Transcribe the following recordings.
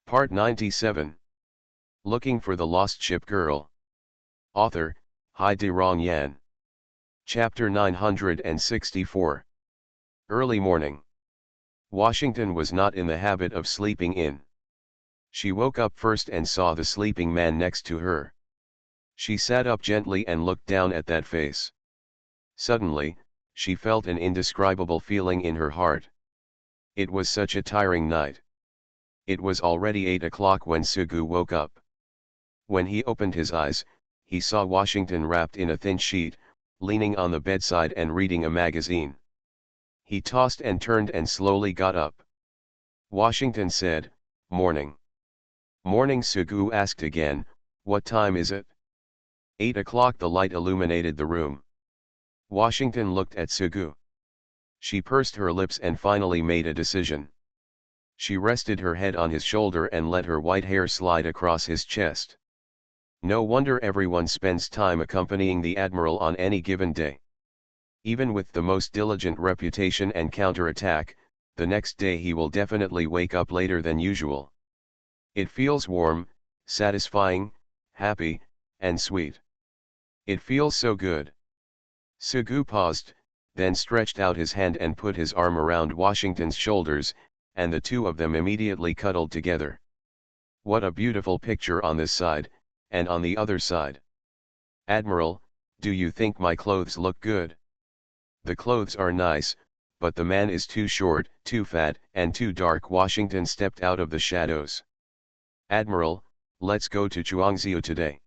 Part 97. Looking for the Lost Ship Girl. Author, Hai De Rong Yan. Chapter 964. Early morning. Washington was not in the habit of sleeping in. She woke up first and saw the sleeping man next to her. She sat up gently and looked down at that face. Suddenly, she felt an indescribable feeling in her heart. It was such a tiring night. It was already 8 o'clock when Sugu woke up. When he opened his eyes, he saw Washington wrapped in a thin sheet, leaning on the bedside and reading a magazine. He tossed and turned and slowly got up. Washington said, "Morning." "Morning." Sugu asked again, "What time is it?" 8 o'clock. The light illuminated the room. Washington looked at Sugu. She pursed her lips and finally made a decision. She rested her head on his shoulder and let her white hair slide across his chest. No wonder everyone spends time accompanying the admiral on any given day. Even with the most diligent reputation and counterattack, the next day he will definitely wake up later than usual. It feels warm, satisfying, happy, and sweet. It feels so good. Sugu paused, then stretched out his hand and put his arm around Washington's shoulders, and the two of them immediately cuddled together. What a beautiful picture on this side, and on the other side. "Admiral, do you think my clothes look good?" "The clothes are nice, but the man is too short, too fat, and too dark." Washington stepped out of the shadows. "Admiral, let's go to Chuangziu today.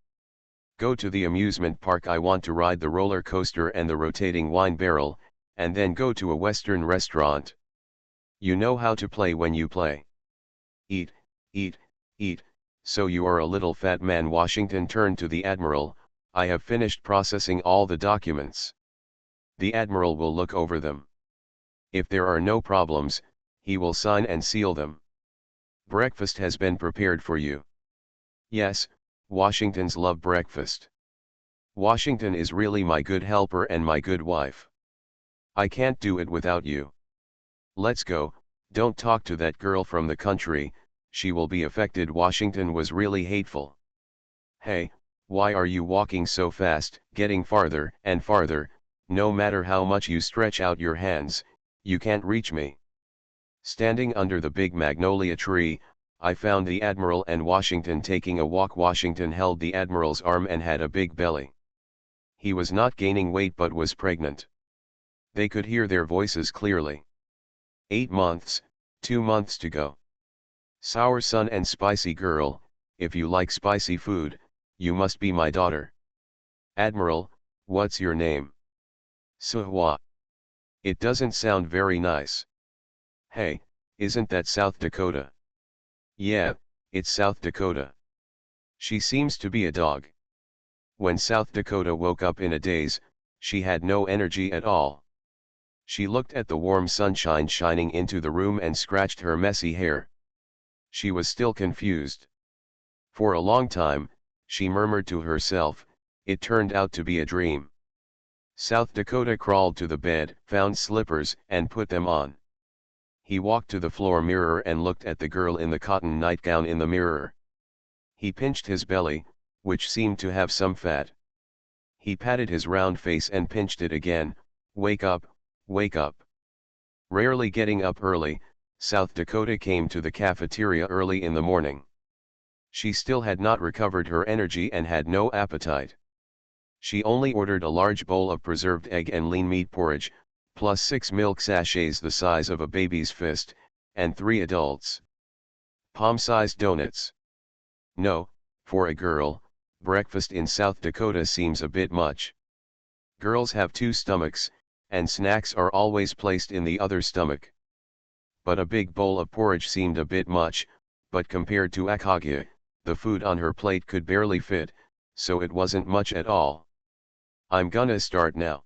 Go to the amusement park. I want to ride the roller coaster and the rotating wine barrel, and then go to a Western restaurant. You know how to play when you play. Eat, eat, eat." "So you are a little fat man." Washington turned to the admiral. "I have finished processing all the documents. The admiral will look over them. If there are no problems, he will sign and seal them. Breakfast has been prepared for you." "Yes, Washingtons love breakfast. Washington is really my good helper and my good wife. I can't do it without you. Let's go. Don't talk to that girl from the country, she will be affected." Washington was really hateful. "Hey, why are you walking so fast?" "Getting farther and farther. No matter how much you stretch out your hands, you can't reach me." Standing under the big magnolia tree, I found the admiral and Washington taking a walk. Washington held the admiral's arm and had a big belly. He was not gaining weight but was pregnant. They could hear their voices clearly. 8 months, 2 months to go. "Sour son and spicy girl, if you like spicy food, you must be my daughter." "Admiral, what's your name?" "Suhwa." "It doesn't sound very nice." "Hey, isn't that South Dakota?" "Yeah, it's South Dakota." "She seems to be a dog." When South Dakota woke up in a daze, she had no energy at all. She looked at the warm sunshine shining into the room and scratched her messy hair. She was still confused. For a long time, she murmured to herself, "It turned out to be a dream." South Dakota crawled to the bed, found slippers, and put them on. He walked to the floor mirror and looked at the girl in the cotton nightgown in the mirror. He pinched his belly, which seemed to have some fat. He patted his round face and pinched it again. "Wake up, wake up." Rarely getting up early, South Dakota came to the cafeteria early in the morning. She still had not recovered her energy and had no appetite. She only ordered a large bowl of preserved egg and lean meat porridge, plus 6 milk sachets the size of a baby's fist, and 3 adults' palm-sized donuts. No, for a girl, breakfast in South Dakota seems a bit much. Girls have 2 stomachs, and snacks are always placed in the other stomach. But a big bowl of porridge seemed a bit much, but compared to Akagya, the food on her plate could barely fit, so it wasn't much at all. "I'm gonna start now."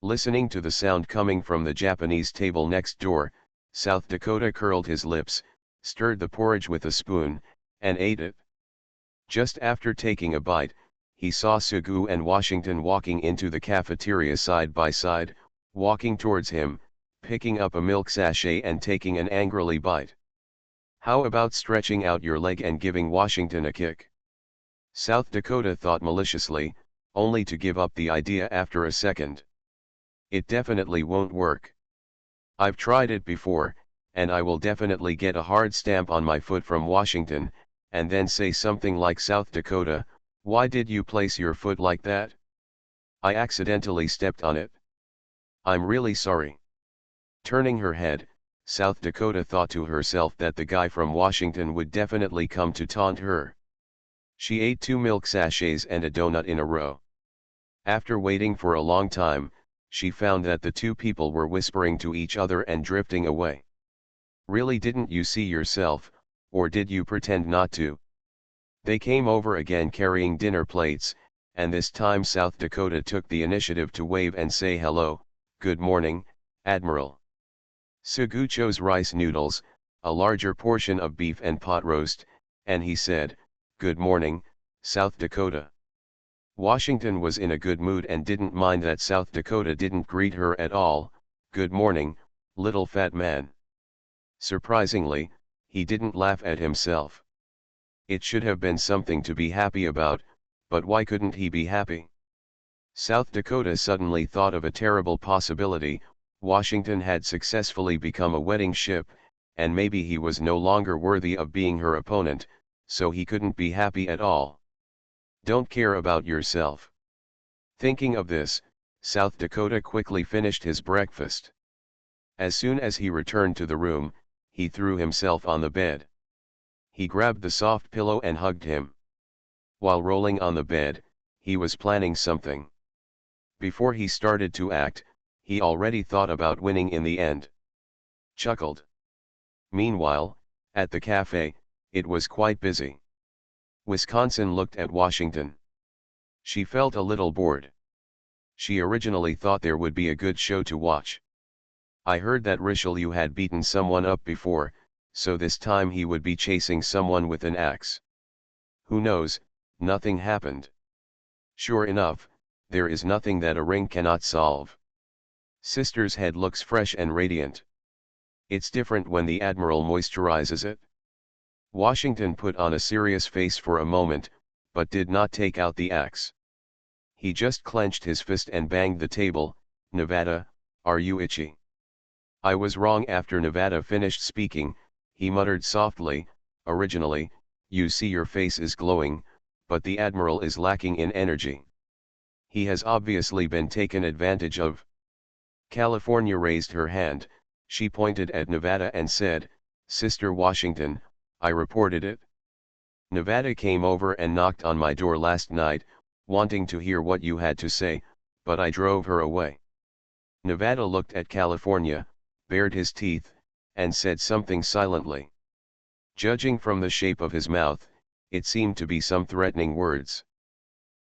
Listening to the sound coming from the Japanese table next door, South Dakota curled his lips, stirred the porridge with a spoon, and ate it. Just after taking a bite, he saw Sugu and Washington walking into the cafeteria side by side, walking towards him, picking up a milk sachet and taking an angrily bite. How about stretching out your leg and giving Washington a kick? South Dakota thought maliciously, only to give up the idea after a second. It definitely won't work. I've tried it before, and I will definitely get a hard stamp on my foot from Washington, and then say something like, South Dakota, why did you place your foot like that? I accidentally stepped on it. I'm really sorry. Turning her head, South Dakota thought to herself that the guy from Washington would definitely come to taunt her. She ate 2 milk sachets and a donut in a row. After waiting for a long time, she found that the two people were whispering to each other and drifting away. Really, didn't you see yourself, or did you pretend not to? They came over again carrying dinner plates, and this time South Dakota took the initiative to wave and say hello, good morning, Admiral. Sugu chose rice noodles, a larger portion of beef and pot roast, and he said, good morning, South Dakota. Washington was in a good mood and didn't mind that South Dakota didn't greet her at all, good morning, little fat man. Surprisingly, he didn't laugh at himself. It should have been something to be happy about, but why couldn't he be happy? South Dakota suddenly thought of a terrible possibility. Washington had successfully become a wedding ship, and maybe he was no longer worthy of being her opponent, so he couldn't be happy at all. Don't care about yourself. Thinking of this, South Dakota quickly finished his breakfast. As soon as he returned to the room, he threw himself on the bed. He grabbed the soft pillow and hugged him. While rolling on the bed, he was planning something. Before he started to act, he already thought about winning in the end. Chuckled. Meanwhile, at the cafe, it was quite busy. Wisconsin looked at Washington. She felt a little bored. She originally thought there would be a good show to watch. I heard that Richelieu had beaten someone up before, so this time he would be chasing someone with an axe. Who knows, nothing happened. Sure enough, there is nothing that a ring cannot solve. Sister's head looks fresh and radiant. It's different when the Admiral moisturizes it. Washington put on a serious face for a moment, but did not take out the axe. He just clenched his fist and banged the table. Nevada, are you itchy? I was wrong. After Nevada finished speaking, he muttered softly, originally, you see your face is glowing, but the Admiral is lacking in energy. He has obviously been taken advantage of. California raised her hand, she pointed at Nevada and said, Sister Washington, I reported it. Nevada came over and knocked on my door last night, wanting to hear what you had to say, but I drove her away. Nevada looked at California, bared his teeth, and said something silently. Judging from the shape of his mouth, it seemed to be some threatening words.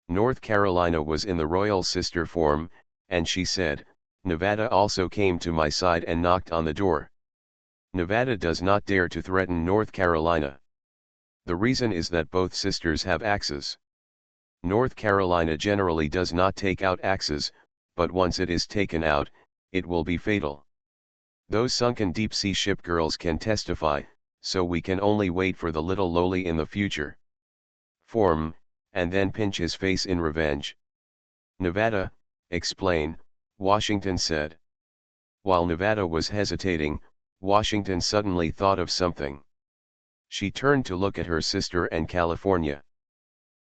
North Carolina was in the royal sister form, and she said, Nevada also came to my side and knocked on the door. Nevada does not dare to threaten North Carolina. The reason is that both sisters have axes. North Carolina generally does not take out axes, but once it is taken out, it will be fatal. Those sunken deep-sea ship girls can testify, so we can only wait for the little lowly in the future form, and then pinch his face in revenge. Nevada, explain, Washington said. While Nevada was hesitating, Washington suddenly thought of something. She turned to look at her sister and California.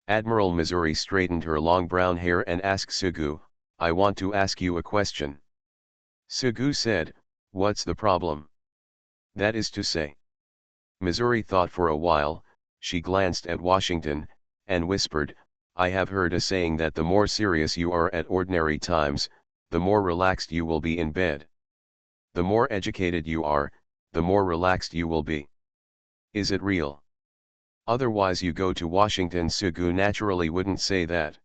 Admiral Missouri straightened her long brown hair and asked Sugu, I want to ask you a question. Sugu said, what's the problem? That is to say. Missouri thought for a while, she glanced at Washington, and whispered, I have heard a saying that the more serious you are at ordinary times, the more relaxed you will be in bed. The more educated you are, the more relaxed you will be. Is it real? Otherwise you go to Washington. Sugu naturally wouldn't say that.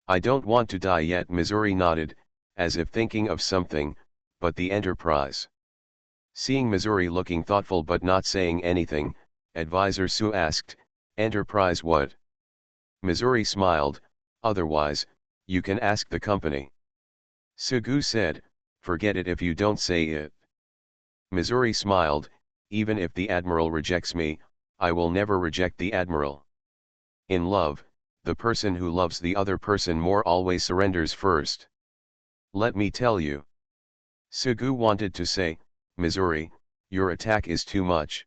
I don't want to die yet. Missouri nodded, as if thinking of something, but the Enterprise. Seeing Missouri looking thoughtful but not saying anything, Advisor Sue asked, Enterprise what? Missouri smiled, otherwise, you can ask the company. Sugu said, forget it if you don't say it. Missouri smiled, even if the admiral rejects me, I will never reject the admiral. In love, the person who loves the other person more always surrenders first. Let me tell you. Sugu wanted to say, Missouri, your attack is too much.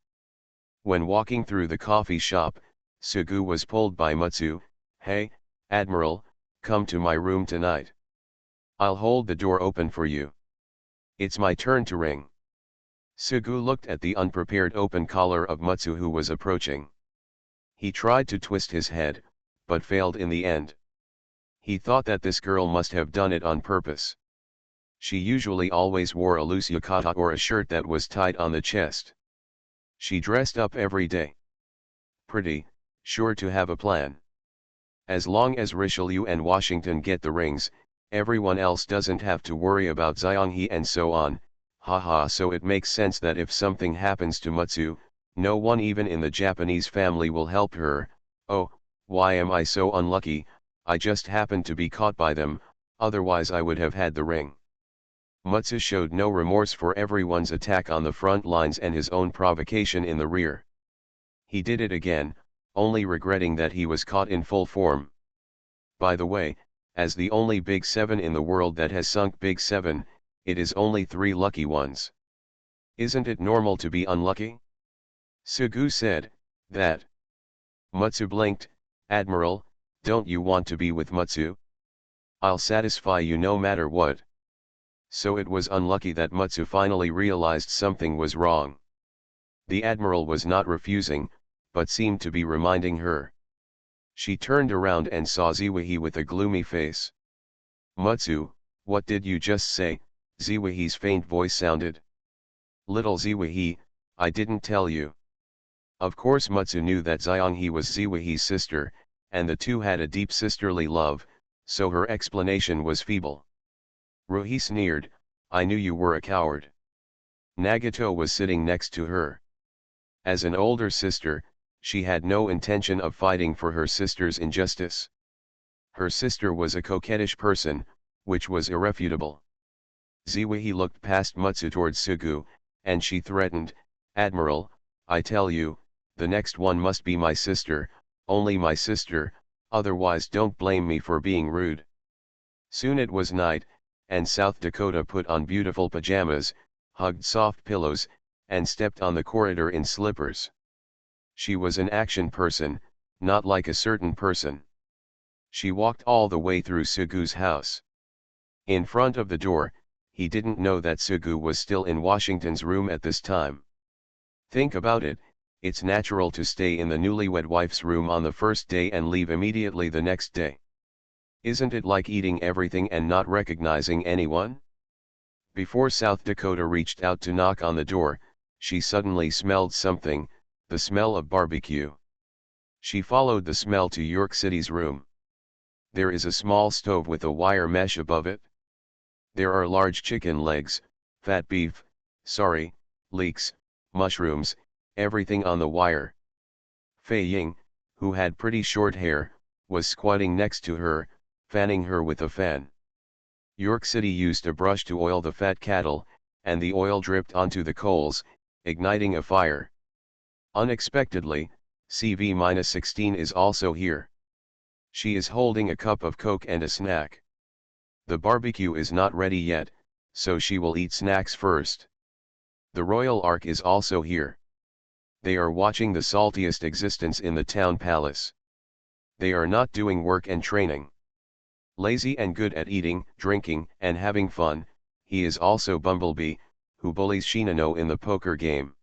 When walking through the coffee shop, Sugu was pulled by Mutsu. Hey, Admiral, come to my room tonight. I'll hold the door open for you. It's my turn to ring. Sugu looked at the unprepared open collar of Mutsu who was approaching. He tried to twist his head, but failed in the end. He thought that this girl must have done it on purpose. She usually always wore a loose yukata or a shirt that was tight on the chest. She dressed up every day. Pretty, sure to have a plan. As long as Richelieu and Washington get the rings, everyone else doesn't have to worry about Xianghe and so on, haha. So it makes sense that if something happens to Mutsu, no one even in the Japanese family will help her. Oh, why am I so unlucky? I just happened to be caught by them, otherwise I would have had the ring. Mutsu showed no remorse for everyone's attack on the front lines and his own provocation in the rear. He did it again, only regretting that he was caught in full form. By the way, as the only Big Seven in the world that has sunk Big Seven, it is only 3 lucky ones. Isn't it normal to be unlucky? Sugu said, that. Mutsu blinked. Admiral, don't you want to be with Mutsu? I'll satisfy you no matter what. So it was unlucky that Mutsu finally realized something was wrong. The admiral was not refusing, but seemed to be reminding her. She turned around and saw Ziwahi with a gloomy face. Mutsu, what did you just say? Ziwahi's faint voice sounded. Little Ziwahi, I didn't tell you. Of course Mutsu knew that Xianghe was Ziwahi's sister, and the two had a deep sisterly love, so her explanation was feeble. Ruhi sneered, I knew you were a coward. Nagato was sitting next to her. As an older sister, she had no intention of fighting for her sister's injustice. Her sister was a coquettish person, which was irrefutable. Ziwahi looked past Mutsu towards Sugu, and she threatened, Admiral, I tell you, the next one must be my sister, only my sister, otherwise don't blame me for being rude. Soon it was night, and South Dakota put on beautiful pajamas, hugged soft pillows, and stepped on the corridor in slippers. She was an action person, not like a certain person. She walked all the way through Sugu's house. In front of the door, he didn't know that Sugu was still in Washington's room at this time. Think about it, it's natural to stay in the newlywed wife's room on the first day and leave immediately the next day. Isn't it like eating everything and not recognizing anyone? Before South Dakota reached out to knock on the door, she suddenly smelled something, the smell of barbecue. She followed the smell to York City's room. There is a small stove with a wire mesh above it. There are large chicken legs, fat beef, leeks, mushrooms, everything on the wire. Fei Ying, who had pretty short hair, was squatting next to her, fanning her with a fan. York City used a brush to oil the fat cattle, and the oil dripped onto the coals, igniting a fire. Unexpectedly, CV-16 is also here. She is holding a cup of Coke and a snack. The barbecue is not ready yet, so she will eat snacks first. The Royal Ark is also here. They are watching the saltiest existence in the town palace. They are not doing work and training. Lazy and good at eating, drinking, and having fun, he is also Bumblebee, who bullies Shinano in the poker game.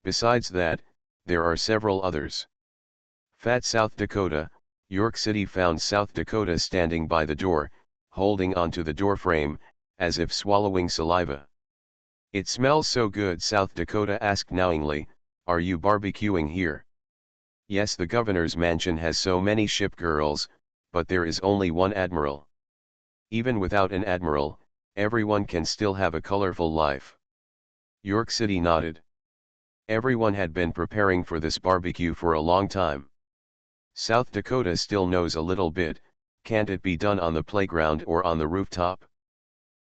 Besides that, there are several others. Fat South Dakota. York City found South Dakota standing by the door, holding onto the doorframe, as if swallowing saliva. It smells so good, South Dakota asked knowingly, are you barbecuing here? Yes, the governor's mansion has so many ship girls, but there is only one admiral. Even without an admiral, everyone can still have a colorful life. York City nodded. Everyone had been preparing for this barbecue for a long time. South Dakota still knows a little bit, can't it be done on the playground or on the rooftop?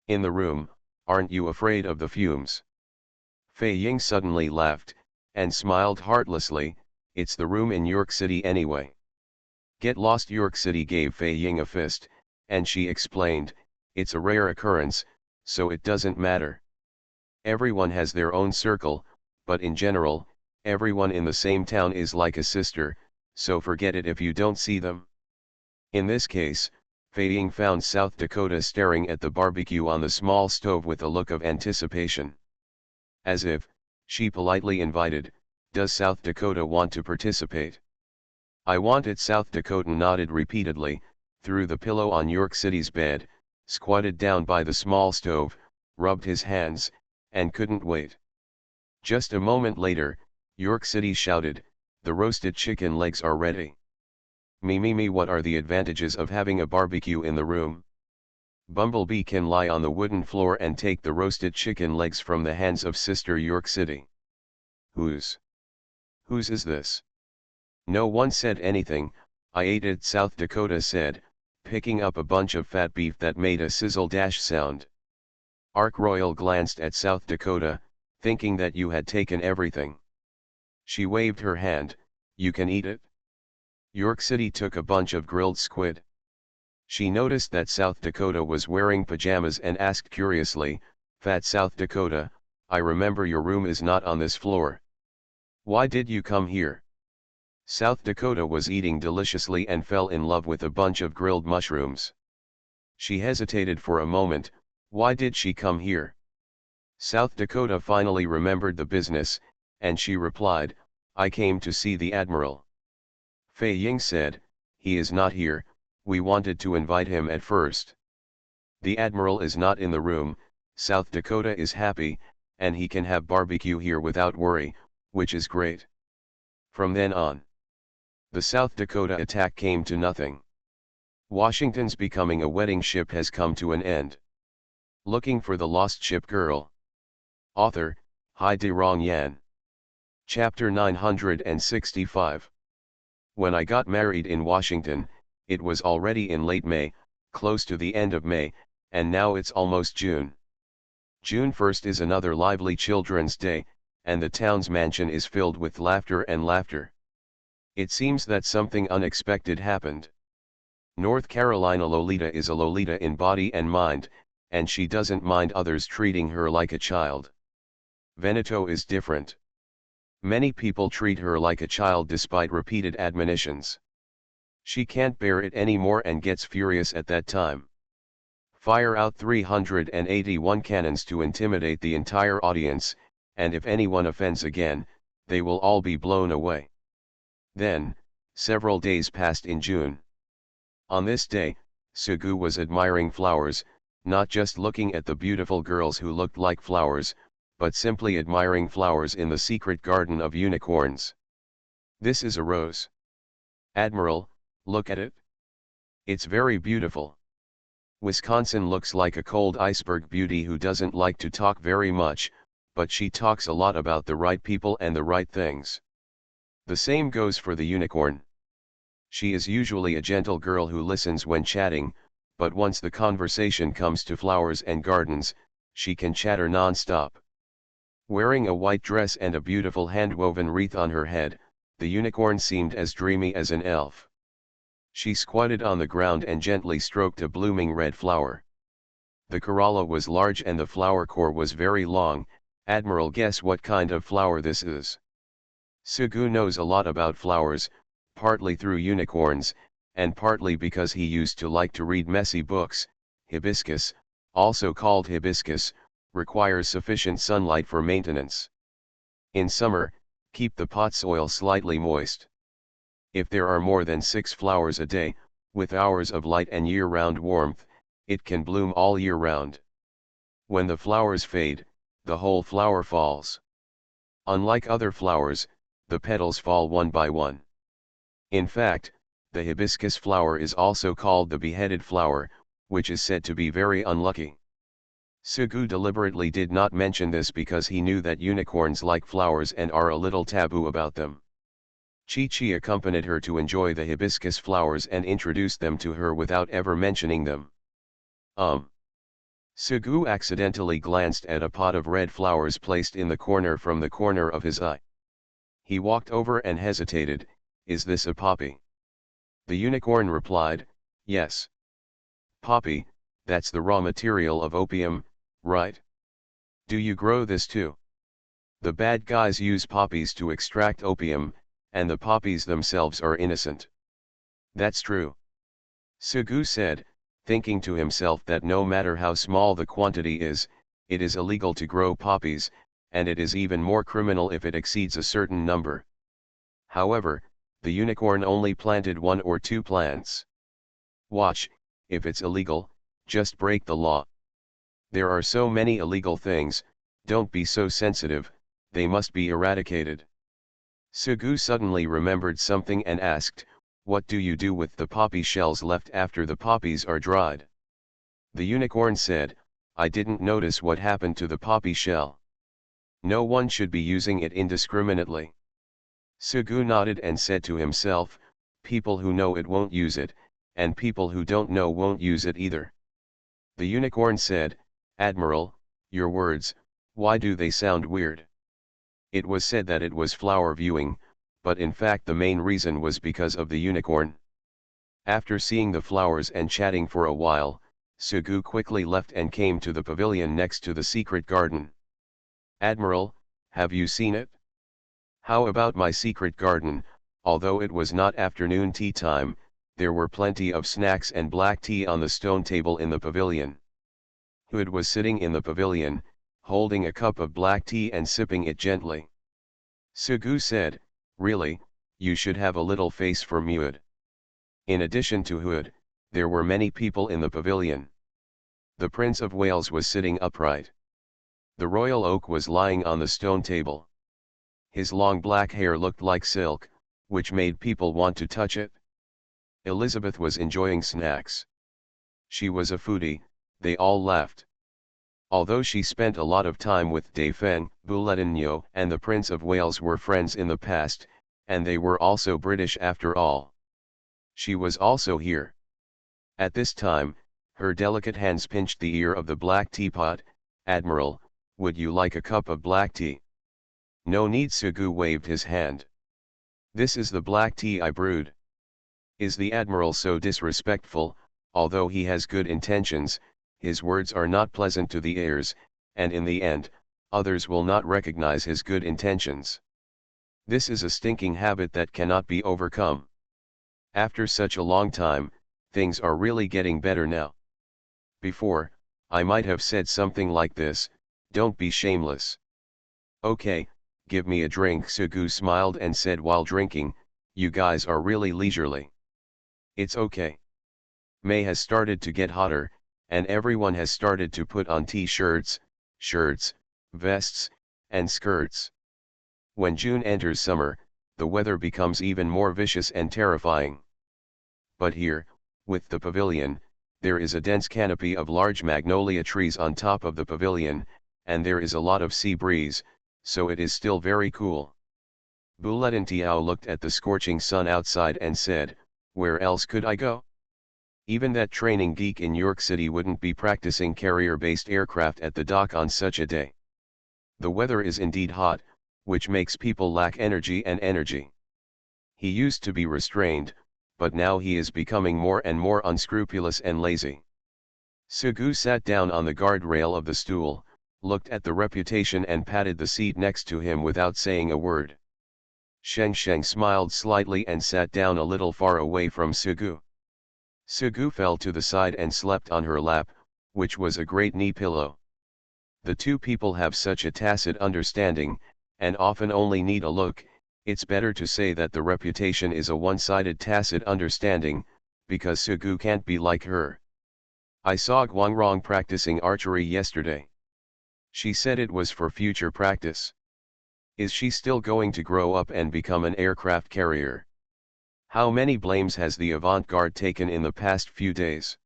In the room, aren't you afraid of the fumes? Fei Ying suddenly laughed, and smiled heartlessly. It's the room in York City anyway. Get lost. York City gave Fei Ying a fist, and she explained, it's a rare occurrence, so it doesn't matter. Everyone has their own circle, but in general, everyone in the same town is like a sister, so forget it if you don't see them. In this case, Fei Ying found South Dakota staring at the barbecue on the small stove with a look of anticipation. As if, she politely invited, does South Dakota want to participate? I want it. South Dakota nodded repeatedly, threw the pillow on York City's bed, squatted down by the small stove, rubbed his hands, and couldn't wait. Just a moment later, York City shouted, the roasted chicken legs are ready. Me, what are the advantages of having a barbecue in the room? Bumblebee can lie on the wooden floor and take the roasted chicken legs from the hands of Sister York City. Whose is this? No one said anything. I ate it, South Dakota said, picking up a bunch of fat beef that made a sizzle sound. Ark Royal glanced at South Dakota, thinking that you had taken everything. She waved her hand, you can eat it. York City took a bunch of grilled squid. She noticed that South Dakota was wearing pajamas and asked curiously, Fat South Dakota, I remember your room is not on this floor. Why did you come here? South Dakota was eating deliciously and fell in love with a bunch of grilled mushrooms. She hesitated for a moment. Why did she come here? South Dakota finally remembered the business, and she replied, I came to see the Admiral. Fei Ying said, he is not here, we wanted to invite him at first. The Admiral is not in the room. South Dakota is happy, and he can have barbecue here without worry, which is great. From then on, the South Dakota attack came to nothing. Washington's becoming a wedding ship has come to an end. Looking for the Lost Ship Girl. Author, Hai-De Rong Yan. Chapter 965. When I got married in Washington, it was already in late May, close to the end of May, and now it's almost June. June 1st is another lively Children's Day, and the town's mansion is filled with laughter and laughter. It seems that something unexpected happened. North Carolina Lolita is a Lolita in body and mind, and she doesn't mind others treating her like a child. Veneto is different. Many people treat her like a child despite repeated admonitions. She can't bear it anymore and gets furious at that time. Fire out 381 cannons to intimidate the entire audience, and if anyone offends again, they will all be blown away. Then, several days passed in June. On this day, Sugu was admiring flowers, not just looking at the beautiful girls who looked like flowers, but simply admiring flowers in the secret garden of unicorns. This is a rose. Admiral, look at it. It's very beautiful. Wisconsin looks like a cold iceberg beauty who doesn't like to talk very much, but she talks a lot about the right people and the right things. The same goes for the unicorn. She is usually a gentle girl who listens when chatting, but once the conversation comes to flowers and gardens, she can chatter non-stop. Wearing a white dress and a beautiful hand-woven wreath on her head, the unicorn seemed as dreamy as an elf. She squatted on the ground and gently stroked a blooming red flower. The corolla was large and the flower core was very long. Admiral, guess what kind of flower this is? Sugu knows a lot about flowers, partly through unicorns, and partly because he used to like to read messy books. Hibiscus, also called hibiscus, requires sufficient sunlight for maintenance. In summer, keep the pot soil slightly moist. If there are more than 6 flowers a day, with hours of light and year-round warmth, it can bloom all year round. When the flowers fade, the whole flower falls. Unlike other flowers, the petals fall one by one. In fact, the hibiscus flower is also called the beheaded flower, which is said to be very unlucky. Sugu deliberately did not mention this because he knew that unicorns like flowers and are a little taboo about them. Chi-Chi accompanied her to enjoy the hibiscus flowers and introduced them to her without ever mentioning them. Sugu accidentally glanced at a pot of red flowers placed in the corner from the corner of his eye. He walked over and hesitated. Is this a poppy? The unicorn replied, yes. Poppy, that's the raw material of opium, right? Do you grow this too? The bad guys use poppies to extract opium, and the poppies themselves are innocent. That's true. Sugu said, thinking to himself that no matter how small the quantity is, it is illegal to grow poppies, and it is even more criminal if it exceeds a certain number. However, the unicorn only planted 1 or 2 plants. Watch, if it's illegal, just break the law. There are so many illegal things, don't be so sensitive, they must be eradicated. Sugu suddenly remembered something and asked, what do you do with the poppy shells left after the poppies are dried? The unicorn said, I didn't notice what happened to the poppy shell. No one should be using it indiscriminately. Sugu nodded and said to himself, people who know it won't use it, and people who don't know won't use it either. The unicorn said, Admiral, your words, why do they sound weird? It was said that it was flower viewing, but in fact the main reason was because of the unicorn. After seeing the flowers and chatting for a while, Sugu quickly left and came to the pavilion next to the secret garden. Admiral, have you seen it? How about my secret garden? Although it was not afternoon tea time, there were plenty of snacks and black tea on the stone table in the pavilion. Hood was sitting in the pavilion, holding a cup of black tea and sipping it gently. Sugu said, really, you should have a little face for Hood. In addition to Hood, there were many people in the pavilion. The Prince of Wales was sitting upright. The royal oak was lying on the stone table. His long black hair looked like silk, which made people want to touch it. Elizabeth was enjoying snacks. She was a foodie, they all laughed. Although she spent a lot of time with Dauphin, Bouletinho and the Prince of Wales were friends in the past, and they were also British after all. She was also here. At this time, her delicate hands pinched the ear of the black teapot. Admiral, would you like a cup of black tea? No need. Sugu waved his hand. This is the black tea I brewed. Is the Admiral so disrespectful? Although he has good intentions, his words are not pleasant to the ears, and in the end, others will not recognize his good intentions. This is a stinking habit that cannot be overcome. After such a long time, things are really getting better now. Before, I might have said something like this, don't be shameless. Okay, give me a drink. Sugu smiled and said while drinking, you guys are really leisurely. It's okay. May has started to get hotter, and everyone has started to put on t-shirts, shirts, vests, and skirts. When June enters summer, the weather becomes even more vicious and terrifying. But here, with the pavilion, there is a dense canopy of large magnolia trees on top of the pavilion, and there is a lot of sea breeze, so it is still very cool. Bouletinho looked at the scorching sun outside and said, where else could I go? Even that training geek in York City wouldn't be practicing carrier-based aircraft at the dock on such a day. The weather is indeed hot, which makes people lack energy and energy. He used to be restrained, but now he is becoming more and more unscrupulous and lazy. Sugu sat down on the guardrail of the stool, looked at the reputation and patted the seat next to him without saying a word. Sheng Sheng smiled slightly and sat down a little far away from Sugu. Sugu fell to the side and slept on her lap, which was a great knee pillow. The two people have such a tacit understanding, and often only need a look. It's better to say that the reputation is a one-sided tacit understanding, because Sugu can't be like her. I saw Guangrong practicing archery yesterday. She said it was for future practice. Is she still going to grow up and become an aircraft carrier? How many blames has the avant-garde taken in the past few days?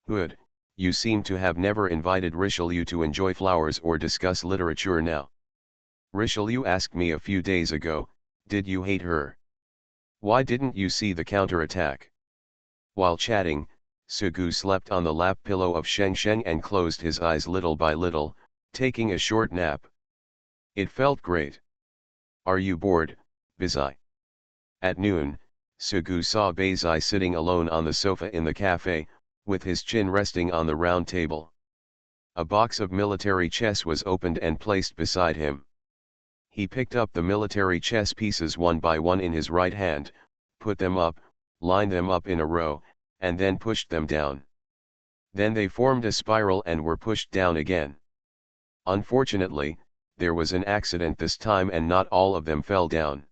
Hood, you seem to have never invited Richelieu to enjoy flowers or discuss literature now. Richelieu asked me a few days ago, did you hate her? Why didn't you see the counterattack? While chatting, Sugu slept on the lap pillow of Sheng Sheng and closed his eyes little by little, taking a short nap. It felt great. Are you bored, Bizai? At noon, Sugu saw Bazai sitting alone on the sofa in the cafe, with his chin resting on the round table. A box of military chess was opened and placed beside him. He picked up the military chess pieces one by one in his right hand, put them up, lined them up in a row, and then pushed them down. Then they formed a spiral and were pushed down again. Unfortunately, there was an accident this time and not all of them fell down.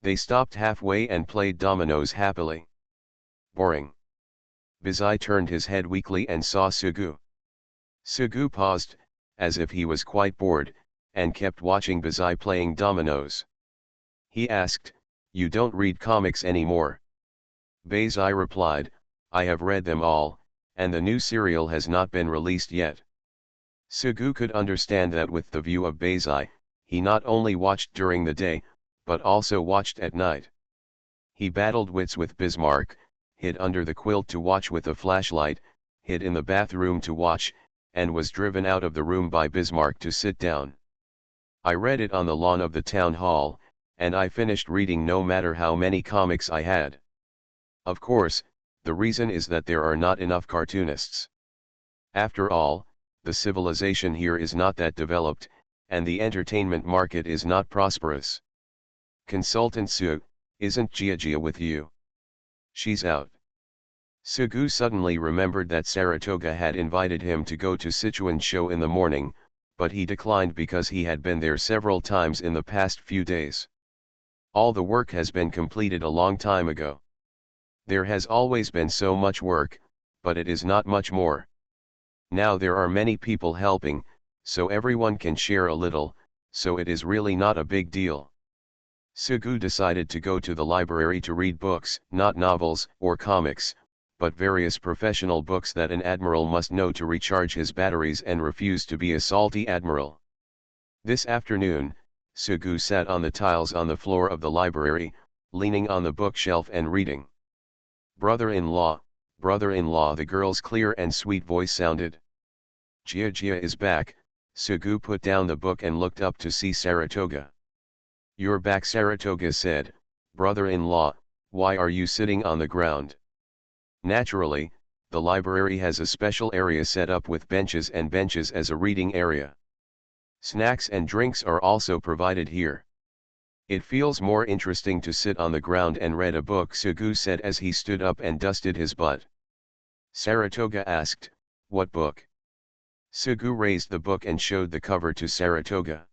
They stopped halfway and played dominoes happily. Boring. Bizai turned his head weakly and saw Sugu. Sugu paused, as if he was quite bored, and kept watching Bizai playing dominoes. He asked, "You don't read comics anymore?" Bazai replied, "I have read them all, and the new serial has not been released yet." Sugu could understand that with the view of Bazai, he not only watched during the day, but also watched at night. He battled wits with Bismarck, hid under the quilt to watch with a flashlight, hid in the bathroom to watch, and was driven out of the room by Bismarck to sit down. I read it on the lawn of the town hall, and I finished reading no matter how many comics I had. Of course, the reason is that there are not enough cartoonists. After all, the civilization here is not that developed, and the entertainment market is not prosperous. Consultant Su, isn't Gia with you? She's out. Sugu suddenly remembered that Saratoga had invited him to go to Sichuan show in the morning, but he declined because he had been there several times in the past few days. All the work has been completed a long time ago. There has always been so much work, but it is not much more. Now there are many people helping, so everyone can share a little, so it is really not a big deal. Sugu decided to go to the library to read books, not novels or comics, but various professional books that an admiral must know to recharge his batteries and refuse to be a salty admiral. This afternoon, Sugu sat on the tiles on the floor of the library, leaning on the bookshelf and reading. "Brother-in-law, brother-in-law," the girl's clear and sweet voice sounded. "Gia is back." Sugu put down the book and looked up to see Saratoga. "You're back," Saratoga said. "Brother-in-law, why are you sitting on the ground?" Naturally, the library has a special area set up with benches as a reading area. Snacks and drinks are also provided here. "It feels more interesting to sit on the ground and read a book," Sugu said as he stood up and dusted his butt. Saratoga asked, "What book?" Sugu raised the book and showed the cover to Saratoga.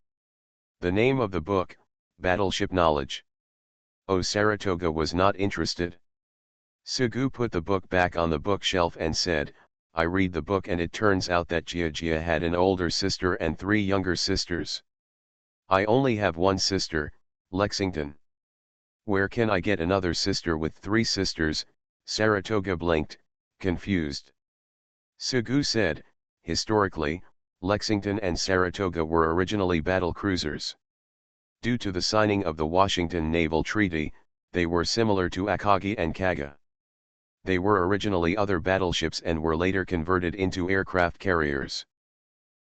The name of the book, Battleship Knowledge. Oh, Saratoga was not interested. Sugu put the book back on the bookshelf and said, "I read the book and it turns out that Gia had an older sister and 3 younger sisters. I only have one sister, Lexington. Where can I get another sister with 3 sisters?" Saratoga blinked, confused. Sugu said, "Historically, Lexington and Saratoga were originally battle cruisers. Due to the signing of the Washington Naval Treaty, they were similar to Akagi and Kaga. They were originally other battleships and were later converted into aircraft carriers.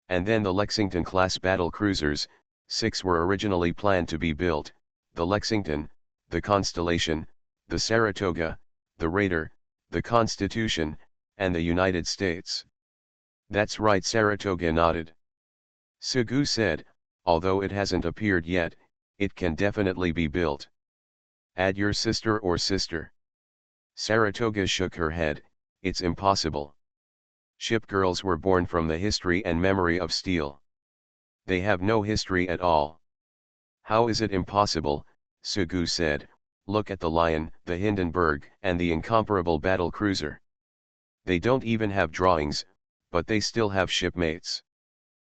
And then the Lexington-class battle cruisers, 6 were originally planned to be built: the Lexington, the Constellation, the Saratoga, the Raider, the Constitution, and the United States." "That's right," Saratoga nodded. Sugu said, "Although it hasn't appeared yet, it can definitely be built. Add your sister or sister." Saratoga shook her head, "It's impossible. Ship girls were born from the history and memory of steel. They have no history at all." "How is it impossible?" Sugu said. "Look at the Lion, the Hindenburg, and the incomparable battle cruiser. They don't even have drawings, but they still have shipmates."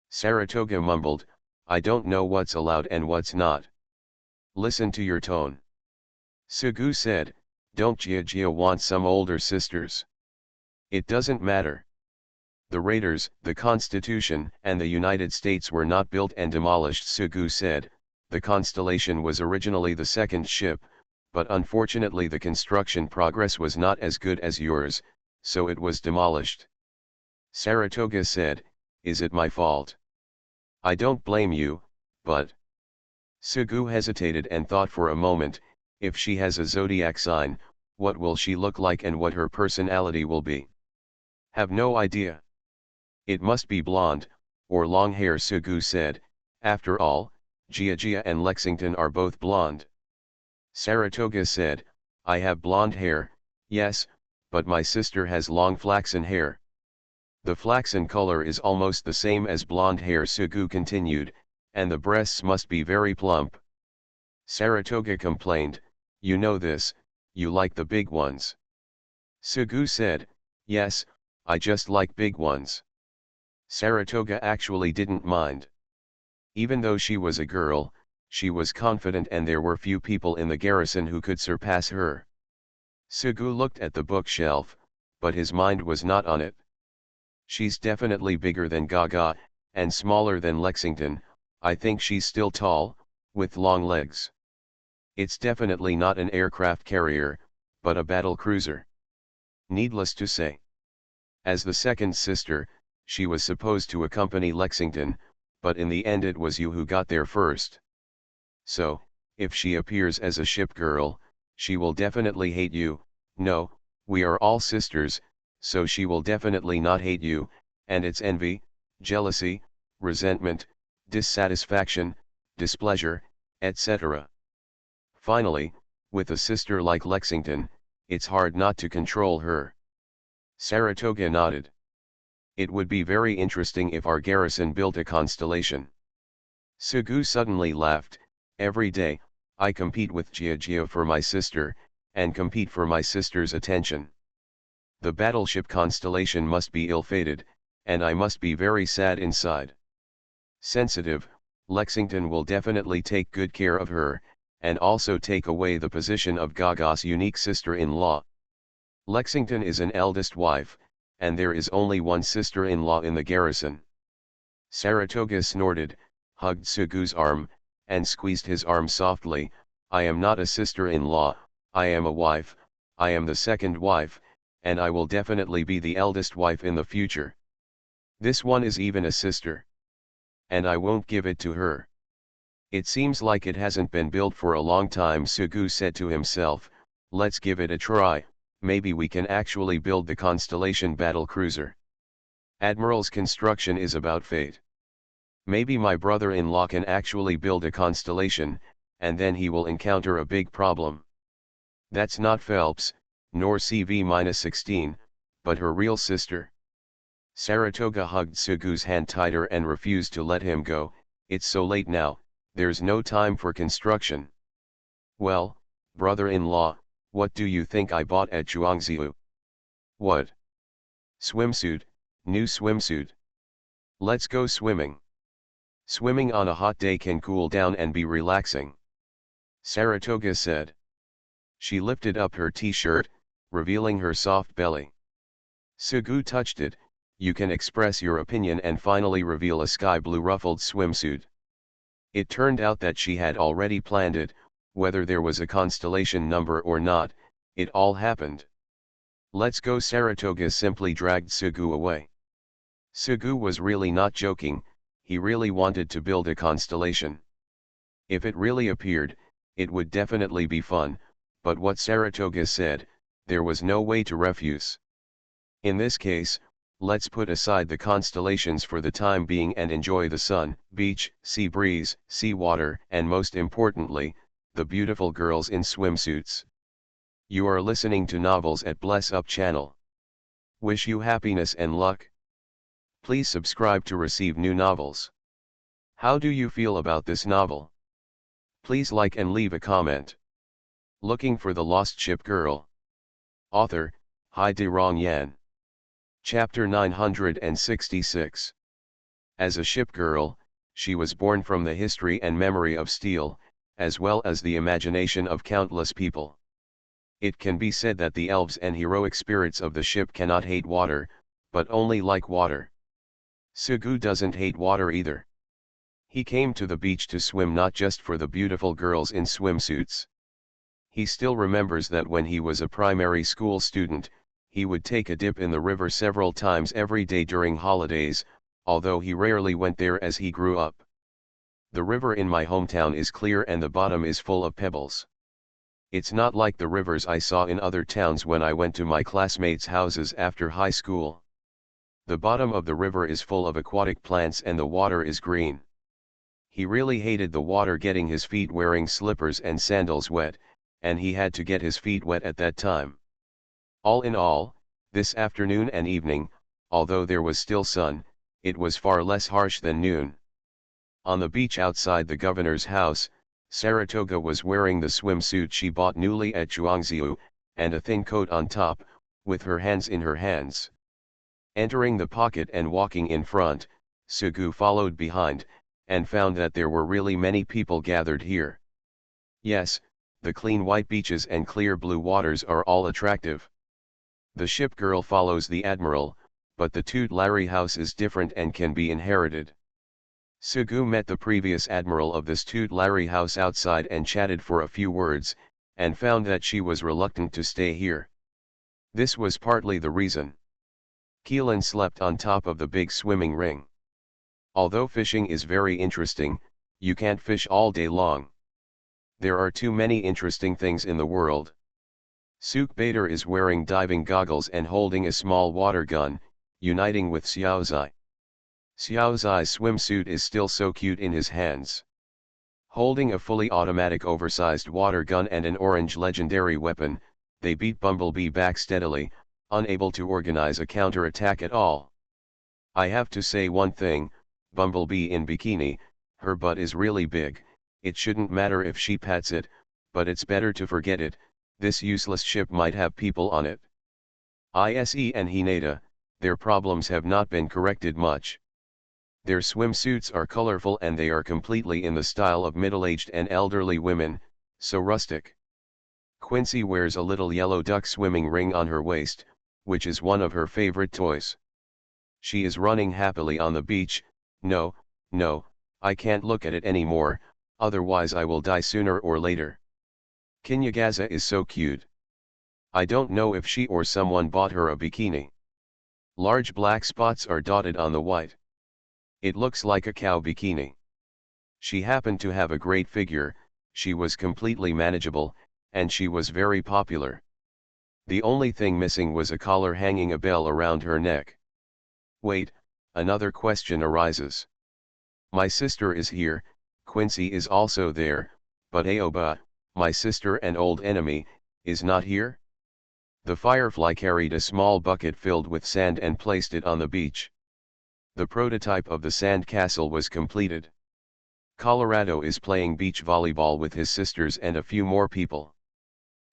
Saratoga mumbled, "I don't know what's allowed and what's not." "Listen to your tone." Sugu said, "Don't Gia want some older sisters?" "It doesn't matter. The Raiders, the Constitution, and the United States were not built and demolished," Sugu said. "The Constellation was originally the second ship, but unfortunately the construction progress was not as good as yours, so it was demolished. Saratoga said, "Is it my fault? I don't blame you, but..." Sugu hesitated and thought for a moment. If she has a zodiac sign, what will she look like and what her personality will be? Have no idea. It must be blonde, or long hair, Sugu said. After all, Gia and Lexington are both blonde. Saratoga said, "I have blonde hair, yes, but my sister has long flaxen hair." "The flaxen color is almost the same as blonde hair," Sugu continued, "and the breasts must be very plump." Saratoga complained, "You know this, you like the big ones." Sugu said, "Yes, I just like big ones." Saratoga actually didn't mind. Even though she was a girl, she was confident and there were few people in the garrison who could surpass her. Sugu looked at the bookshelf, but his mind was not on it. "She's definitely bigger than Gaga, and smaller than Lexington. I think she's still tall, with long legs. It's definitely not an aircraft carrier, but a battle cruiser." Needless to say, as the second sister, she was supposed to accompany Lexington, but in the end it was you who got there first. So, if she appears as a ship girl, she will definitely hate you. No, we are all sisters, so she will definitely not hate you, and it's envy, jealousy, resentment, dissatisfaction, displeasure, etc. Finally, with a sister like Lexington, it's hard not to control her. Saratoga nodded. "It would be very interesting if our garrison built a constellation." Sugu suddenly laughed. "Every day, I compete with Gia for my sister, and compete for my sister's attention. The battleship constellation must be ill-fated, and I must be very sad inside. Sensitive, Lexington will definitely take good care of her, and also take away the position of Gaga's unique sister-in-law. Lexington is an eldest wife, and there is only one sister-in-law in the garrison." Saratoga snorted, hugged Sugu's arm, and squeezed his arm softly. "I am not a sister-in-law, I am a wife, I am the second wife, and I will definitely be the eldest wife in the future. This one is even a sister. And I won't give it to her." "It seems like it hasn't been built for a long time," Sugu said to himself. "Let's give it a try, maybe we can actually build the Constellation battle cruiser. Admiral's construction is about fate. Maybe my brother-in-law can actually build a constellation, and then he will encounter a big problem. That's not Phelps, nor CV-16, but her real sister." Saratoga hugged Sugu's hand tighter and refused to let him go. "It's so late now, there's no time for construction." "Well, brother-in-law, what do you think I bought at Chuangziu?" "What?" "Swimsuit, new swimsuit. Let's go swimming. Swimming on a hot day can cool down and be relaxing," Saratoga said. She lifted up her t-shirt, revealing her soft belly. Sugu touched it. "You can express your opinion and finally reveal a sky blue ruffled swimsuit." It turned out that she had already planned it, whether there was a constellation number or not, it all happened. "Let's go." Saratoga simply dragged Sugu away. Sugu was really not joking, he really wanted to build a constellation. If it really appeared, it would definitely be fun, but what Saratoga said, there was no way to refuse. In this case, let's put aside the constellations for the time being and enjoy the sun, beach, sea breeze, sea water, and most importantly, the beautiful girls in swimsuits. You are listening to Novels at Bless Up channel. Wish you happiness and luck. Please subscribe to receive new novels. How do you feel about this novel? Please like and leave a comment. Looking for the Lost Ship Girl. Author, Hai De Rong Yan. Chapter 966. As a ship girl, she was born from the history and memory of steel, as well as the imagination of countless people. It can be said that the elves and heroic spirits of the ship cannot hate water, but only like water. Sugu doesn't hate water either. He came to the beach to swim not just for the beautiful girls in swimsuits. He still remembers that when he was a primary school student, He would take a dip in the river several times every day during holidays, although he rarely went there as he grew up. The river in my hometown is clear and the bottom is full of pebbles. It's not like the rivers I saw in other towns when I went to my classmates' houses after high school. The bottom of the river is full of aquatic plants and the water is green. He really hated the water getting his feet wearing slippers and sandals wet, and he had to get his feet wet at that time. All in all, this afternoon and evening, although there was still sun, it was far less harsh than noon. On the beach outside the governor's house, Saratoga was wearing the swimsuit she bought newly at Zhuangziu, and a thin coat on top, with her hands in her hands. Entering the pocket and walking in front, Sugu followed behind, and found that there were really many people gathered here. Yes, the clean white beaches and clear blue waters are all attractive. The ship girl follows the admiral, but the Tutelary house is different and can be inherited. Sugu met the previous admiral of this Tutelary house outside and chatted for a few words, and found that she was reluctant to stay here. This was partly the reason. Keelan slept on top of the big swimming ring. Although fishing is very interesting, you can't fish all day long. There are too many interesting things in the world. Suk Bader is wearing diving goggles and holding a small water gun, uniting with Xiaozai. Xiaozai's swimsuit is still so cute in his hands. Holding a fully automatic oversized water gun and an orange legendary weapon, they beat Bumblebee back steadily, unable to organize a counter-attack at all. I have to say one thing, Bumblebee in bikini, her butt is really big, it shouldn't matter if she pats it, but it's better to forget it, this useless ship might have people on it. Ise and Hinata, their problems have not been corrected much. Their swimsuits are colorful and they are completely in the style of middle-aged and elderly women, so rustic. Quincy wears a little yellow duck swimming ring on her waist, which is one of her favorite toys. She is running happily on the beach. No, I can't look at it anymore, otherwise I will die sooner or later. Kinyagaza is so cute. I don't know if she or someone bought her a bikini. Large black spots are dotted on the white. It looks like a cow bikini. She happened to have a great figure, she was completely manageable, and she was very popular. The only thing missing was a collar hanging a bell around her neck. Wait, another question arises. My sister is here, Quincy is also there, but Aoba, my sister and old enemy, is not here? The Firefly carried a small bucket filled with sand and placed it on the beach. The prototype of the sand castle was completed. Colorado is playing beach volleyball with his sisters and a few more people.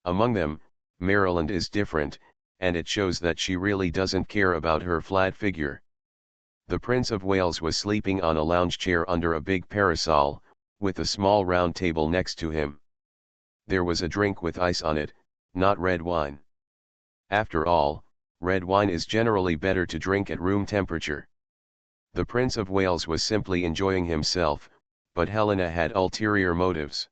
Among them, Maryland is different, and it shows that she really doesn't care about her flat figure. The Prince of Wales was sleeping on a lounge chair under a big parasol, with a small round table next to him. There was a drink with ice on it, not red wine. After all, red wine is generally better to drink at room temperature. The Prince of Wales was simply enjoying himself, but Helena had ulterior motives.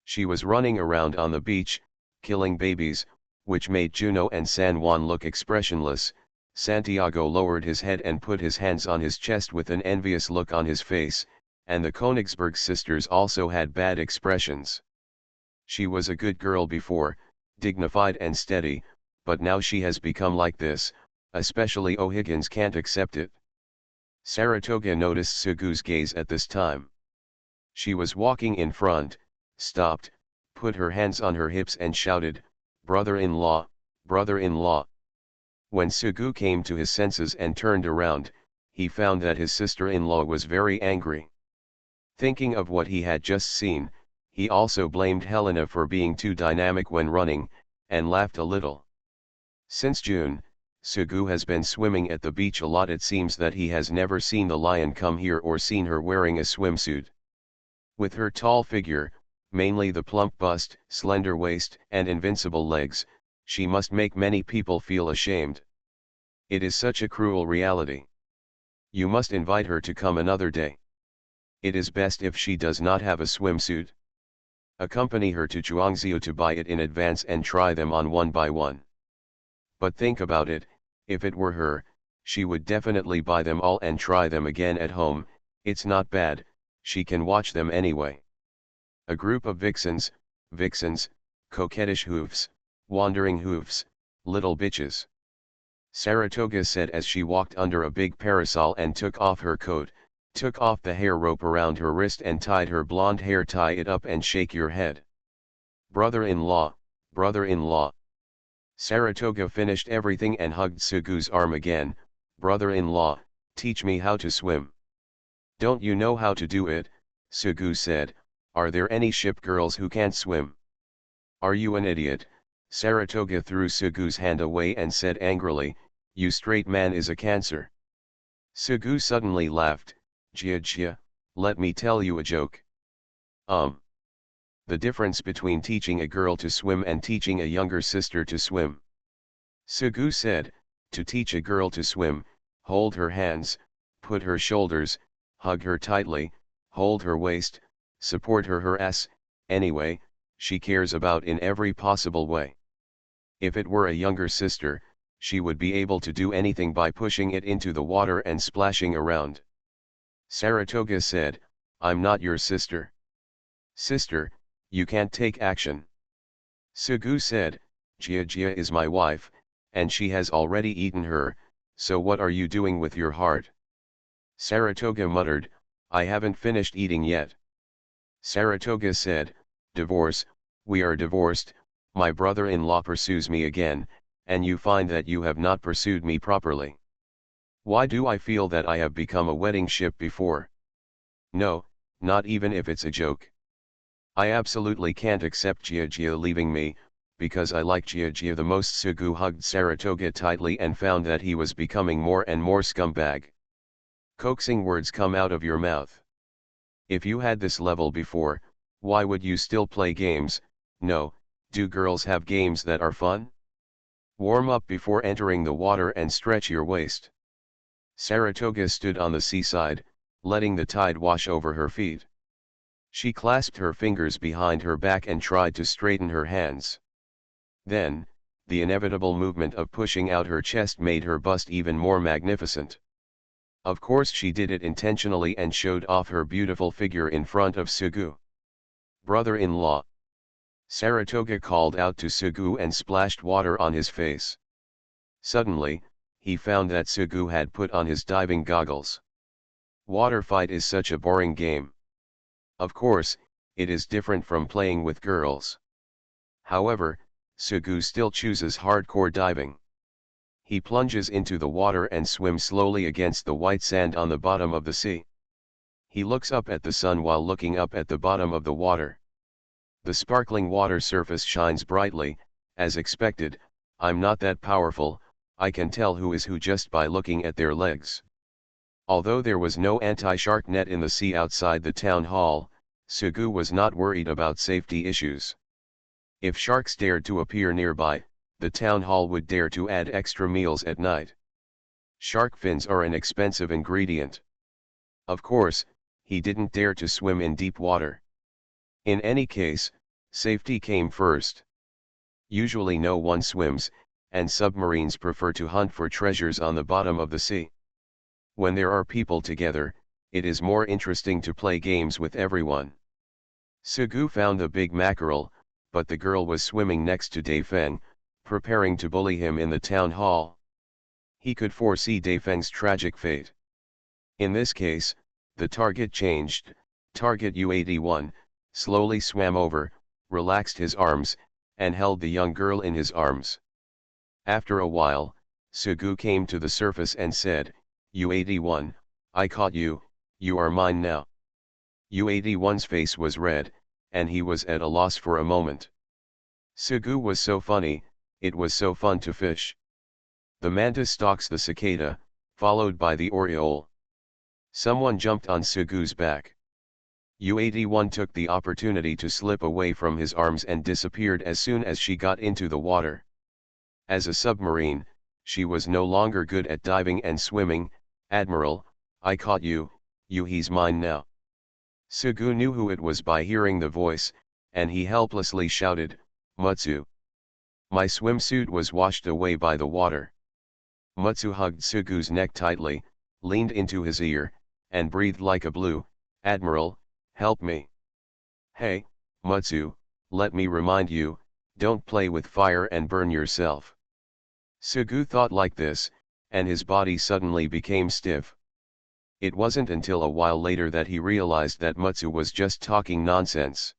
She was running around on the beach, killing babies, which made Juno and San Juan look expressionless. Santiago lowered his head and put his hands on his chest with an envious look on his face, and the Königsberg sisters also had bad expressions. She was a good girl before, dignified and steady, but now she has become like this, especially O'Higgins can't accept it. Saratoga noticed Sugu's gaze at this time. She was walking in front, stopped, put her hands on her hips and shouted, "Brother-in-law, brother-in-law." When Sugu came to his senses and turned around, he found that his sister-in-law was very angry. Thinking of what he had just seen, he also blamed Helena for being too dynamic when running, and laughed a little. Since June, Sugu has been swimming at the beach a lot. It seems that he has never seen the lion come here or seen her wearing a swimsuit. With her tall figure, mainly the plump bust, slender waist and invincible legs, she must make many people feel ashamed. It is such a cruel reality. You must invite her to come another day. It is best if she does not have a swimsuit. Accompany her to Zhuangziu to buy it in advance and try them on one by one. But think about it, if it were her, she would definitely buy them all and try them again at home. It's not bad, she can watch them anyway. A group of vixens, coquettish hoofs, wandering hoofs, little bitches. Saratoga said as she walked under a big parasol and took off her coat, took off the hair rope around her wrist and tied her blonde hair. Tie it up and shake your head. Brother-in-law, brother-in-law. Saratoga finished everything and hugged Sugu's arm again. Brother-in-law, teach me how to swim. Don't you know how to do it? Sugu said. Are there any ship girls who can't swim? Are you an idiot? Saratoga threw Sugu's hand away and said angrily, you straight man is a cancer. Sugu suddenly laughed. Jia, let me tell you a joke. The difference between teaching a girl to swim and teaching a younger sister to swim. Sugu said, to teach a girl to swim, hold her hands, put her shoulders, hug her tightly, hold her waist, support her ass, anyway, she cares about in every possible way. If it were a younger sister, she would be able to do anything by pushing it into the water and splashing around. Saratoga said, I'm not your sister. Sister, you can't take action. Sugu said, Jia is my wife, and she has already eaten her, so what are you doing with your heart? Saratoga muttered, I haven't finished eating yet. Saratoga said, divorce, we are divorced, my brother-in-law pursues me again, and you find that you have not pursued me properly. Why do I feel that I have become a wedding ship before? No, not even if it's a joke. I absolutely can't accept Jia leaving me, because I like Jia the most. Sugu hugged Saratoga tightly and found that he was becoming more and more scumbag. Coaxing words come out of your mouth. If you had this level before, why would you still play games? No, do girls have games that are fun? Warm up before entering the water and stretch your waist. Saratoga stood on the seaside, letting the tide wash over her feet. She clasped her fingers behind her back and tried to straighten her hands. Then, the inevitable movement of pushing out her chest made her bust even more magnificent. Of course she did it intentionally and showed off her beautiful figure in front of Sugu. Brother-in-law. Saratoga called out to Sugu and splashed water on his face. Suddenly, he found that Sugu had put on his diving goggles. Water fight is such a boring game. Of course, it is different from playing with girls. However, Sugu still chooses hardcore diving. He plunges into the water and swims slowly against the white sand on the bottom of the sea. He looks up at the sun while looking up at the bottom of the water. The sparkling water surface shines brightly, as expected. I'm not that powerful, I can tell who is who just by looking at their legs. Although there was no anti-shark net in the sea outside the town hall, Sugu was not worried about safety issues. If sharks dared to appear nearby, the town hall would dare to add extra meals at night. Shark fins are an expensive ingredient. Of course, he didn't dare to swim in deep water. In any case, safety came first. Usually no one swims, and submarines prefer to hunt for treasures on the bottom of the sea. When there are people together, it is more interesting to play games with everyone. Sugu found the big mackerel, but the girl was swimming next to Daifeng, preparing to bully him in the town hall. He could foresee Daifeng's tragic fate. In this case, the target changed. Target U-81, slowly swam over, relaxed his arms, and held the young girl in his arms. After a while, Sugu came to the surface and said, U-81, I caught you, you are mine now. U-81's face was red, and he was at a loss for a moment. Sugu was so funny, it was so fun to fish. The mantis stalks the cicada, followed by the oriole. Someone jumped on Sugu's back. U-81 took the opportunity to slip away from his arms and disappeared as soon as she got into the water. As a submarine, she was no longer good at diving and swimming. Admiral, I caught you, he's mine now. Sugu knew who it was by hearing the voice, and he helplessly shouted, Mutsu. My swimsuit was washed away by the water. Mutsu hugged Sugu's neck tightly, leaned into his ear, and breathed like a blue, "Admiral, help me." "Hey, Mutsu, let me remind you, don't play with fire and burn yourself." Sugu thought like this, and his body suddenly became stiff. It wasn't until a while later that he realized that Mutsu was just talking nonsense.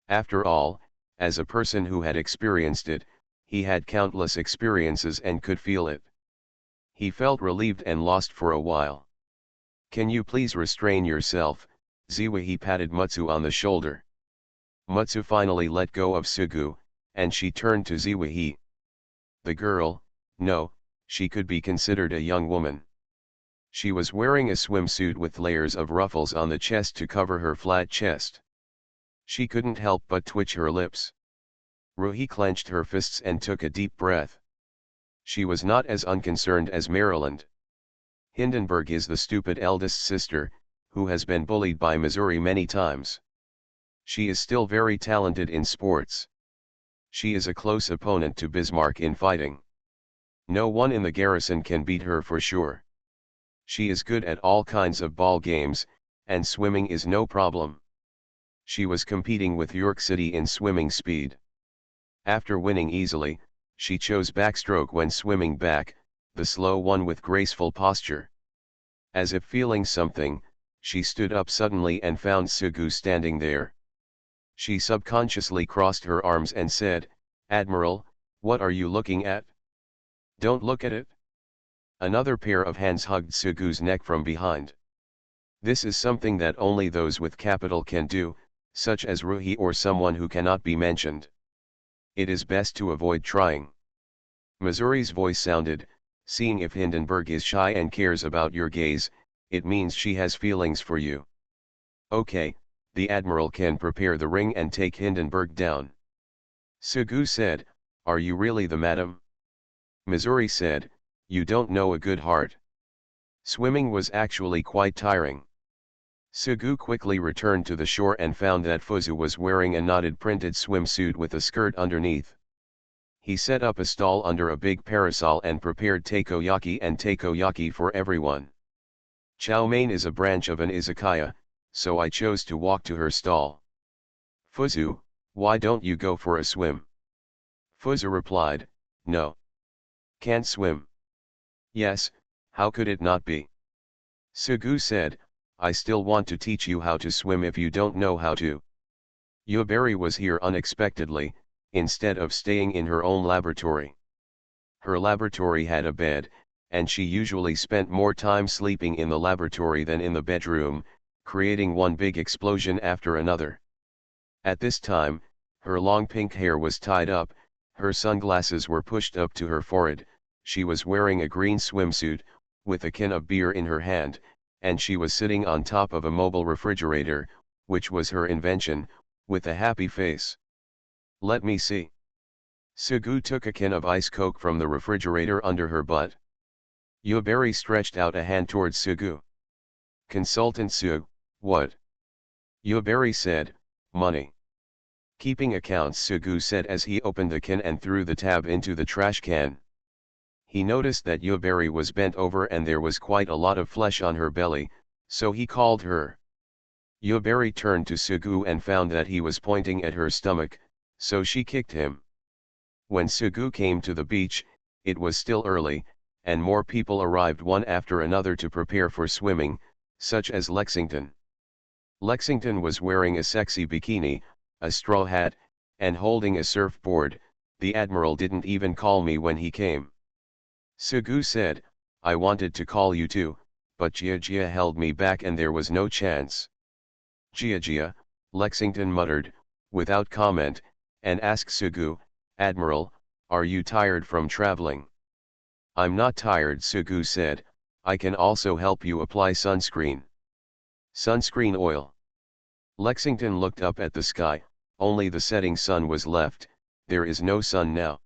After all, as a person who had experienced it, he had countless experiences and could feel it. He felt relieved and lost for a while. "Can you please restrain yourself?" Ziwahi patted Mutsu on the shoulder. Mutsu finally let go of Sugu, and she turned to Ziwahi. The girl, no, she could be considered a young woman. She was wearing a swimsuit with layers of ruffles on the chest to cover her flat chest. She couldn't help but twitch her lips. Ruhi clenched her fists and took a deep breath. She was not as unconcerned as Maryland. Hindenburg is the stupid eldest sister, who has been bullied by Missouri many times. She is still very talented in sports. She is a close opponent to Bismarck in fighting. No one in the garrison can beat her for sure. She is good at all kinds of ball games, and swimming is no problem. She was competing with York City in swimming speed. After winning easily, she chose backstroke when swimming back, the slow one with graceful posture. As if feeling something, she stood up suddenly and found Sugu standing there. She subconsciously crossed her arms and said, "Admiral, what are you looking at? Don't look at it." Another pair of hands hugged Sugu's neck from behind. This is something that only those with capital can do, such as Ruhi or someone who cannot be mentioned. It is best to avoid trying. Missouri's voice sounded, "Seeing if Hindenburg is shy and cares about your gaze, it means she has feelings for you. Okay, the Admiral can prepare the ring and take Hindenburg down." Sugu said, "Are you really the madam?" Missouri said, "You don't know a good heart." Swimming was actually quite tiring. Sugu quickly returned to the shore and found that Fuzu was wearing a knotted printed swimsuit with a skirt underneath. He set up a stall under a big parasol and prepared takoyaki for everyone. Chow mein is a branch of an izakaya, so I chose to walk to her stall. "Fuzu, why don't you go for a swim?" Fuzu replied, "No. Can't swim." "Yes, how could it not be?" Sugu said, "I still want to teach you how to swim if you don't know how to." Yubari was here unexpectedly, instead of staying in her own laboratory. Her laboratory had a bed, and she usually spent more time sleeping in the laboratory than in the bedroom, creating one big explosion after another. At this time, her long pink hair was tied up, her sunglasses were pushed up to her forehead, she was wearing a green swimsuit, with a can of beer in her hand, and she was sitting on top of a mobile refrigerator, which was her invention, with a happy face. "Let me see." Sugu took a can of ice coke from the refrigerator under her butt. Yubari stretched out a hand towards Sugu. "Consultant Sug, what?" Yubari said, "Money." "Keeping accounts," Sugu said as he opened the can and threw the tab into the trash can. He noticed that Yubari was bent over and there was quite a lot of flesh on her belly, so he called her. Yubari turned to Sugu and found that he was pointing at her stomach, so she kicked him. When Sugu came to the beach, it was still early, and more people arrived one after another to prepare for swimming, such as Lexington. Lexington was wearing a sexy bikini, a straw hat, and holding a surfboard. "The Admiral didn't even call me when he came." Sugu said, "I wanted to call you too, but Jia held me back and there was no chance." "Jia," Lexington muttered, without comment, and asked Sugu, "Admiral, are you tired from traveling?" "I'm not tired," Sugu said, "I can also help you apply sunscreen." "Sunscreen oil." Lexington looked up at the sky, only the setting sun was left, there is no sun now.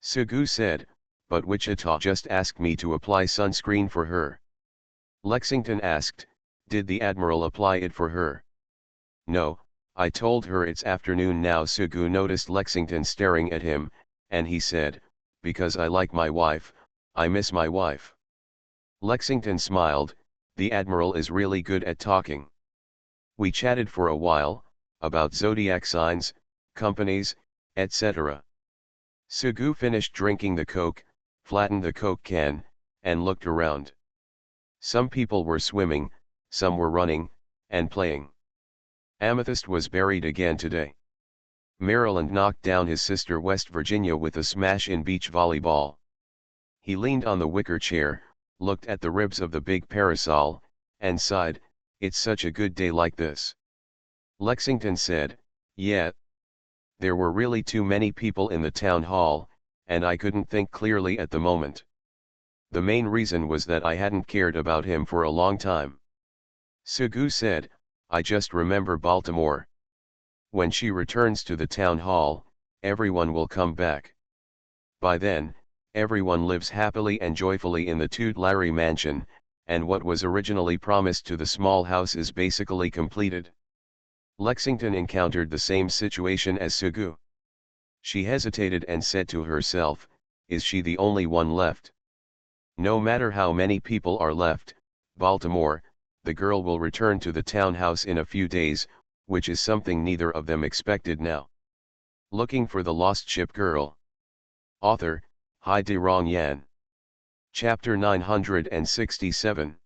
Sugu said, "But Wichita just asked me to apply sunscreen for her." Lexington asked, "Did the Admiral apply it for her?" "No, I told her it's afternoon now." Sugu noticed Lexington staring at him, and he said, "Because I like my wife, I miss my wife." Lexington smiled, "The Admiral is really good at talking." We chatted for a while, about zodiac signs, companies, etc. Sugu finished drinking the Coke, flattened the Coke can, and looked around. Some people were swimming, some were running, and playing. Amethyst was buried again today. Maryland knocked down his sister West Virginia with a smash in beach volleyball. He leaned on the wicker chair, looked at the ribs of the big parasol, and sighed, "It's such a good day like this." Lexington said, "Yeah." There were really too many people in the town hall, and I couldn't think clearly at the moment. The main reason was that I hadn't cared about him for a long time. Sugu said, "I just remember Baltimore. When she returns to the town hall, everyone will come back. By then, everyone lives happily and joyfully in the Toot Larry mansion, and what was originally promised to the small house is basically completed." Lexington encountered the same situation as Sugu. She hesitated and said to herself, "Is she the only one left? No matter how many people are left, Baltimore, the girl will return to the townhouse in a few days, which is something neither of them expected now." Looking for the Lost Ship Girl. Author, Hai De Rong Yan. Chapter 967.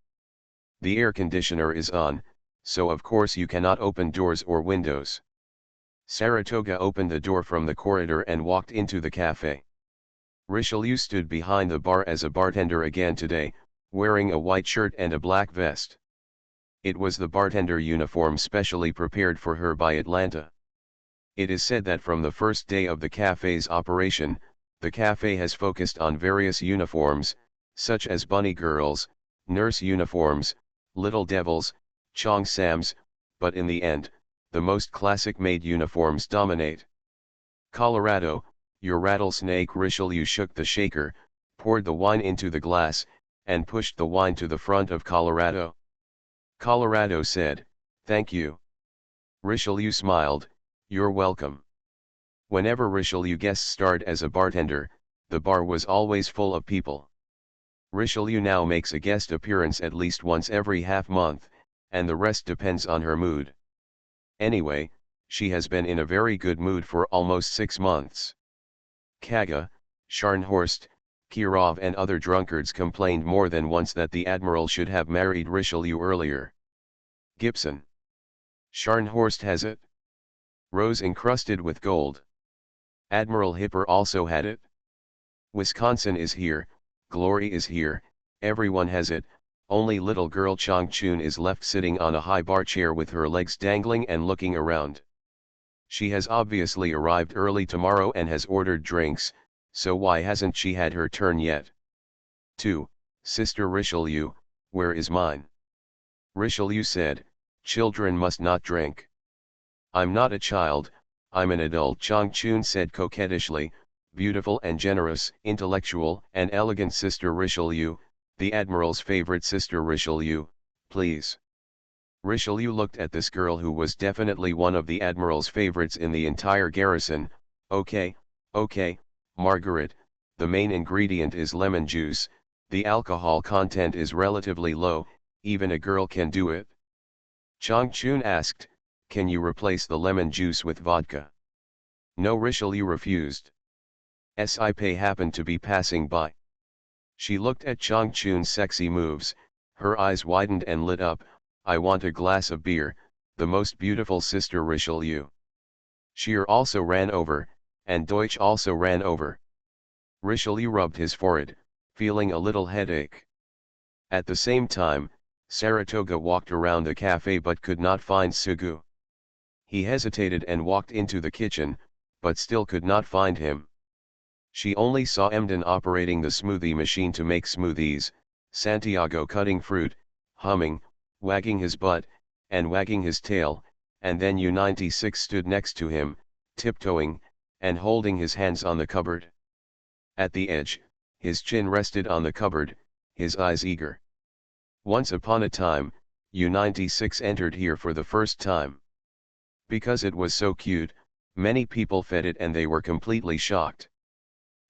The air conditioner is on, so of course you cannot open doors or windows. Saratoga opened the door from the corridor and walked into the cafe. Richelieu stood behind the bar as a bartender again today, wearing a white shirt and a black vest. It was the bartender uniform specially prepared for her by Atlanta. It is said that from the first day of the cafe's operation, the cafe has focused on various uniforms, such as bunny girls, nurse uniforms, little devils, Chong Sams, but in the end, the most classic made uniforms dominate. "Colorado, your rattlesnake." Richelieu shook the shaker, poured the wine into the glass, and pushed the wine to the front of Colorado. Colorado said, "Thank you." Richelieu smiled, "You're welcome." Whenever Richelieu guest starred as a bartender, the bar was always full of people. Richelieu now makes a guest appearance at least once every half-month, and the rest depends on her mood. Anyway, she has been in a very good mood for almost 6 months. Kaga, Scharnhorst, Kirov and other drunkards complained more than once that the Admiral should have married Richelieu earlier. Gibson. Scharnhorst has it. Rose encrusted with gold. Admiral Hipper also had it. Wisconsin is here, Glory is here, everyone has it. Only little girl Chong Chun is left sitting on a high bar chair with her legs dangling and looking around. She has obviously arrived early tomorrow and has ordered drinks, so why hasn't she had her turn yet? 2. Sister Richelieu, where is mine? Richelieu said, "Children must not drink." "I'm not a child, I'm an adult," Chong Chun said coquettishly. "Beautiful and generous, intellectual and elegant Sister Richelieu, the Admiral's favorite Sister Richelieu, please." Richelieu looked at this girl who was definitely one of the Admiral's favorites in the entire garrison. Okay, Margaret, the main ingredient is lemon juice, the alcohol content is relatively low, even a girl can do it." Chong Chun asked, "Can you replace the lemon juice with vodka?" "No," Richelieu refused. Sci-fi happened to be passing by. She looked at Chong Chun's sexy moves, her eyes widened and lit up. "I want a glass of beer, the most beautiful Sister Richelieu." Scheer also ran over, and Deutsch also ran over. Richelieu rubbed his forehead, feeling a little headache. At the same time, Saratoga walked around the cafe but could not find Sugu. He hesitated and walked into the kitchen, but still could not find him. She only saw Emden operating the smoothie machine to make smoothies, Santiago cutting fruit, humming, wagging his butt, and wagging his tail, and then U-96 stood next to him, tiptoeing, and holding his hands on the cupboard. At the edge, his chin rested on the cupboard, his eyes eager. Once upon a time, U-96 entered here for the first time. Because it was so cute, many people fed it and they were completely shocked.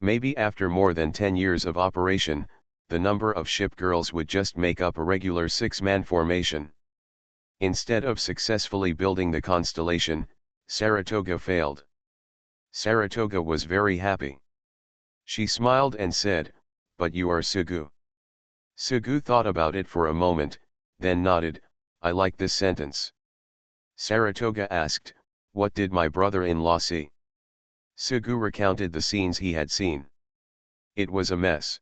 Maybe after more than 10 years of operation, the number of ship girls would just make up a regular 6-man formation. Instead of successfully building the constellation, Saratoga failed. Saratoga was very happy. She smiled and said, "But you are Sugu." Sugu thought about it for a moment, then nodded, "I like this sentence." Saratoga asked, "What did my brother-in-law see?" Sugu recounted the scenes he had seen. It was a mess.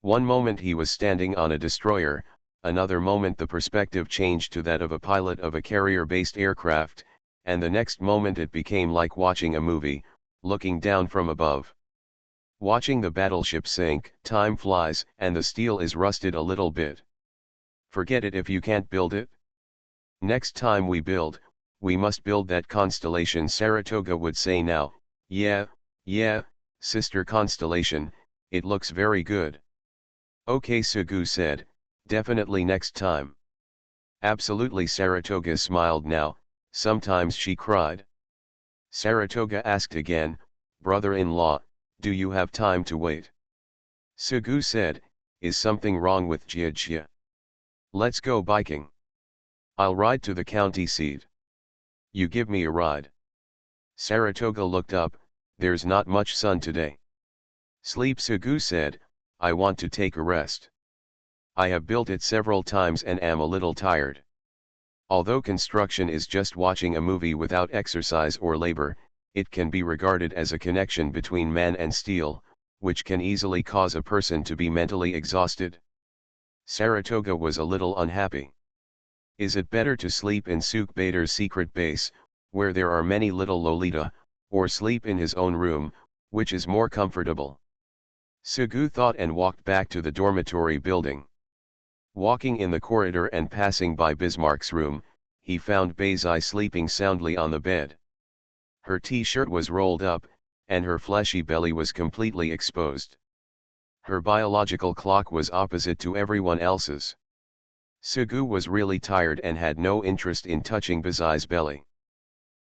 One moment he was standing on a destroyer, another moment the perspective changed to that of a pilot of a carrier-based aircraft, and the next moment it became like watching a movie, looking down from above. Watching the battleship sink, time flies, and the steel is rusted a little bit. Forget it if you can't build it. Next time we build, we must build that constellation, Saratoga would say now. Yeah, sister constellation, it looks very good. Okay, Sugu said, definitely next time. Absolutely, Saratoga smiled now, sometimes she cried. Saratoga asked again, brother-in-law, do you have time to wait? Sugu said, is something wrong with Jia? Let's go biking. I'll ride to the county seat. You give me a ride. Saratoga looked up, there's not much sun today. Sleep, Sugu said, I want to take a rest. I have built it several times and am a little tired. Although construction is just watching a movie without exercise or labor, it can be regarded as a connection between man and steel, which can easily cause a person to be mentally exhausted. Saratoga was a little unhappy. Is it better to sleep in Suk Bader's secret base, where there are many little Lolita, or sleep in his own room, which is more comfortable? Sugu thought and walked back to the dormitory building. Walking in the corridor and passing by Bismarck's room, he found Baizai sleeping soundly on the bed. Her t-shirt was rolled up, and her fleshy belly was completely exposed. Her biological clock was opposite to everyone else's. Sugu was really tired and had no interest in touching Baizai's belly.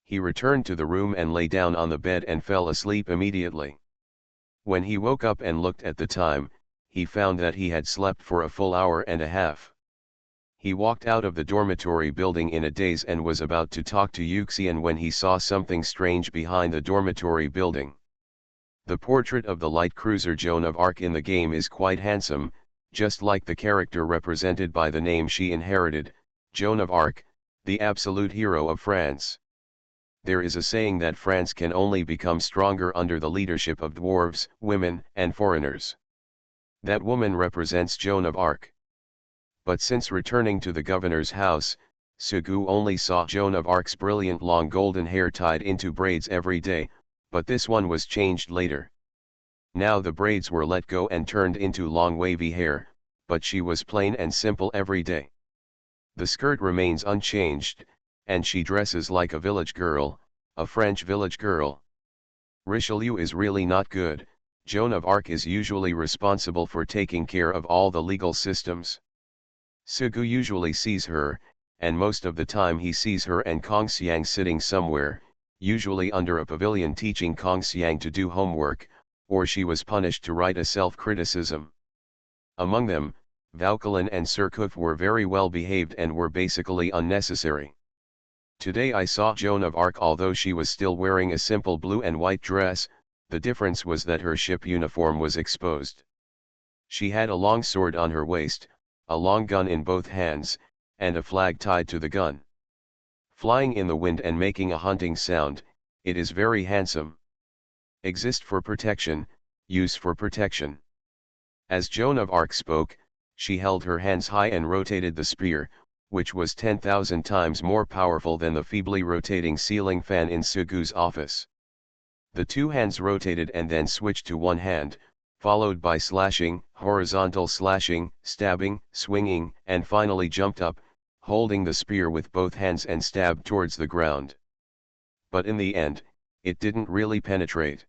He returned to the room and lay down on the bed and fell asleep immediately. When he woke up and looked at the time, he found that he had slept for a full hour and a half. He walked out of the dormitory building in a daze and was about to talk to Yuxian when he saw something strange behind the dormitory building. The portrait of the light cruiser Joan of Arc in the game is quite handsome, just like the character represented by the name she inherited, Joan of Arc, the absolute hero of France. There is a saying that France can only become stronger under the leadership of dwarves, women, and foreigners. That woman represents Joan of Arc. But since returning to the governor's house, Sugu only saw Joan of Arc's brilliant long golden hair tied into braids every day, but this one was changed later. Now the braids were let go and turned into long wavy hair, but she was plain and simple every day. The skirt remains unchanged, and she dresses like a village girl, a French village girl. Richelieu is really not good. Joan of Arc is usually responsible for taking care of all the legal systems. Sugu usually sees her, and most of the time he sees her and Kong Xiang sitting somewhere, usually under a pavilion teaching Kong Xiang to do homework, or she was punished to write a self-criticism. Among them, Vauquelin and Surcouf were very well behaved and were basically unnecessary. Today I saw Joan of Arc. Although she was still wearing a simple blue and white dress, the difference was that her ship uniform was exposed. She had a long sword on her waist, a long gun in both hands, and a flag tied to the gun. Flying in the wind and making a hunting sound, it is very handsome. Exist for protection, use for protection. As Joan of Arc spoke, she held her hands high and rotated the spear, which was 10,000 times more powerful than the feebly rotating ceiling fan in Sugu's office. The two hands rotated and then switched to one hand, followed by slashing, horizontal slashing, stabbing, swinging, and finally jumped up, holding the spear with both hands and stabbed towards the ground. But in the end, it didn't really penetrate.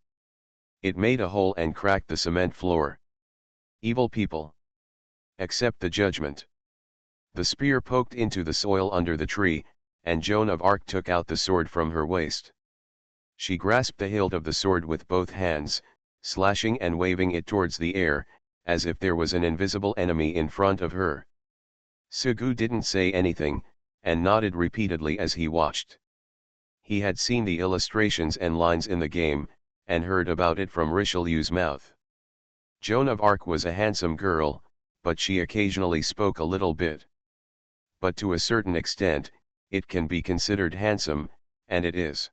It made a hole and cracked the cement floor. Evil people. Accept the judgment. The spear poked into the soil under the tree, and Joan of Arc took out the sword from her waist. She grasped the hilt of the sword with both hands, slashing and waving it towards the air, as if there was an invisible enemy in front of her. Sugu didn't say anything, and nodded repeatedly as he watched. He had seen the illustrations and lines in the game, and heard about it from Richelieu's mouth. Joan of Arc was a handsome girl, but she occasionally spoke a little bit. But to a certain extent, it can be considered handsome, and it is.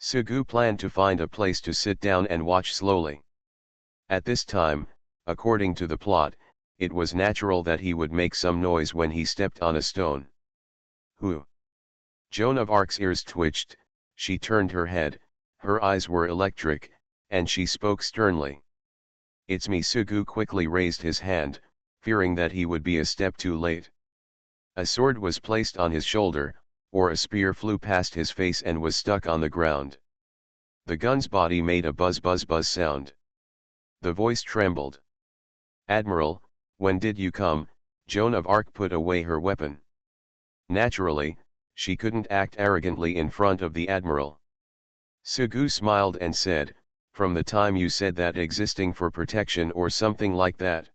Sugu planned to find a place to sit down and watch slowly. At this time, according to the plot, it was natural that he would make some noise when he stepped on a stone. Who? Joan of Arc's ears twitched, she turned her head, her eyes were electric, and she spoke sternly. It's me. Sugu quickly raised his hand, fearing that he would be a step too late. A sword was placed on his shoulder, or a spear flew past his face and was stuck on the ground. The gun's body made a buzz buzz buzz sound. The voice trembled. Admiral, when did you come? Joan of Arc put away her weapon. Naturally, she couldn't act arrogantly in front of the Admiral. Sugu smiled and said, from the time you said that, existing for protection or something like that.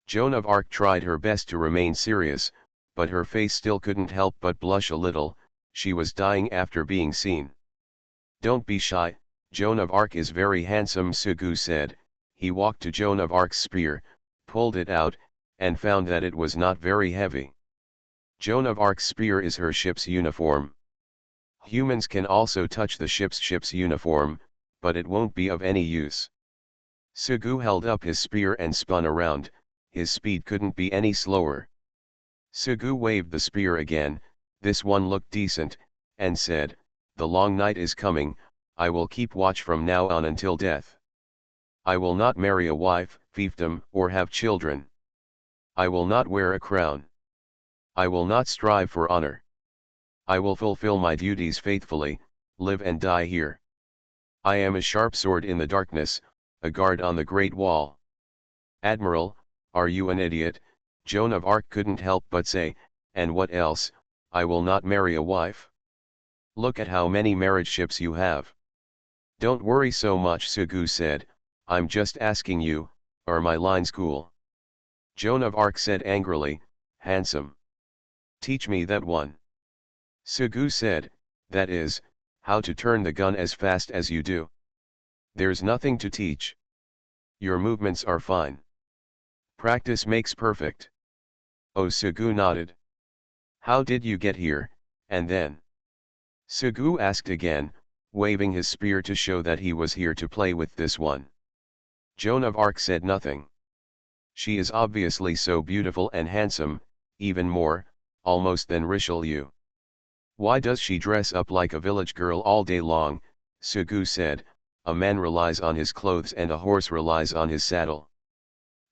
Joan of Arc tried her best to remain serious, but her face still couldn't help but blush a little. She was dying after being seen. Don't be shy, Joan of Arc is very handsome, Sugu said. He walked to Joan of Arc's spear, pulled it out, and found that it was not very heavy. Joan of Arc's spear is her ship's uniform. Humans can also touch the ship's uniform, but it won't be of any use. Sugu held up his spear and spun around, his speed couldn't be any slower. Sugu waved the spear again, this one looked decent, and said, the long night is coming, I will keep watch from now on until death. I will not marry a wife, fiefdom, or have children. I will not wear a crown. I will not strive for honor. I will fulfill my duties faithfully, live and die here. I am a sharp sword in the darkness, a guard on the Great Wall. Admiral, are you an idiot? Joan of Arc couldn't help but say, and what else? I will not marry a wife. Look at how many marriage ships you have. Don't worry so much, Sugu said, I'm just asking you, are my lines cool? Joan of Arc said angrily, handsome. Teach me that one. Sugu said, that is, how to turn the gun as fast as you do. There's nothing to teach. Your movements are fine. Practice makes perfect. Oh, Sugu nodded. How did you get here, and then? Sugu asked again, waving his spear to show that he was here to play with this one. Joan of Arc said nothing. She is obviously so beautiful and handsome, even more, almost than Richelieu. Why does she dress up like a village girl all day long? Sugu said, a man relies on his clothes and a horse relies on his saddle.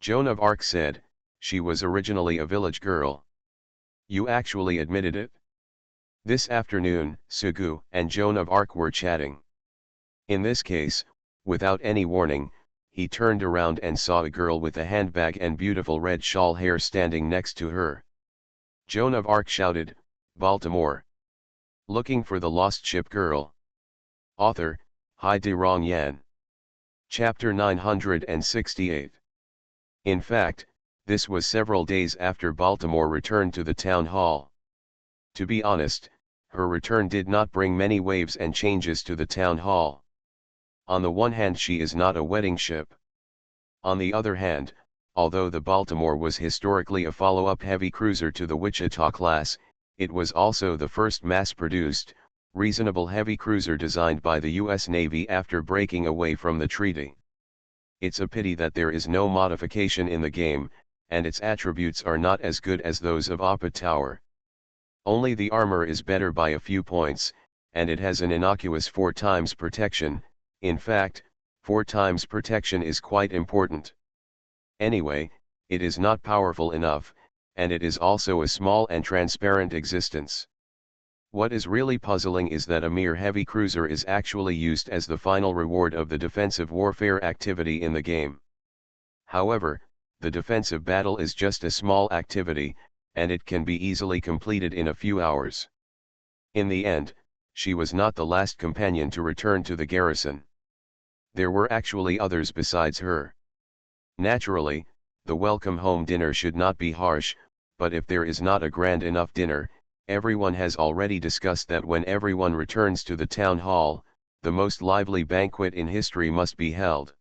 Joan of Arc said, she was originally a village girl. You actually admitted it? This afternoon, Sugu and Joan of Arc were chatting. In this case, without any warning, he turned around and saw a girl with a handbag and beautiful red shawl hair standing next to her. Joan of Arc shouted, Baltimore. Looking for the Lost Ship Girl. Author, Hai De Rong Yan. Chapter 968. In fact, this was several days after Baltimore returned to the town hall. To be honest, her return did not bring many waves and changes to the town hall. On the one hand, she is not a wedding ship. On the other hand, although the Baltimore was historically a follow-up heavy cruiser to the Wichita class, it was also the first mass-produced, reasonable heavy cruiser designed by the U.S. Navy after breaking away from the treaty. It's a pity that there is no modification in the game, and its attributes are not as good as those of Appa Tower. Only the armor is better by a few points, and it has an innocuous 4 times protection. In fact, 4 times protection is quite important. Anyway, it is not powerful enough, and it is also a small and transparent existence. What is really puzzling is that a mere heavy cruiser is actually used as the final reward of the defensive warfare activity in the game. However, the defensive battle is just a small activity, and it can be easily completed in a few hours. In the end, she was not the last companion to return to the garrison. There were actually others besides her. Naturally, the welcome home dinner should not be harsh, but if there is not a grand enough dinner, everyone has already discussed that when everyone returns to the town hall, the most lively banquet in history must be held.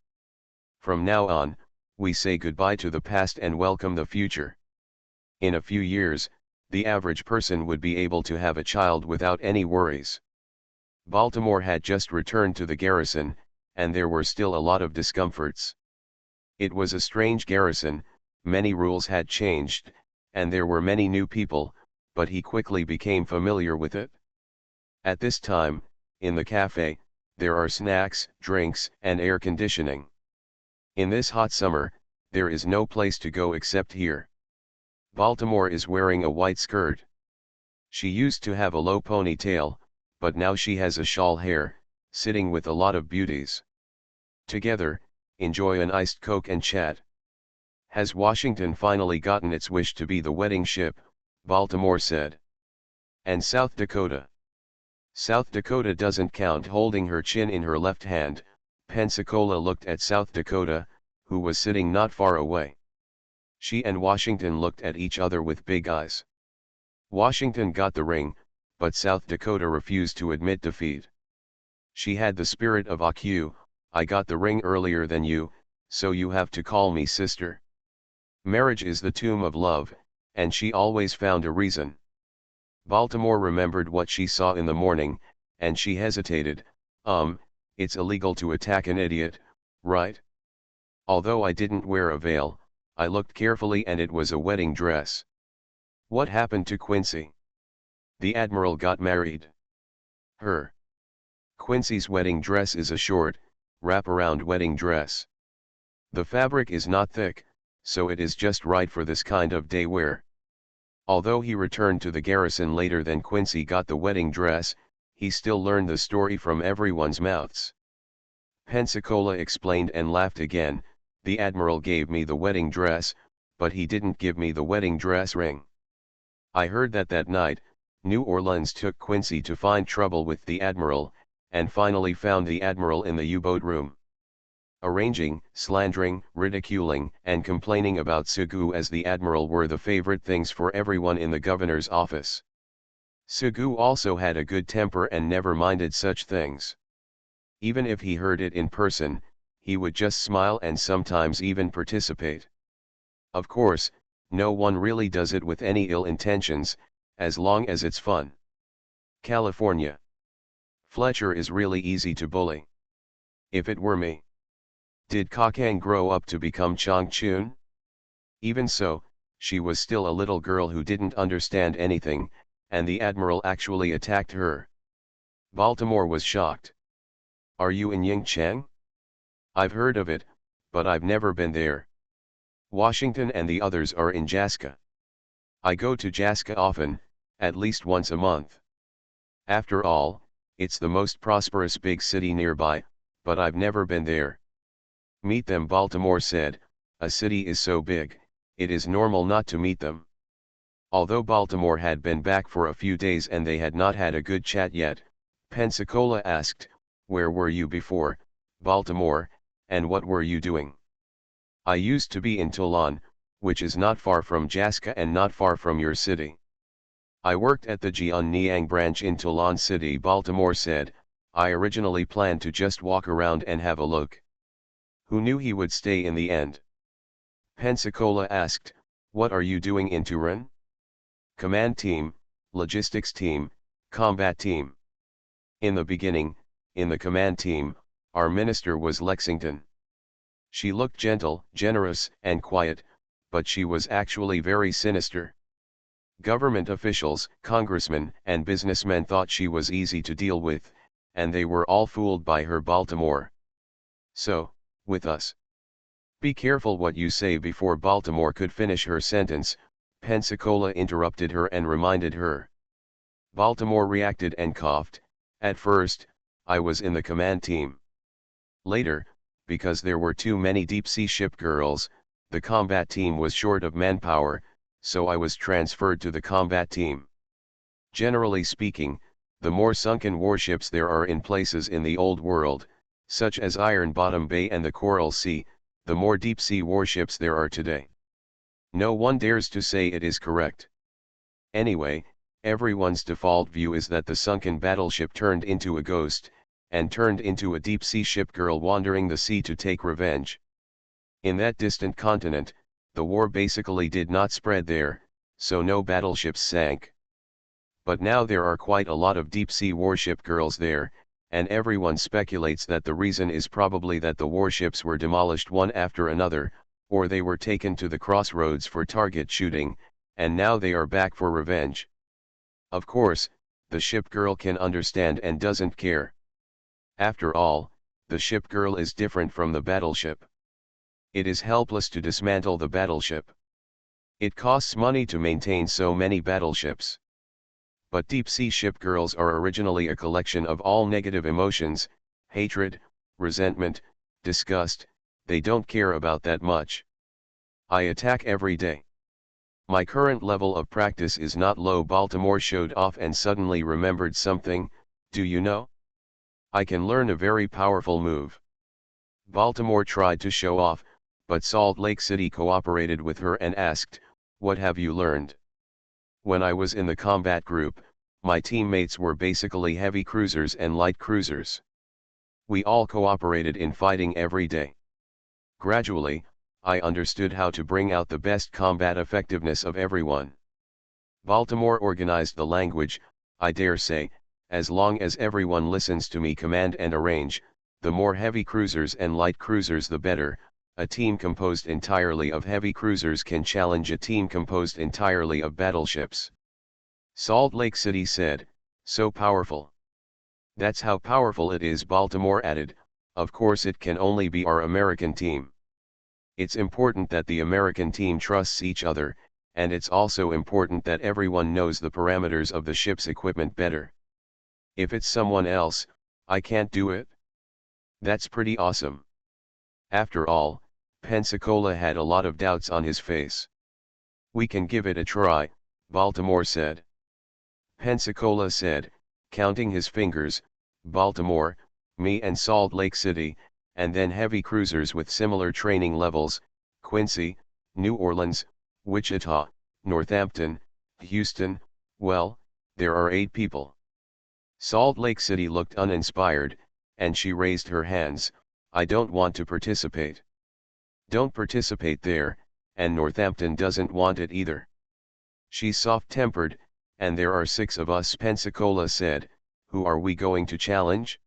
From now on, we say goodbye to the past and welcome the future. In a few years, the average person would be able to have a child without any worries. Baltimore had just returned to the garrison, and there were still a lot of discomforts. It was a strange garrison, many rules had changed, and there were many new people, but he quickly became familiar with it. At this time, in the cafe, there are snacks, drinks, and air conditioning. In this hot summer, there is no place to go except here. Baltimore is wearing a white skirt. She used to have a low ponytail, but now she has a shawl hair, sitting with a lot of beauties. Together, enjoy an iced Coke and chat. Has Washington finally gotten its wish to be the wedding ship? Baltimore said. And South Dakota? South Dakota doesn't count. Holding her chin in her left hand, Pensacola looked at South Dakota, who was sitting not far away. She and Washington looked at each other with big eyes. Washington got the ring, but South Dakota refused to admit defeat. She had the spirit of AQ, I got the ring earlier than you, so you have to call me sister. Marriage is the tomb of love, and she always found a reason. Baltimore remembered what she saw in the morning, and she hesitated. It's illegal to attack an idiot, right? Although I didn't wear a veil, I looked carefully and it was a wedding dress. What happened to Quincy? The Admiral got married. Her. Quincy's wedding dress is a short, wrap-around wedding dress. The fabric is not thick, so it is just right for this kind of day wear. Although he returned to the garrison later than Quincy got the wedding dress, he still learned the story from everyone's mouths. Pensacola explained and laughed again. The Admiral gave me the wedding dress, but he didn't give me the wedding dress ring. I heard that night, New Orleans took Quincy to find trouble with the Admiral, and finally found the Admiral in the U-boat room. Arranging, slandering, ridiculing, and complaining about Sugu as the Admiral were the favorite things for everyone in the governor's office. Sugu also had a good temper and never minded such things. Even if he heard it in person, he would just smile and sometimes even participate. Of course, no one really does it with any ill intentions, as long as it's fun. California. Fletcher is really easy to bully. If it were me. Did Kokang grow up to become Changchun? Even so, she was still a little girl who didn't understand anything, and the Admiral actually attacked her. Baltimore was shocked. Are you in Yingcheng? I've heard of it, but I've never been there. Washington and the others are in Jaska. I go to Jaska often, at least once a month. After all, it's the most prosperous big city nearby, but I've never been there. Meet them, Baltimore said. A city is so big, it is normal not to meet them. Although Baltimore had been back for a few days and they had not had a good chat yet, Pensacola asked, where were you before, Baltimore, and what were you doing? I used to be in Toulon, which is not far from Jaska and not far from your city. I worked at the Jianniang branch in Toulon City, Baltimore said. I originally planned to just walk around and have a look. Who knew he would stay in the end? Pensacola asked, what are you doing in Turin? Command team, logistics team, combat team. In the beginning, in the command team, our minister was Lexington. She looked gentle, generous, and quiet, but she was actually very sinister. Government officials, congressmen, and businessmen thought she was easy to deal with, and they were all fooled by her, Baltimore. So, with us. Be careful what you say. Before Baltimore could finish her sentence, Pensacola interrupted her and reminded her. Baltimore reacted and coughed. At first, I was in the command team. Later, because there were too many deep-sea ship girls, the combat team was short of manpower, so I was transferred to the combat team. Generally speaking, the more sunken warships there are in places in the old world, such as Iron Bottom Bay and the Coral Sea, the more deep-sea warships there are today. No one dares to say it is correct. Anyway, everyone's default view is that the sunken battleship turned into a ghost, and turned into a deep-sea ship girl wandering the sea to take revenge. In that distant continent, the war basically did not spread there, so no battleships sank. But now there are quite a lot of deep-sea warship girls there, and everyone speculates that the reason is probably that the warships were demolished one after another, or they were taken to the crossroads for target shooting, and now they are back for revenge. Of course, the ship girl can understand and doesn't care. After all, the ship girl is different from the battleship. It is helpless to dismantle the battleship. It costs money to maintain so many battleships. But deep-sea ship girls are originally a collection of all negative emotions, hatred, resentment, disgust. They don't care about that much. I attack every day. My current level of practice is not low. Baltimore showed off and suddenly remembered something. Do you know? I can learn a very powerful move. Baltimore tried to show off, but Salt Lake City cooperated with her and asked, "What have you learned?" When I was in the combat group, my teammates were basically heavy cruisers and light cruisers. We all cooperated in fighting every day. Gradually, I understood how to bring out the best combat effectiveness of everyone. Baltimore organized the language. I dare say, as long as everyone listens to me command and arrange, the more heavy cruisers and light cruisers the better. A team composed entirely of heavy cruisers can challenge a team composed entirely of battleships. Salt Lake City said, "So powerful." "That's how powerful it is," Baltimore added. "Of course it can only be our American team. It's important that the American team trusts each other, and it's also important that everyone knows the parameters of the ship's equipment better. If it's someone else, I can't do it." That's pretty awesome. After all, Pensacola had a lot of doubts on his face. "We can give it a try," Baltimore said. Pensacola said, counting his fingers, "Baltimore, me and Salt Lake City, and then heavy cruisers with similar training levels, Quincy, New Orleans, Wichita, Northampton, Houston. Well, there are 8 people." Salt Lake City looked uninspired, and she raised her hands. "I don't want to participate." "Don't participate there, and Northampton doesn't want it either." "She's soft-tempered, and there are 6 of us," Pensacola said. "Who are we going to challenge?"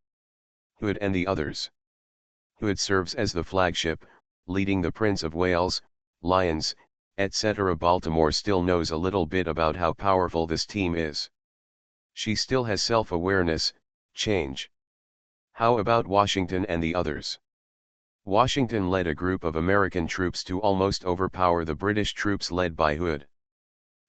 "Hood and the others." "Hood serves as the flagship, leading the Prince of Wales, Lions, etc." Baltimore still knows a little bit about how powerful this team is. She still has self-awareness. Change. "How about Washington and the others?" Washington led a group of American troops to almost overpower the British troops led by Hood.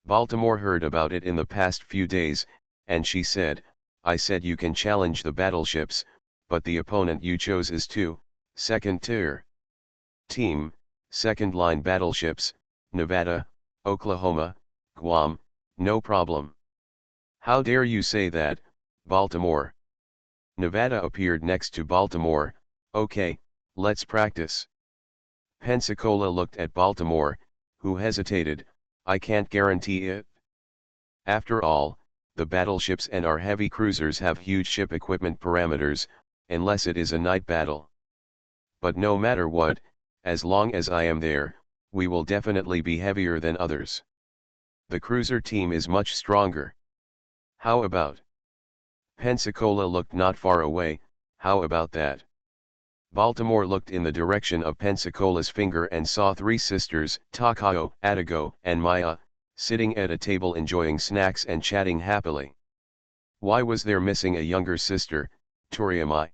Baltimore heard about it in the past few days, and she said, "I said you can challenge the battleships, but the opponent you chose is 2, second-tier team, second-line battleships, Nevada, Oklahoma, Guam, no problem." "How dare you say that, Baltimore?" Nevada appeared next to Baltimore. "Okay, let's practice." Pensacola looked at Baltimore, who hesitated. "I can't guarantee it. After all, the battleships and our heavy cruisers have huge ship equipment parameters, unless it is a night battle. But no matter what, as long as I am there, we will definitely be heavier than others. The cruiser team is much stronger. How about?" Pensacola looked not far away. "How about that?" Baltimore looked in the direction of Pensacola's finger and saw 3 sisters, Takao, Atago, and Maya, sitting at a table enjoying snacks and chatting happily. Why was there missing a younger sister, Toriyama?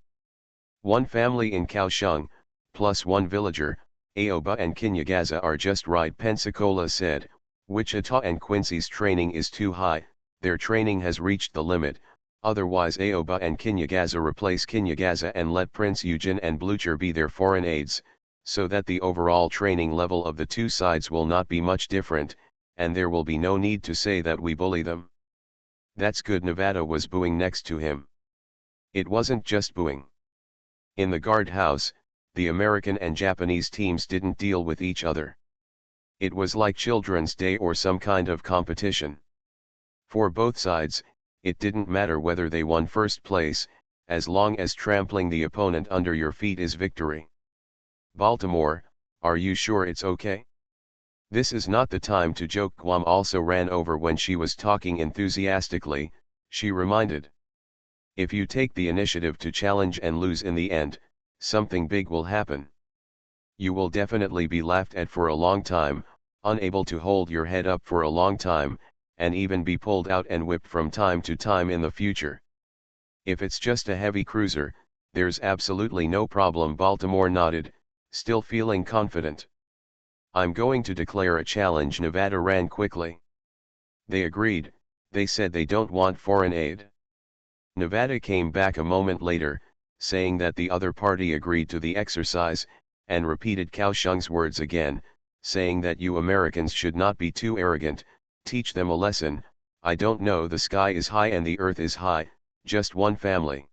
1 family in Kaohsiung, plus 1 villager, Aoba and Kinyagaza are just right, Pensacola said. "Wichita and Quincy's training is too high, their training has reached the limit. Otherwise Aoba and Kinyagaza replace Kinyagaza and let Prince Eugen and Blucher be their foreign aides, so that the overall training level of the 2 sides will not be much different, and there will be no need to say that we bully them." "That's good." Nevada was booing next to him. It wasn't just booing. In the guardhouse, the American and Japanese teams didn't deal with each other. It was like Children's Day or some kind of competition. For both sides, it didn't matter whether they won first place, as long as trampling the opponent under your feet is victory. Baltimore, are you sure it's okay? This is not the time to joke. Guam also ran over when she was talking enthusiastically, she reminded. If you take the initiative to challenge and lose in the end, something big will happen. You will definitely be laughed at for a long time, unable to hold your head up for a long time, and even be pulled out and whipped from time to time in the future. If it's just a heavy cruiser, there's absolutely no problem. Baltimore nodded, still feeling confident. I'm going to declare a challenge. Nevada ran quickly. They agreed. They said they don't want foreign aid. Nevada came back a moment later, saying that the other party agreed to the exercise, and repeated Kaohsiung's words again, saying that you Americans should not be too arrogant, teach them a lesson. I don't know, the sky is high and the earth is high, just one family.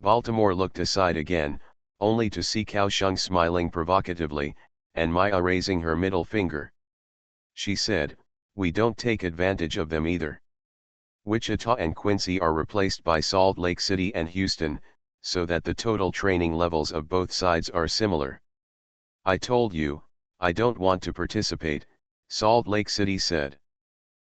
Baltimore looked aside again, only to see Kaohsiung smiling provocatively, and Maya raising her middle finger. She said, we don't take advantage of them either. Wichita and Quincy are replaced by Salt Lake City and Houston, so that the total training levels of both sides are similar. I told you, I don't want to participate, Salt Lake City said.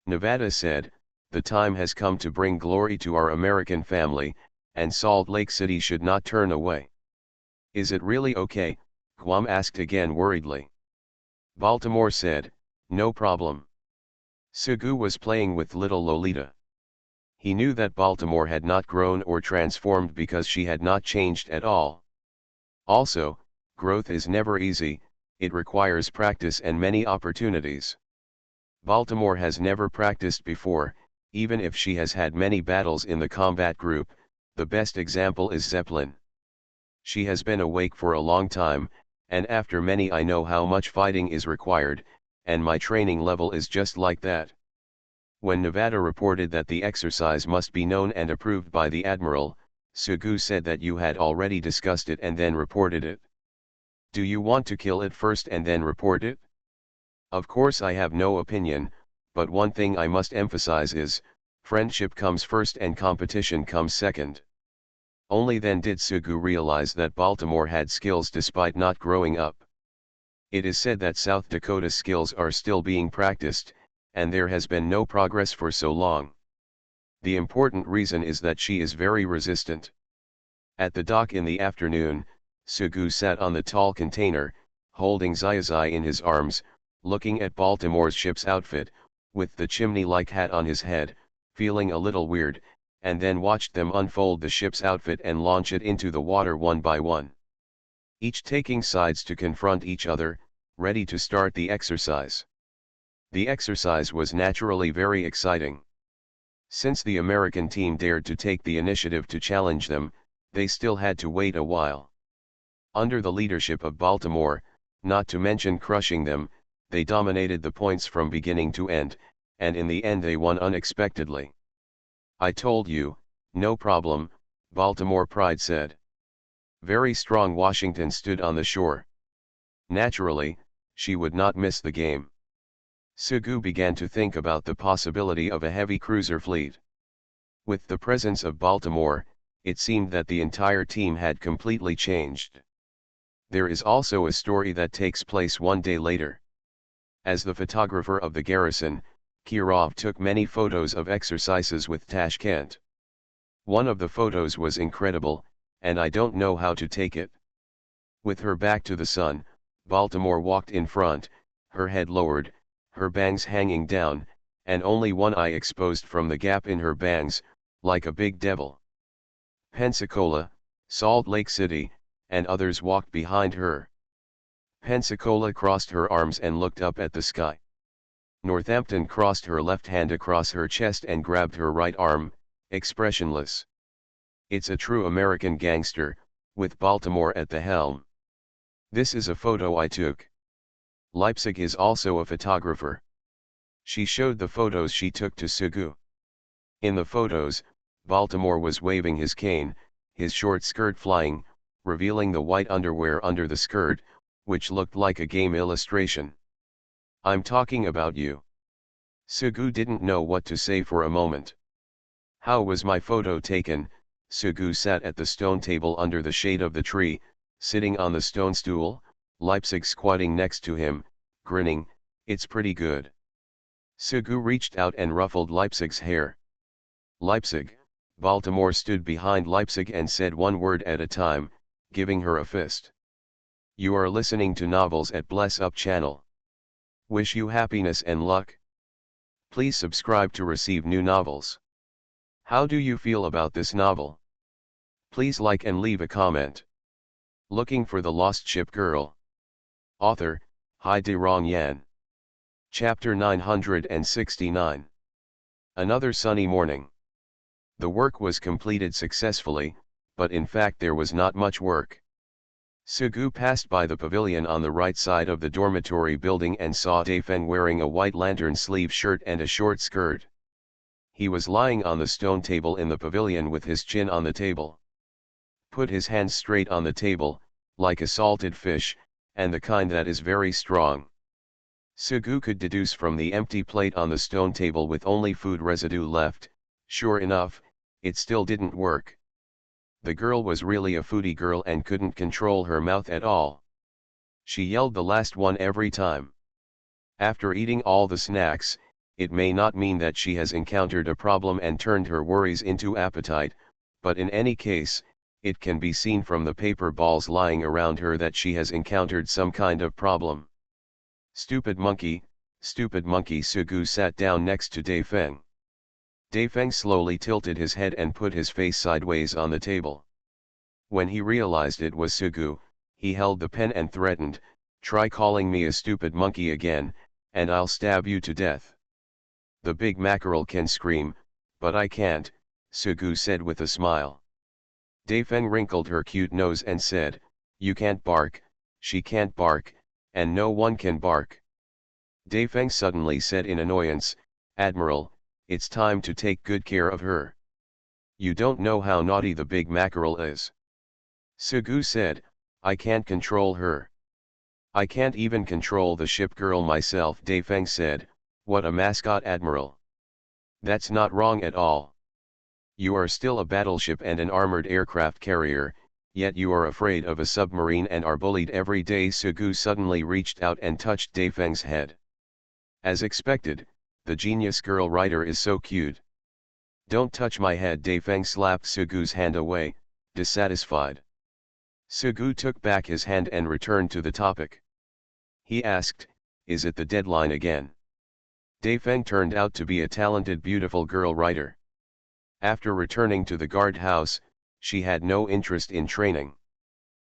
Nevada said, the time has come to bring glory to our American family, and Salt Lake City should not turn away. Is it really okay? Guam asked again worriedly. Baltimore said, no problem. Sugu was playing with little Lolita. He knew that Baltimore had not grown or transformed because she had not changed at all. Also, growth is never easy, it requires practice and many opportunities. Baltimore has never practiced before, even if she has had many battles in the combat group. The best example is Zeppelin. She has been awake for a long time, and after many I know how much fighting is required, and my training level is just like that. When Nevada reported that the exercise must be known and approved by the Admiral, Sugu said that you had already discussed it and then reported it. Do you want to kill it first and then report it? Of course I have no opinion, but one thing I must emphasize is, friendship comes first and competition comes second. Only then did Sugu realize that Baltimore had skills despite not growing up. It is said that South Dakota's skills are still being practiced, and there has been no progress for so long. The important reason is that she is very resistant. At the dock in the afternoon, Sugu sat on the tall container, holding Xiaozai in his arms, looking at Baltimore's ship's outfit, with the chimney-like hat on his head, feeling a little weird, and then watched them unfold the ship's outfit and launch it into the water one by one. Each taking sides to confront each other, ready to start the exercise. The exercise was naturally very exciting. Since the American team dared to take the initiative to challenge them, they still had to wait a while. Under the leadership of Baltimore, not to mention crushing them, they dominated the points from beginning to end, and in the end they won unexpectedly. I told you, no problem, Baltimore Pride said. Very strong. Washington stood on the shore. Naturally, she would not miss the game. Sugu began to think about the possibility of a heavy cruiser fleet. With the presence of Baltimore, it seemed that the entire team had completely changed. There is also a story that takes place one day later. As the photographer of the garrison, Kirov took many photos of exercises with Tashkent. One of the photos was incredible, and I don't know how to take it. With her back to the sun, Baltimore walked in front, her head lowered, her bangs hanging down, and only one eye exposed from the gap in her bangs, like a big devil. Pensacola, Salt Lake City, and others walked behind her. Pensacola crossed her arms and looked up at the sky. Northampton crossed her left hand across her chest and grabbed her right arm, expressionless. It's a true American gangster, with Baltimore at the helm. This is a photo I took. Leipzig is also a photographer. She showed the photos she took to Sugu. In the photos, Baltimore was waving his cane, his short skirt flying, revealing the white underwear under the skirt, which looked like a game illustration. "I'm talking about you." Sugu didn't know what to say for a moment. "How was my photo taken?" Sugu sat at the stone table under the shade of the tree, sitting on the stone stool, Leipzig squatting next to him, grinning. "It's pretty good." Sugu reached out and ruffled Leipzig's hair. "Leipzig." Baltimore stood behind Leipzig and said one word at a time, giving her a fist. "You are listening to Novels at Bless Up channel. Wish you happiness and luck. Please subscribe to receive new novels. How do you feel about this novel? Please like and leave a comment. Looking for the Lost Ship Girl. Author, Hai De Rong Yan. Chapter 969. Another sunny morning. The work was completed successfully, but in fact there was not much work. Sugu passed by the pavilion on the right side of the dormitory building and saw Daifeng wearing a white lantern sleeve shirt and a short skirt. He was lying on the stone table in the pavilion with his chin on the table. Put his hands straight on the table, like a salted fish, and the kind that is very strong. Sugu could deduce from the empty plate on the stone table with only food residue left. Sure enough, it still didn't work. The girl was really a foodie girl and couldn't control her mouth at all. She yelled the last one every time. After eating all the snacks, it may not mean that she has encountered a problem and turned her worries into appetite, but in any case, it can be seen from the paper balls lying around her that she has encountered some kind of problem. Stupid monkey, Sugu sat down next to Daifeng. Daifeng slowly tilted his head and put his face sideways on the table. When he realized it was Sugu, he held the pen and threatened, "Try calling me a stupid monkey again, and I'll stab you to death." "The big mackerel can scream, but I can't," Sugu said with a smile. Daifeng wrinkled her cute nose and said, "You can't bark, she can't bark, and no one can bark." Daifeng suddenly said in annoyance, "Admiral, it's time to take good care of her. You don't know how naughty the big mackerel is." Sugu said, "I can't control her. I can't even control the ship girl myself." Daifeng said, "What a mascot, Admiral. That's not wrong at all. You are still a battleship and an armored aircraft carrier, yet you are afraid of a submarine and are bullied every day." Sugu suddenly reached out and touched Daifeng's head. As expected, the genius girl writer is so cute. "Don't touch my head." Daifeng slapped Sugu's hand away, dissatisfied. Sugu took back his hand and returned to the topic. He asked, "Is it the deadline again?" Daifeng turned out to be a talented beautiful girl writer. After returning to the guardhouse, she had no interest in training.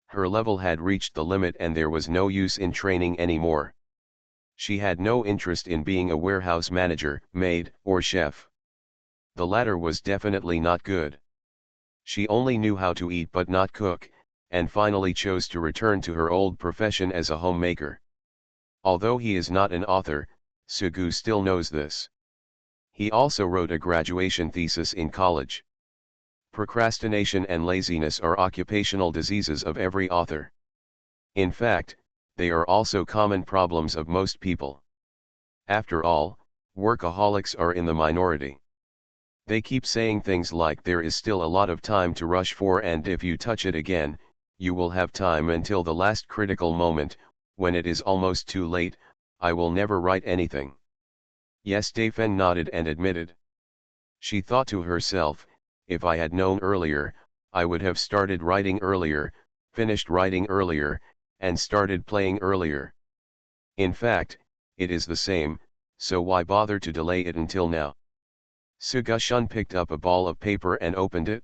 Her level had reached the limit and there was no use in training anymore. She had no interest in being a warehouse manager, maid, or chef. The latter was definitely not good. She only knew how to eat but not cook, and finally chose to return to her old profession as a homemaker. Although he is not an author, Sugu still knows this. He also wrote a graduation thesis in college. Procrastination and laziness are occupational diseases of every author. In fact, they are also common problems of most people. After all, workaholics are in the minority. They keep saying things like there is still a lot of time to rush for, and if you touch it again, you will have time until the last critical moment, when it is almost too late. I will never write anything. Yes, Daifeng nodded and admitted. She thought to herself, if I had known earlier, I would have started writing earlier, finished writing earlier, and started playing earlier. In fact, it is the same, so why bother to delay it until now? Sugu-shun picked up a ball of paper and opened it.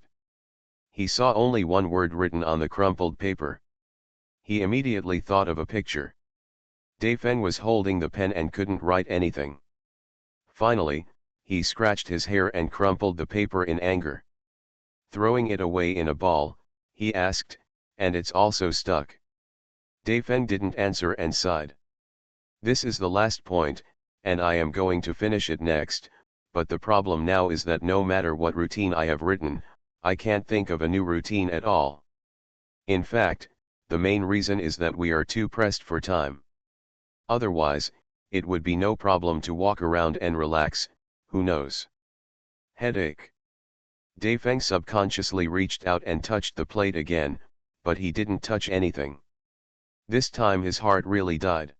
He saw only one word written on the crumpled paper. He immediately thought of a picture. Daifeng was holding the pen and couldn't write anything. Finally, he scratched his hair and crumpled the paper in anger. Throwing it away in a ball, he asked, "And it's also stuck?" Daifeng didn't answer and sighed. "This is the last point, and I am going to finish it next, but the problem now is that no matter what routine I have written, I can't think of a new routine at all. In fact, the main reason is that we are too pressed for time. Otherwise, it would be no problem to walk around and relax, who knows. Headache. Daifeng subconsciously reached out and touched the plate again, but he didn't touch anything. This time his heart really died.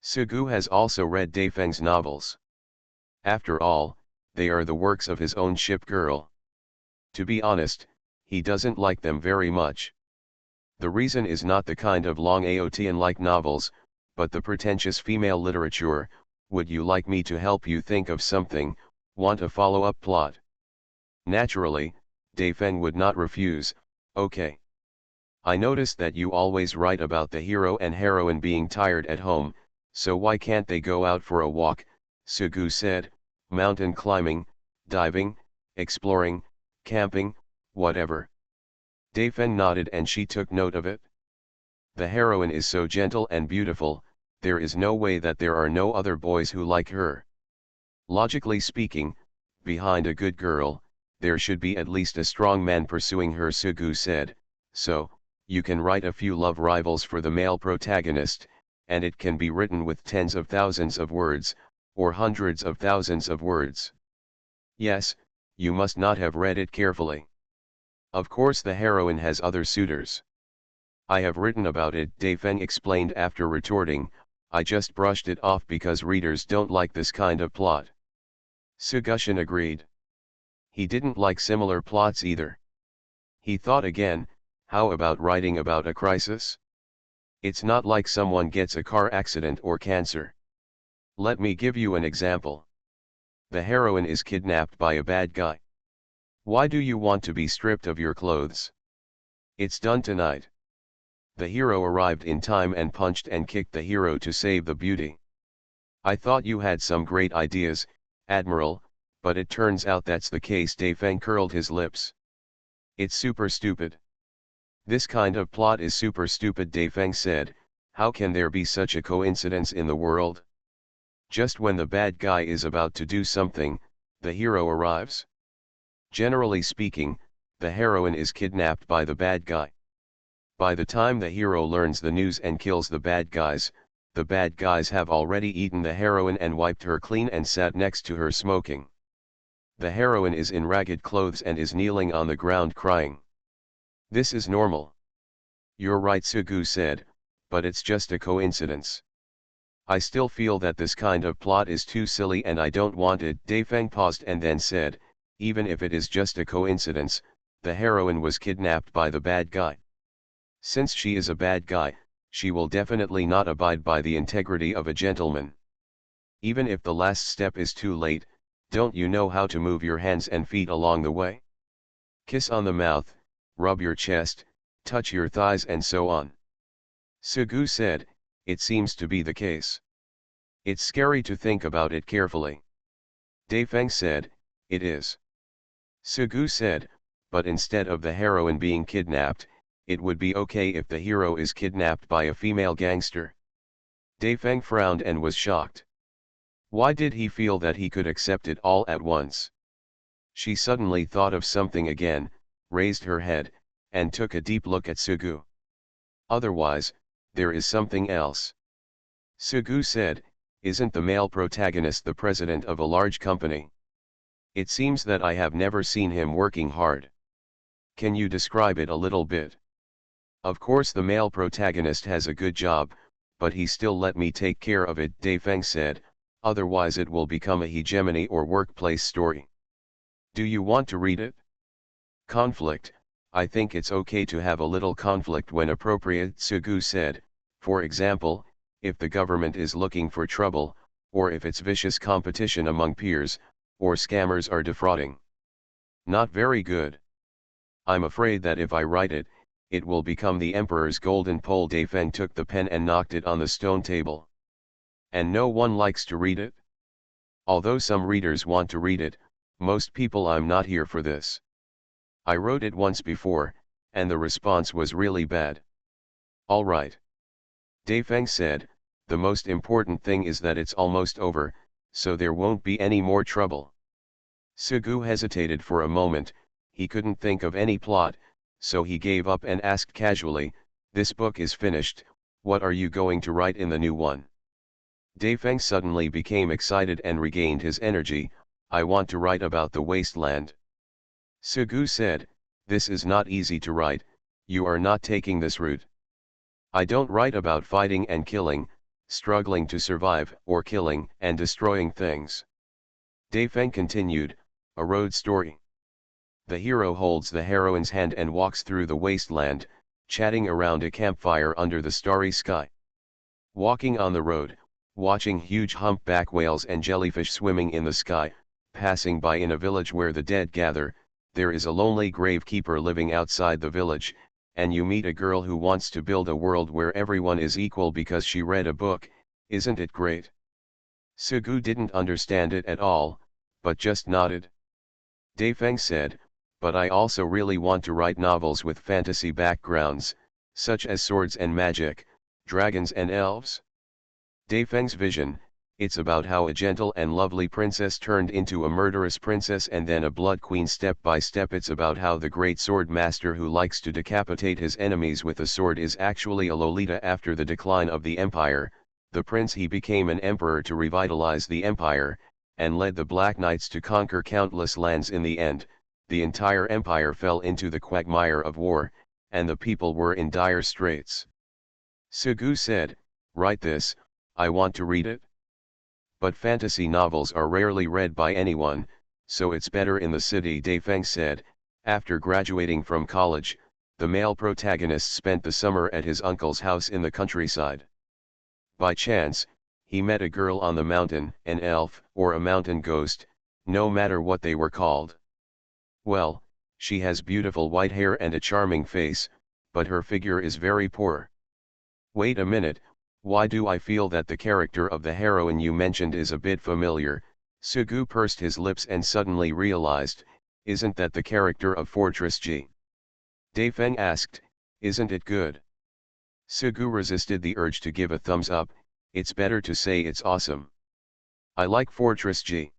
Sugu has also read Daifeng's novels. After all, they are the works of his own ship girl. To be honest, he doesn't like them very much. The reason is not the kind of long Aotian-like novels, but the pretentious female literature. Would you like me to help you think of something? Want a follow-up plot? Naturally, Daifeng would not refuse. Okay. I noticed that you always write about the hero and heroine being tired at home, so why can't they go out for a walk? Sugu said. Mountain climbing, diving, exploring, camping, whatever. Daifeng nodded and she took note of it. The heroine is so gentle and beautiful, there is no way that there are no other boys who like her. Logically speaking, behind a good girl, there should be at least a strong man pursuing her, Sugu said. So, you can write a few love rivals for the male protagonist, and it can be written with tens of thousands of words, or hundreds of thousands of words. Yes, you must not have read it carefully. Of course the heroine has other suitors. I have written about it, Daifeng explained after retorting. I just brushed it off because readers don't like this kind of plot. Sugushin agreed. He didn't like similar plots either. He thought again, how about writing about a crisis? It's not like someone gets a car accident or cancer. Let me give you an example. The heroine is kidnapped by a bad guy. Why do you want to be stripped of your clothes? It's done tonight. The hero arrived in time and punched and kicked the hero to save the beauty. I thought you had some great ideas, Admiral, but it turns out that's the case. Daifeng curled his lips. It's super stupid. This kind of plot is super stupid, Daifeng said. How can there be such a coincidence in the world? Just when the bad guy is about to do something, the hero arrives. Generally speaking, the heroine is kidnapped by the bad guy. By the time the hero learns the news and kills the bad guys have already eaten the heroine and wiped her clean and sat next to her smoking. The heroine is in ragged clothes and is kneeling on the ground crying. This is normal. You're right, Sugu said, but it's just a coincidence. I still feel that this kind of plot is too silly and I don't want it. Daifeng paused and then said, even if it is just a coincidence, the heroine was kidnapped by the bad guy. Since she is a bad guy, she will definitely not abide by the integrity of a gentleman. Even if the last step is too late, don't you know how to move your hands and feet along the way? Kiss on the mouth, rub your chest, touch your thighs and so on. Sugu said, it seems to be the case. It's scary to think about it carefully. Daifeng said, it is. Sugu said, but instead of the heroine being kidnapped, it would be okay if the hero is kidnapped by a female gangster. Daifeng frowned and was shocked. Why did he feel that he could accept it all at once? She suddenly thought of something again, raised her head, and took a deep look at Sugu. Otherwise, there is something else. Sugu said, isn't the male protagonist the president of a large company? It seems that I have never seen him working hard. Can you describe it a little bit? Of course the male protagonist has a good job, but he still let me take care of it, Daifeng said, otherwise it will become a hegemony or workplace story. Do you want to read it? Conflict, I think it's okay to have a little conflict when appropriate, Sugu said, for example, if the government is looking for trouble, or if it's vicious competition among peers, or scammers are defrauding. Not very good. I'm afraid that if I write it, it will become the emperor's golden pole. Daifeng took the pen and knocked it on the stone table. And no one likes to read it? Although some readers want to read it, most people I'm not here for this. I wrote it once before, and the response was really bad. All right. Daifeng said, the most important thing is that it's almost over, so there won't be any more trouble. Sugu hesitated for a moment, he couldn't think of any plot, so he gave up and asked casually, "This book is finished, what are you going to write in the new one?" Daifeng suddenly became excited and regained his energy. "I want to write about the wasteland." Sugu said, "This is not easy to write, you are not taking this route. I don't write about fighting and killing, struggling to survive, or killing and destroying things." Daifeng continued, "A road story. The hero holds the heroine's hand and walks through the wasteland, chatting around a campfire under the starry sky. Walking on the road, watching huge humpback whales and jellyfish swimming in the sky, passing by in a village where the dead gather, there is a lonely gravekeeper living outside the village, and you meet a girl who wants to build a world where everyone is equal because she read a book. Isn't it great?" Sugu didn't understand it at all, but just nodded. Daifeng said, "But I also really want to write novels with fantasy backgrounds, such as swords and magic, dragons and elves." Daifeng's vision, it's about how a gentle and lovely princess turned into a murderous princess and then a blood queen step by step. It's about how the great sword master who likes to decapitate his enemies with a sword is actually a Lolita after the decline of the empire. The prince he became an emperor to revitalize the empire, and led the Black Knights to conquer countless lands. In the end, the entire empire fell into the quagmire of war, and the people were in dire straits. Sugu said, "Write this, I want to read it." "But fantasy novels are rarely read by anyone, so it's better in the city," Daifeng said. After graduating from college, the male protagonist spent the summer at his uncle's house in the countryside. By chance, he met a girl on the mountain, an elf, or a mountain ghost, no matter what they were called. Well, she has beautiful white hair and a charming face, but her figure is very poor. Wait a minute, why do I feel that the character of the heroine you mentioned is a bit familiar? Sugu pursed his lips and suddenly realized, isn't that the character of Fortress G? Daifeng asked, "Isn't it good?" Sugu resisted the urge to give a thumbs up. "It's better to say it's awesome. I like Fortress G.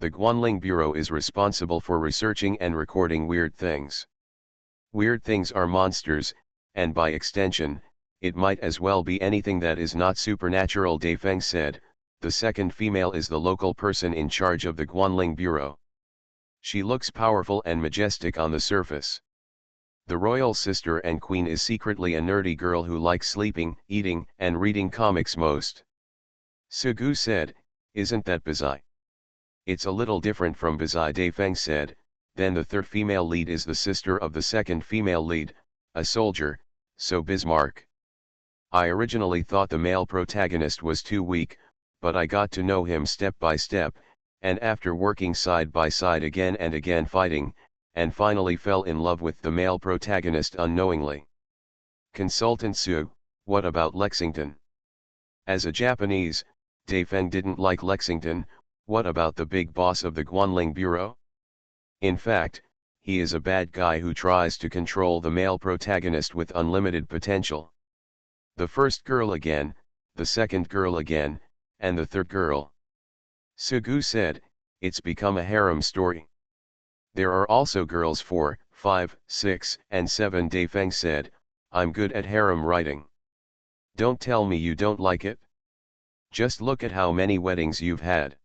The Guanling Bureau is responsible for researching and recording weird things. Weird things are monsters, and by extension, it might as well be anything that is not supernatural," Daifeng said. "The second female is the local person in charge of the Guanling Bureau. She looks powerful and majestic on the surface. The royal sister and queen is secretly a nerdy girl who likes sleeping, eating, and reading comics most." Sugu said, "Isn't that Bazai?" "It's a little different from Bazai," Daifeng said. "Then the third female lead is the sister of the second female lead, a soldier, so Bismarck. I originally thought the male protagonist was too weak, but I got to know him step by step, and after working side by side again and again fighting, and finally fell in love with the male protagonist unknowingly." Consultant Su, what about Lexington? As a Japanese, Daifeng didn't like Lexington. What about the big boss of the Guanling Bureau? In fact, he is a bad guy who tries to control the male protagonist with unlimited potential. The first girl again, the second girl again, and the third girl. Sugu said, "It's become a harem story." "There are also girls 4, 5, 6, and 7, Daifeng said. "I'm good at harem writing. Don't tell me you don't like it. Just look at how many weddings you've had.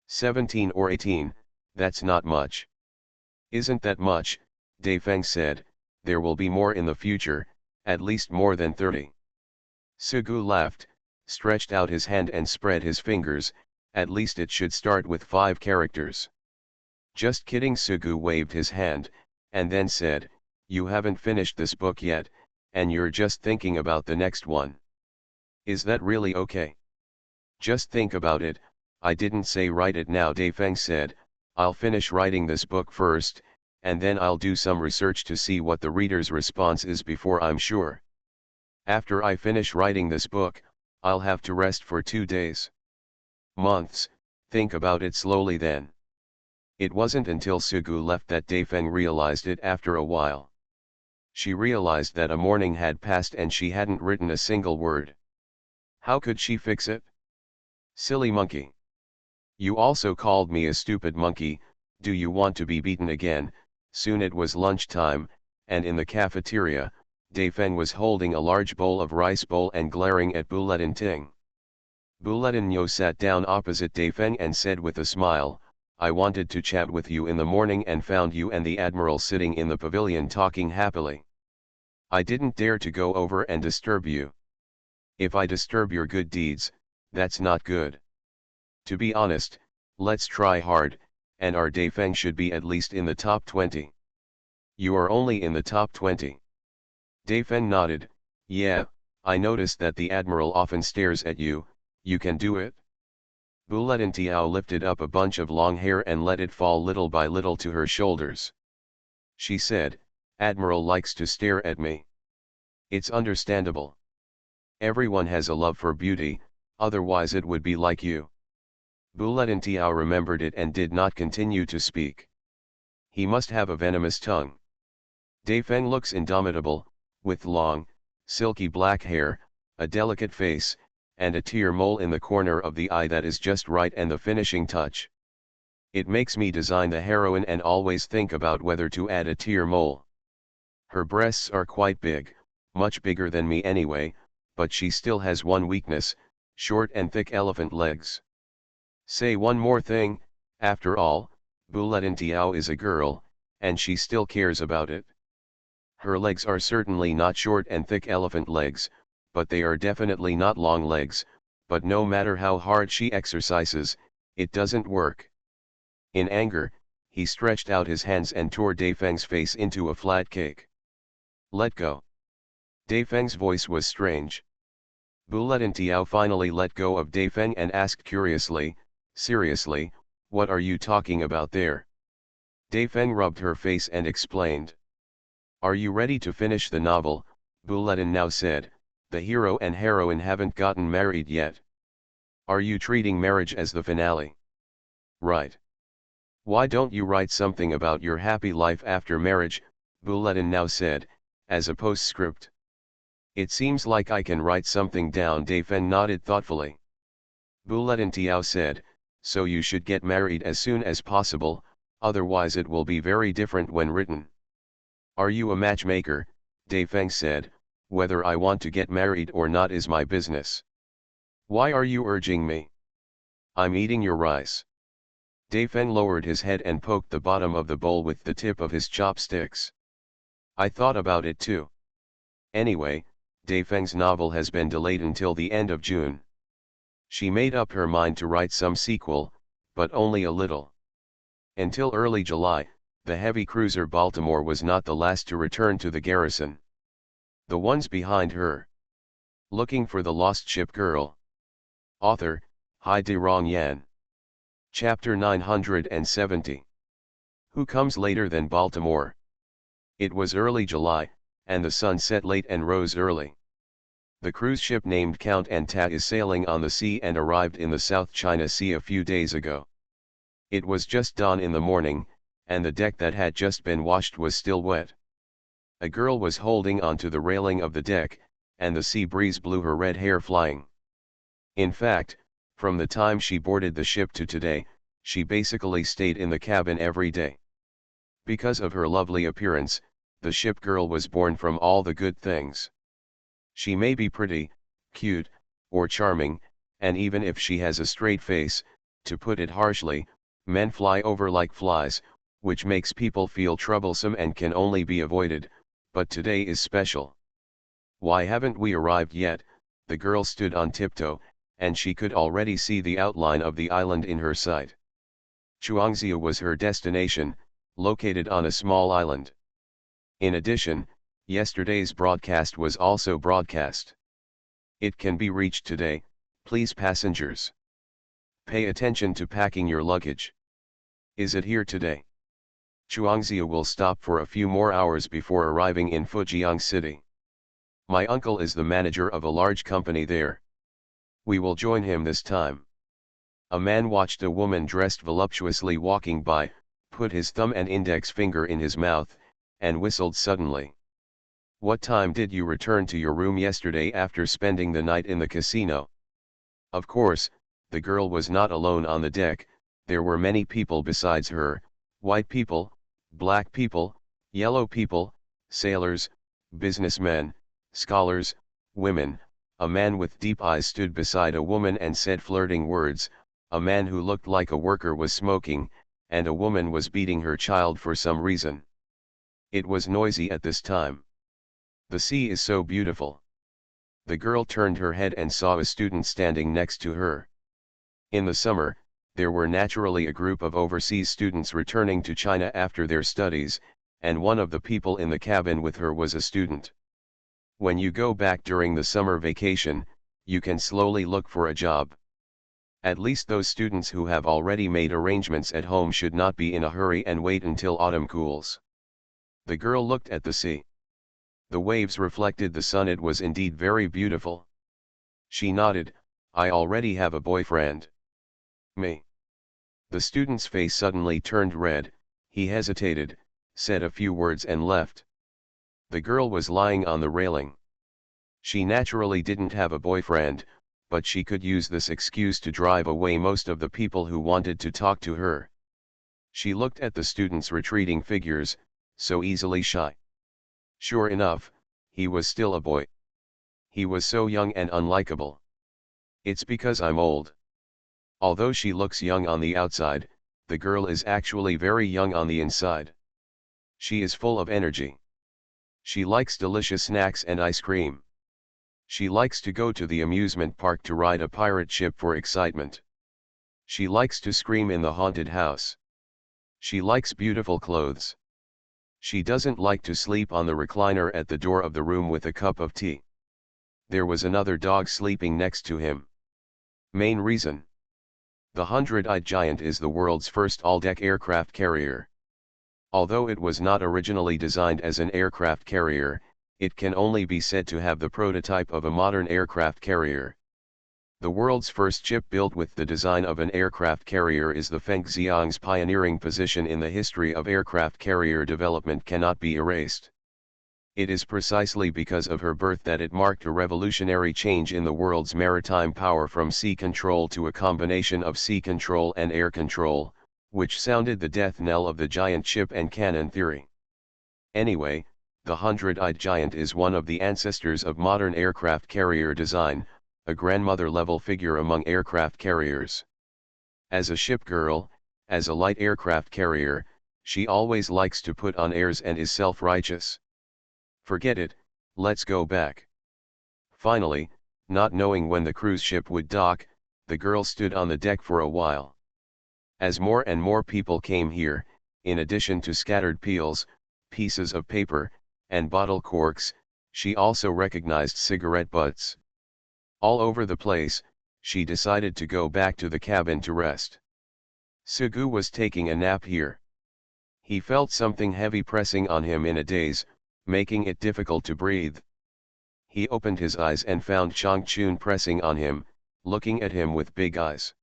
17 or 18, that's not much." "Isn't that much?" Daifeng said. "There will be more in the future, at least more than 30. Sugu laughed, stretched out his hand and spread his fingers. "At least it should start with 5 characters. "Just kidding." Sugu waved his hand, and then said, "You haven't finished this book yet, and you're just thinking about the next one. Is that really okay?" "Just think about it, I didn't say write it now," Daifeng said. "I'll finish writing this book first, and then I'll do some research to see what the reader's response is before I'm sure. After I finish writing this book, I'll have to rest for 2 days. Months, think about it slowly then." It wasn't until Sugu left that Daifeng realized it after a while. She realized that a morning had passed and she hadn't written a single word. How could she fix it? "Silly monkey. You also called me a stupid monkey. Do you want to be beaten again?" Soon it was lunchtime, and in the cafeteria, Daifeng was holding a large bowl of rice bowl and glaring at Buletin Ting. Buletin Nyo sat down opposite Daifeng and said with a smile, I wanted to chat with you in the morning and found you and the Admiral sitting in the pavilion talking happily. I didn't dare to go over and disturb you. If I disturb your good deeds, that's not good. To be honest, let's try hard, and our Daifeng should be at least in the top 20. You are only in the top 20. Daifeng nodded, yeah, I noticed that the Admiral often stares at you, you can do it? Buletin Tiao lifted up a bunch of long hair and let it fall little by little to her shoulders. She said, Admiral likes to stare at me. It's understandable. Everyone has a love for beauty, otherwise it would be like you. Buletin Tiao remembered it and did not continue to speak. He must have a venomous tongue. Daifeng looks indomitable, with long, silky black hair, a delicate face, and a tear mole in the corner of the eye that is just right and the finishing touch. It makes me design the heroine and always think about whether to add a tear mole. Her breasts are quite big, much bigger than me anyway, but she still has one weakness, short and thick elephant legs. Say one more thing, after all, Buletin Tiao is a girl, and she still cares about it. Her legs are certainly not short and thick elephant legs, but they are definitely not long legs, but no matter how hard she exercises, it doesn't work. In anger, he stretched out his hands and tore Daifeng's face into a flat cake. Let go. Daifeng's voice was strange. Buletin Tiao finally let go of Daifeng and asked curiously, seriously, what are you talking about there? Daifeng rubbed her face and explained. Are you ready to finish the novel? Buletin now said, the hero and heroine haven't gotten married yet. Are you treating marriage as the finale? Right. Why don't you write something about your happy life after marriage? Buletin now said, as a postscript. It seems like I can write something down. Daifeng nodded thoughtfully. Buletin Tiao said, so you should get married as soon as possible, otherwise it will be very different when written. Are you a matchmaker? Daifeng said, whether I want to get married or not is my business. Why are you urging me? I'm eating your rice. Daifeng lowered his head and poked the bottom of the bowl with the tip of his chopsticks. I thought about it too. Anyway, Daifeng's novel has been delayed until the end of June. She made up her mind to write some sequel, but only a little. Until early July, the heavy cruiser Baltimore was not the last to return to the garrison. The ones behind her. Looking for the Lost Ship Girl. Author, Hai De Rong Yan. Chapter 970. Who comes later than Baltimore? It was early July, and the sun set late and rose early. The cruise ship named Count Anta is sailing on the sea and arrived in the South China Sea a few days ago. It was just dawn in the morning, and the deck that had just been washed was still wet. A girl was holding onto the railing of the deck, and the sea breeze blew her red hair flying. In fact, from the time she boarded the ship to today, she basically stayed in the cabin every day. Because of her lovely appearance, the ship girl was born from all the good things. She may be pretty, cute, or charming, and even if she has a straight face, to put it harshly, men fly over like flies, which makes people feel troublesome and can only be avoided, but today is special. Why haven't we arrived yet? The girl stood on tiptoe, and she could already see the outline of the island in her sight. Chuangzhou was her destination, located on a small island. In addition, yesterday's broadcast was also broadcast. It can be reached today, please passengers. Pay attention to packing your luggage. Is it here today? Chuangzhou will stop for a few more hours before arriving in Fujian City. My uncle is the manager of a large company there. We will join him this time. A man watched a woman dressed voluptuously walking by, put his thumb and index finger in his mouth, and whistled suddenly. What time did you return to your room yesterday after spending the night in the casino? Of course, the girl was not alone on the deck, there were many people besides her, white people, black people, yellow people, sailors, businessmen, scholars, women. A man with deep eyes stood beside a woman and said flirting words. A man who looked like a worker was smoking, and a woman was beating her child for some reason. It was noisy at this time. The sea is so beautiful. The girl turned her head and saw a student standing next to her. In the summer, there were naturally a group of overseas students returning to China after their studies, and one of the people in the cabin with her was a student. When you go back during the summer vacation, you can slowly look for a job. At least those students who have already made arrangements at home should not be in a hurry and wait until autumn cools. The girl looked at the sea. The waves reflected the sun. It was indeed very beautiful. She nodded. I already have a boyfriend. Me. The student's face suddenly turned red. He hesitated, said a few words and left. The girl was lying on the railing. She naturally didn't have a boyfriend, but she could use this excuse to drive away most of the people who wanted to talk to her. She looked at the student's retreating figures, so easily shy. Sure enough, he was still a boy. He was so young and unlikable. It's because I'm old. Although she looks young on the outside, the girl is actually very young on the inside. She is full of energy. She likes delicious snacks and ice cream. She likes to go to the amusement park to ride a pirate ship for excitement. She likes to scream in the haunted house. She likes beautiful clothes. She doesn't like to sleep on the recliner at the door of the room with a cup of tea. There was another dog sleeping next to him. Main reason. The 100-eyed giant is the world's first all-deck aircraft carrier. Although it was not originally designed as an aircraft carrier, it can only be said to have the prototype of a modern aircraft carrier. The world's first ship built with the design of an aircraft carrier is the Fengxiang's pioneering position in the history of aircraft carrier development cannot be erased. It is precisely because of her birth that it marked a revolutionary change in the world's maritime power from sea control to a combination of sea control and air control, which sounded the death knell of the giant ship and cannon theory. Anyway, the 100-eyed giant is one of the ancestors of modern aircraft carrier design, a grandmother-level figure among aircraft carriers. As a ship girl, as a light aircraft carrier, she always likes to put on airs and is self-righteous. Forget it, let's go back. Finally, not knowing when the cruise ship would dock, the girl stood on the deck for a while. As more and more people came here, in addition to scattered peels, pieces of paper, and bottle corks, she also recognized cigarette butts. All over the place, she decided to go back to the cabin to rest. Sugu was taking a nap here. He felt something heavy pressing on him in a daze, making it difficult to breathe. He opened his eyes and found Changchun pressing on him, looking at him with big eyes.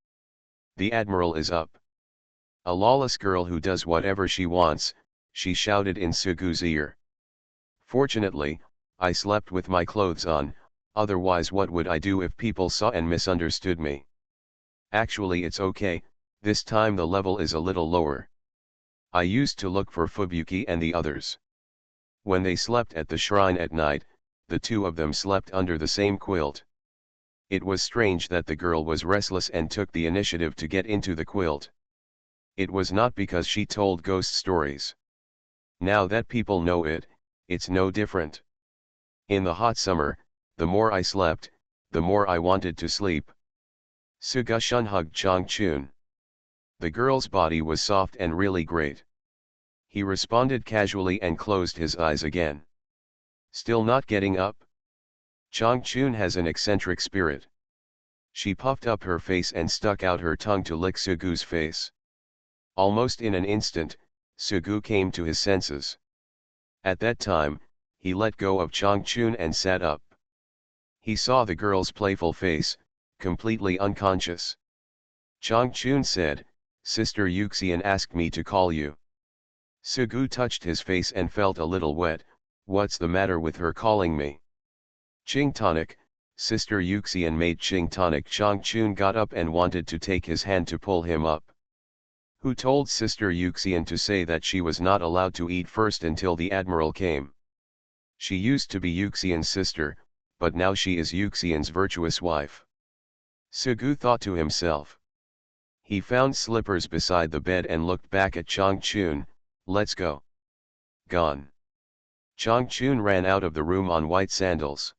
The Admiral is up. A lawless girl who does whatever she wants, she shouted in Sugu's ear. Fortunately, I slept with my clothes on, otherwise what would I do if people saw and misunderstood me? Actually it's okay, this time the level is a little lower. I used to look for Fubuki and the others. When they slept at the shrine at night, the two of them slept under the same quilt. It was strange that the girl was restless and took the initiative to get into the quilt. It was not because she told ghost stories. Now that people know it, it's no different. In the hot summer, the more I slept, the more I wanted to sleep. Suga Shun hugged Changchun. The girl's body was soft and really great. He responded casually and closed his eyes again. Still not getting up? Changchun has an eccentric spirit. She puffed up her face and stuck out her tongue to lick Sugu's face. Almost in an instant, Sugu came to his senses. At that time, he let go of Changchun and sat up. He saw the girl's playful face, completely unconscious. Changchun said, "Sister Yuxian asked me to call you." Sugu touched his face and felt a little wet. What's the matter with her calling me? Ching tonic, Sister Yuxian made Ching tonic. Changchun got up and wanted to take his hand to pull him up. Who told Sister Yuxian to say that she was not allowed to eat first until the Admiral came? She used to be Yuxian's sister, but now she is Yuxian's virtuous wife. Sugu thought to himself. He found slippers beside the bed and looked back at Changchun. Let's go. Gone. Changchun ran out of the room on white sandals.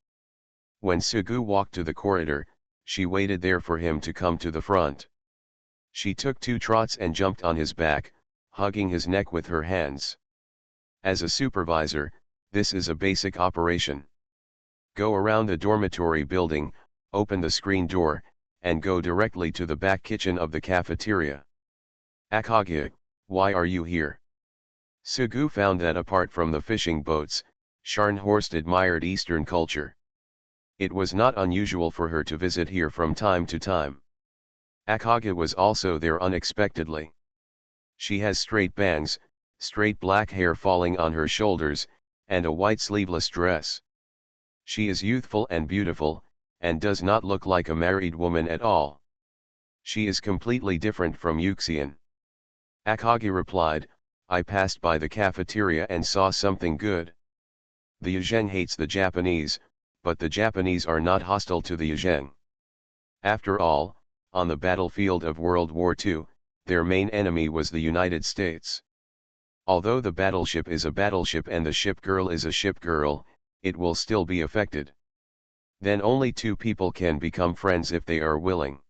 When Sugu walked to the corridor, she waited there for him to come to the front. She took 2 trots and jumped on his back, hugging his neck with her hands. As a supervisor, this is a basic operation. Go around the dormitory building, open the screen door, and go directly to the back kitchen of the cafeteria. Akage, why are you here? Sugu found that apart from the fishing boats, Scharnhorst admired Eastern culture. It was not unusual for her to visit here from time to time. Akage was also there unexpectedly. She has straight bangs, straight black hair falling on her shoulders, and a white sleeveless dress. She is youthful and beautiful, and does not look like a married woman at all. She is completely different from Yuxian. Akage replied, I passed by the cafeteria and saw something good. The Yuzheng hates the Japanese, but the Japanese are not hostile to the Yuzheng. After all, on the battlefield of World War II, their main enemy was the United States. Although the battleship is a battleship and the ship girl is a ship girl, it will still be affected. Then only 2 people can become friends if they are willing.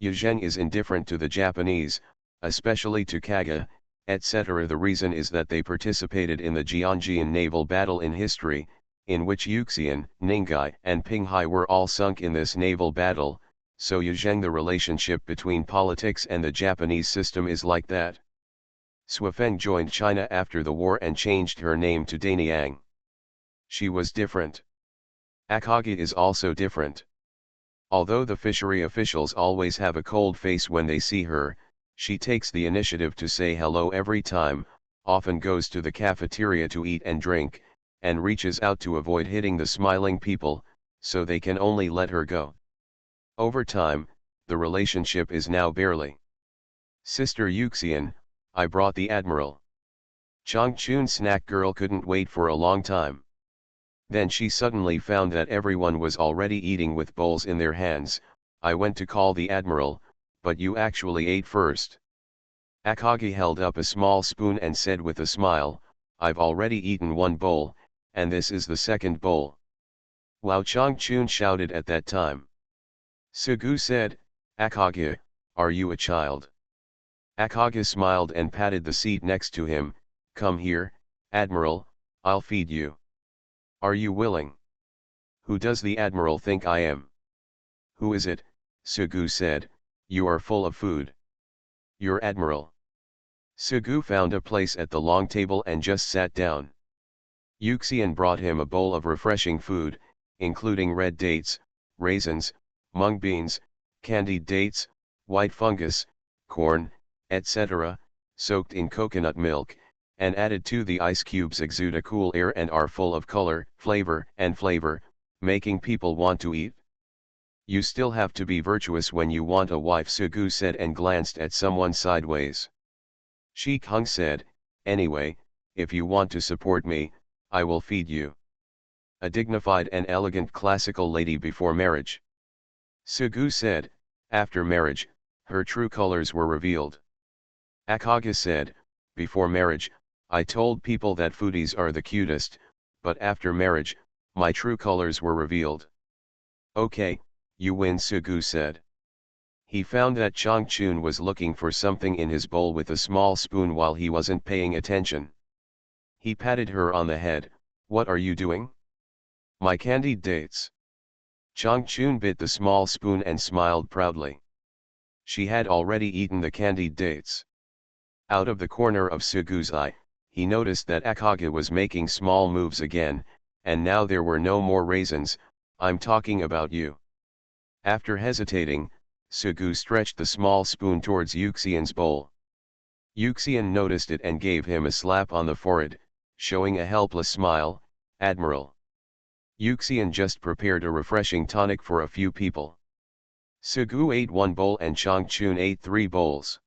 Yuzheng is indifferent to the Japanese, especially to Kaga, etc. The reason is that they participated in the Jianjian naval battle in history, in which Yuxian, Ningai and Pinghai were all sunk in this naval battle, so Yuzheng, the relationship between politics and the Japanese system is like that. Suifeng joined China after the war and changed her name to Daniang. She was different. Akage is also different. Although the fishery officials always have a cold face when they see her, she takes the initiative to say hello every time, often goes to the cafeteria to eat and drink, and reaches out to avoid hitting the smiling people, so they can only let her go. Over time, the relationship is now barely. Sister Yuxian, I brought the Admiral. Changchun snack girl couldn't wait for a long time. Then she suddenly found that everyone was already eating with bowls in their hands. I went to call the Admiral, but you actually ate first. Akage held up a small spoon and said with a smile, I've already eaten 1 bowl, and this is the 2nd bowl. Wow, Changchun shouted at that time. Sugu said, Akage, are you a child? Akage smiled and patted the seat next to him. Come here, Admiral, I'll feed you. Are you willing? Who does the Admiral think I am? Who is it? Sugu said, you are full of food. You're Admiral. Sugu found a place at the long table and just sat down. Yuxian brought him a bowl of refreshing food, including red dates, raisins, mung beans, candied dates, white fungus, corn, etc., soaked in coconut milk, and added to the ice cubes exude a cool air and are full of color, flavor, making people want to eat. You still have to be virtuous when you want a wife, Sugu said and glanced at someone sideways. Shi Kung said, anyway, if you want to support me, I will feed you. A dignified and elegant classical lady before marriage. Sugu said, after marriage, her true colors were revealed. Akage said, before marriage, I told people that foodies are the cutest, but after marriage, my true colors were revealed. Okay, you win, Sugu said. He found that Changchun was looking for something in his bowl with a small spoon while he wasn't paying attention. He patted her on the head. What are you doing? My candied dates. Changchun bit the small spoon and smiled proudly. She had already eaten the candied dates. Out of the corner of Sugu's eye, he noticed that Akage was making small moves again, and now there were no more raisins. I'm talking about you. After hesitating, Sugu stretched the small spoon towards Yuxian's bowl. Yuxian noticed it and gave him a slap on the forehead, showing a helpless smile. Admiral. Yuxian just prepared a refreshing tonic for a few people. Sugu ate 1 bowl and Changchun ate 3 bowls.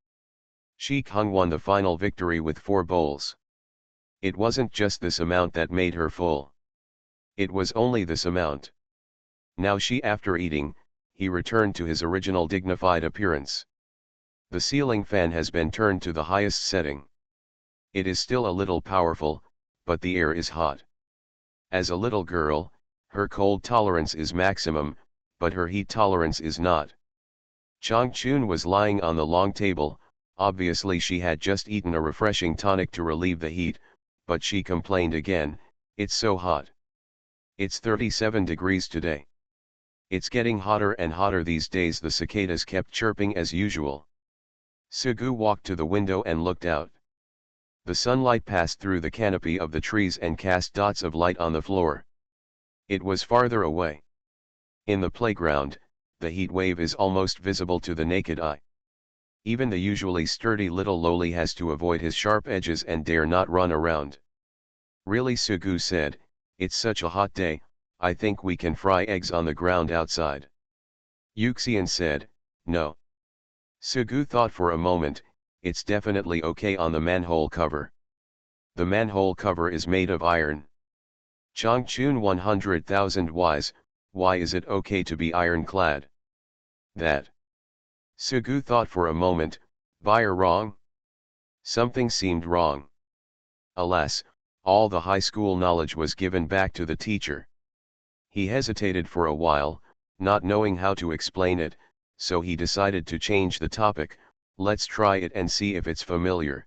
Shi Kung won the final victory with 4 bowls. It wasn't just this amount that made her full. It was only this amount. Now after eating, he returned to his original dignified appearance. The ceiling fan has been turned to the highest setting. It is still a little powerful, but the air is hot. As a little girl, her cold tolerance is maximum, but her heat tolerance is not. Changchun was lying on the long table. Obviously she had just eaten a refreshing tonic to relieve the heat, but she complained again, "It's so hot. It's 37 degrees today. It's getting hotter and hotter these days." The cicadas kept chirping as usual. Sugu walked to the window and looked out. The sunlight passed through the canopy of the trees and cast dots of light on the floor. It was farther away. In the playground, the heat wave is almost visible to the naked eye. Even the usually sturdy little loli has to avoid his sharp edges and dare not run around. "Really," Sugu said, "it's such a hot day, I think we can fry eggs on the ground outside." Yuxian said, "No." Sugu thought for a moment, "It's definitely okay on the manhole cover. The manhole cover is made of iron." Changchun 100,000 Ys, why is it okay to be ironclad? That. Sugu thought for a moment, buyer wrong? Something seemed wrong. Alas, all the high school knowledge was given back to the teacher. He hesitated for a while, not knowing how to explain it, so he decided to change the topic. "Let's try it and see if it's familiar."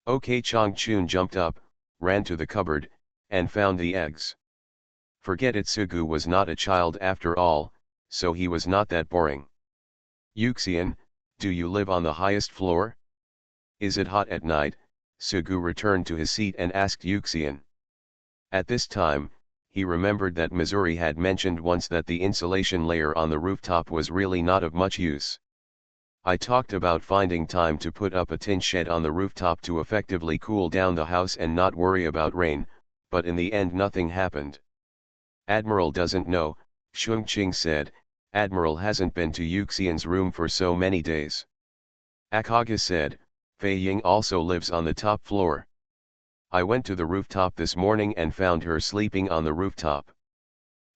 Okay. Changchun jumped up, ran to the cupboard, and found the eggs. Forget it, Sugu was not a child after all, so he was not that boring. "Yuxian, do you live on the highest floor? Is it hot at night?" Sugu returned to his seat and asked Yuxian. At this time, he remembered that Missouri had mentioned once that the insulation layer on the rooftop was really not of much use. "I talked about finding time to put up a tin shed on the rooftop to effectively cool down the house and not worry about rain, but in the end nothing happened." "Admiral doesn't know," Shungqing said. "Admiral hasn't been to Yuxian's room for so many days." Akaga said, "Fei Ying also lives on the top floor. I went to the rooftop this morning and found her sleeping on the rooftop.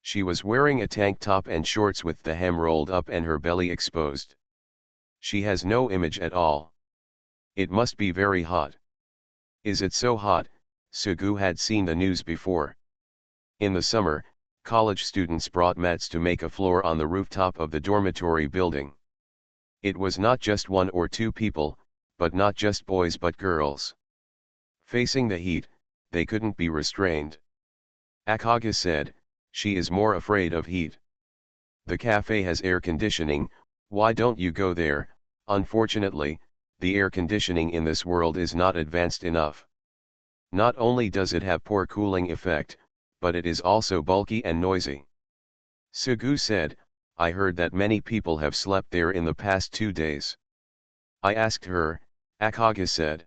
She was wearing a tank top and shorts with the hem rolled up and her belly exposed. She has no image at all. It must be very hot." "Is it so hot?" Sugu had seen the news before. In the summer, college students brought mats to make a floor on the rooftop of the dormitory building. It was not just one or two people, but not just boys but girls. Facing the heat, they couldn't be restrained. Akaga said, "She is more afraid of heat. The cafe has air conditioning, why don't you go there?" Unfortunately, the air conditioning in this world is not advanced enough. Not only does it have poor cooling effect, but it is also bulky and noisy. Sugu said, "I heard that many people have slept there in the past 2 days." "I asked her," Akaga said.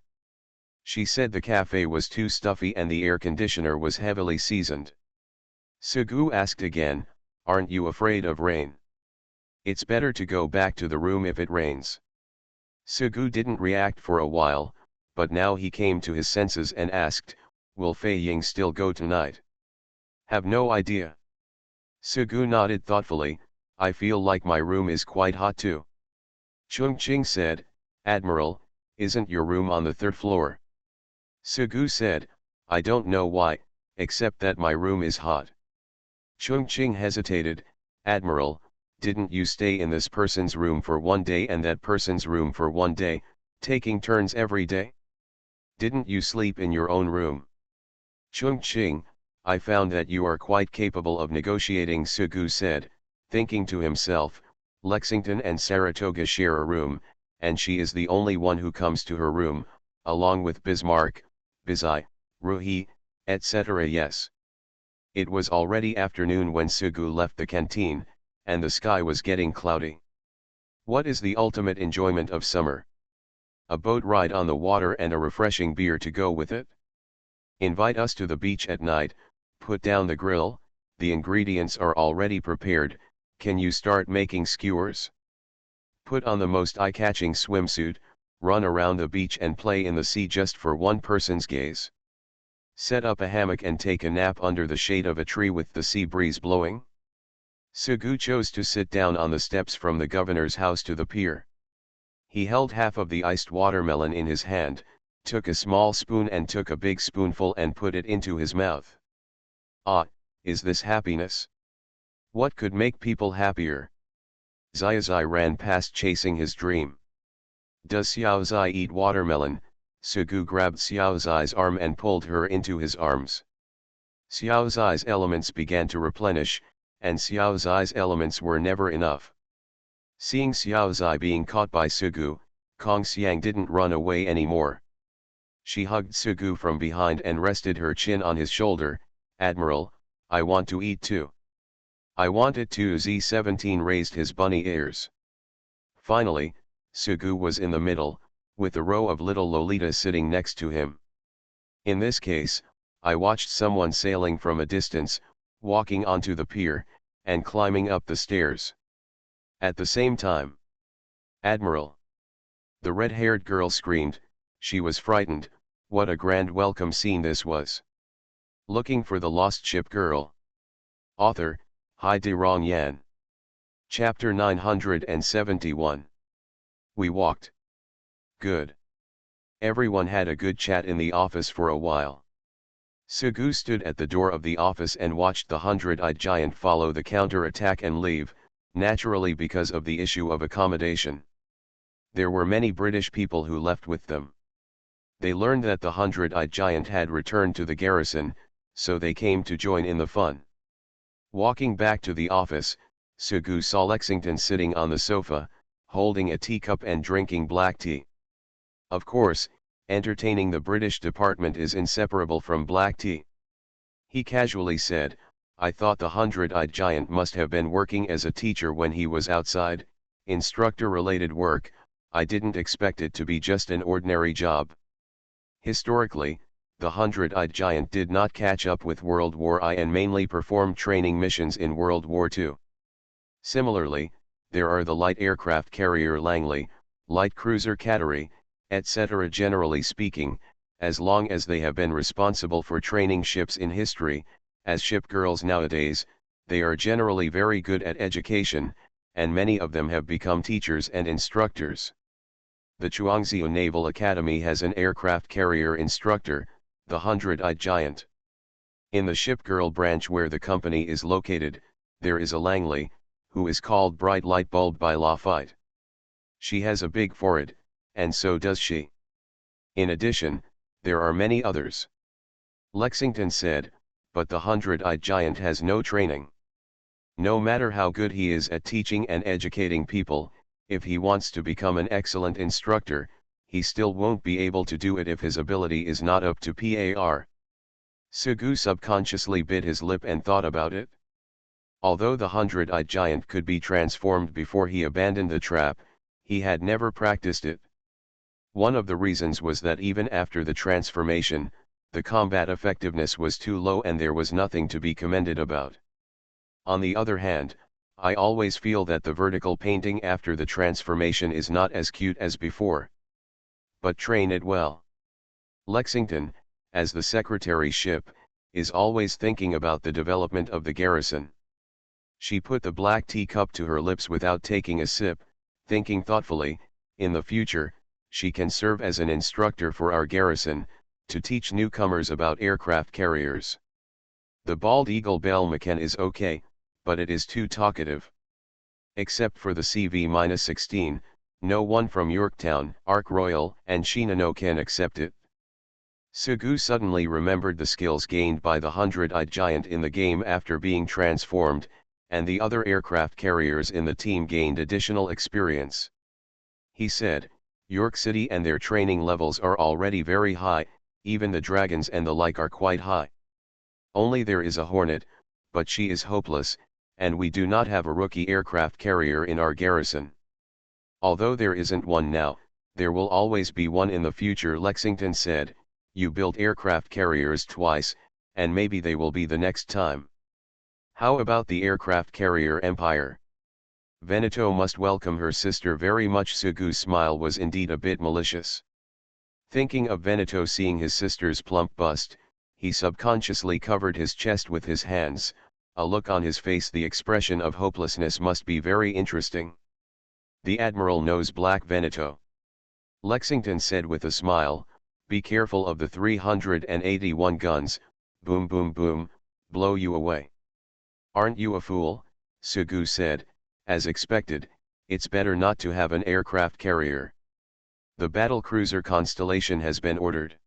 "She said the cafe was too stuffy and the air conditioner was heavily seasoned." Sugu asked again, "Aren't you afraid of rain? It's better to go back to the room if it rains." Sugu didn't react for a while, but now he came to his senses and asked, "Will Fei Ying still go tonight?" "Have no idea." Sugu nodded thoughtfully, "I feel like my room is quite hot too." Chungqing said, "Admiral, isn't your room on the 3rd floor?" Sugu said, "I don't know why, except that my room is hot." Chungqing hesitated, "Admiral, didn't you stay in this person's room for 1 day and that person's room for 1 day, taking turns every day? Didn't you sleep in your own room?" "Chungqing, I found that you are quite capable of negotiating," Sugu said, thinking to himself, "Lexington and Saratoga share a room, and she is the only one who comes to her room, along with Bismarck, Bizai, Ruhi, etc. Yes." It was already afternoon when Sugu left the canteen, and the sky was getting cloudy. What is the ultimate enjoyment of summer? A boat ride on the water and a refreshing beer to go with it? Invite us to the beach at night, put down the grill, the ingredients are already prepared, can you start making skewers? Put on the most eye-catching swimsuit, run around the beach and play in the sea just for one person's gaze. Set up a hammock and take a nap under the shade of a tree with the sea breeze blowing? Sugu chose to sit down on the steps from the governor's house to the pier. He held half of the iced watermelon in his hand, took a small spoon and took a big spoonful and put it into his mouth. Ah, is this happiness? What could make people happier? Xiaozai ran past chasing his dream. Does Xiaozai eat watermelon? Sugu grabbed Xiaozai's arm and pulled her into his arms. Xiaozai's elements began to replenish, and Xiaozai's elements were never enough. Seeing Xiaozai being caught by Sugu, Kong Xiang didn't run away anymore. She hugged Sugu from behind and rested her chin on his shoulder. Admiral, I want to eat too. I want it too. Z-17 raised his bunny ears. Finally, Sugu was in the middle, with a row of little Lolitas sitting next to him. In this case, I watched someone sailing from a distance, walking onto the pier, and climbing up the stairs. At the same time, Admiral! The red-haired girl screamed. She was frightened. What a grand welcome scene this was. Looking for the Lost Ship Girl. Author, Hai De Rong Yan. Chapter 971. We walked. Good. Everyone had a good chat in the office for a while. Sugu stood at the door of the office and watched the 100-eyed giant follow the counter-attack and leave, naturally because of the issue of accommodation. There were many British people who left with them. They learned that the 100-eyed giant had returned to the garrison, so they came to join in the fun. Walking back to the office, Sugu saw Lexington sitting on the sofa, holding a teacup and drinking black tea. Of course, entertaining the British department is inseparable from black tea. He casually said, I thought the 100-eyed giant must have been working as a teacher when he was outside, instructor-related work. I didn't expect it to be just an ordinary job. Historically, the 100-eyed giant did not catch up with World War I and mainly performed training missions in World War II. Similarly, there are the light aircraft carrier Langley, light cruiser Cattery, etc. Generally speaking, as long as they have been responsible for training ships in history, as ship girls nowadays, they are generally very good at education, and many of them have become teachers and instructors. The Chuangzhou Naval Academy has an aircraft carrier instructor, the 100-eyed giant. In the ship girl branch where the company is located, there is a Langley, who is called Bright Light Bulb by Lafitte. She has a big forehead, and so does she. In addition, there are many others. Lexington said, but the 100-eyed giant has no training. No matter how good he is at teaching and educating people, if he wants to become an excellent instructor, he still won't be able to do it if his ability is not up to par. Sugu subconsciously bit his lip and thought about it. Although the 100-eyed giant could be transformed before he abandoned the trap, he had never practiced it. One of the reasons was that even after the transformation, the combat effectiveness was too low and there was nothing to be commended about. On the other hand, I always feel that the vertical painting after the transformation is not as cute as before. But train it well. Lexington, as the secretary ship, is always thinking about the development of the garrison. She put the black tea cup to her lips without taking a sip, thinking thoughtfully, in the future, she can serve as an instructor for our garrison, to teach newcomers about aircraft carriers. The bald eagle Belle McKen is okay, but it is too talkative. Except for the CV-16, no one from Yorktown, Ark Royal, and Shinano can accept it. Sugu suddenly remembered the skills gained by the 100-eyed giant in the game after being transformed, and the other aircraft carriers in the team gained additional experience. He said, York City and their training levels are already very high, even the Dragons and the like are quite high. Only there is a Hornet, but she is hopeless, and we do not have a rookie aircraft carrier in our garrison. Although there isn't one now, there will always be one in the future. Lexington said, you built aircraft carriers twice, and maybe they will be the next time. How about the aircraft carrier empire? Veneto must welcome her sister very much. Sugu's smile was indeed a bit malicious. Thinking of Veneto seeing his sister's plump bust, he subconsciously covered his chest with his hands, a look on his face. The expression of hopelessness must be very interesting. The Admiral knows Black Veneto. Lexington said with a smile, be careful of the 381 guns, boom boom boom, blow you away. Aren't you a fool? Sugu said, as expected, it's better not to have an aircraft carrier. The battlecruiser Constellation has been ordered.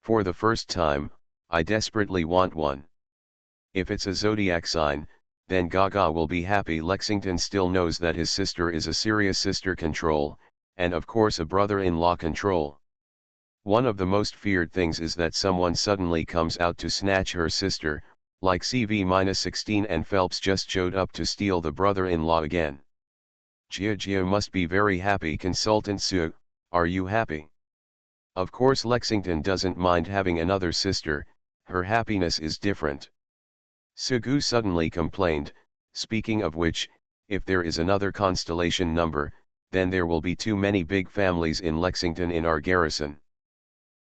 For the first time, I desperately want one. If it's a zodiac sign, then Gaga will be happy. Lexington still knows that his sister is a serious sister control, and of course a brother-in-law control. One of the most feared things is that someone suddenly comes out to snatch her sister, like CV-16 and Phelps just showed up to steal the brother-in-law again. Gia must be very happy. Consultant Su, are you happy? Of course Lexington doesn't mind having another sister, her happiness is different. Sugu suddenly complained, speaking of which, if there is another constellation number, then there will be too many big families in Lexington in our garrison.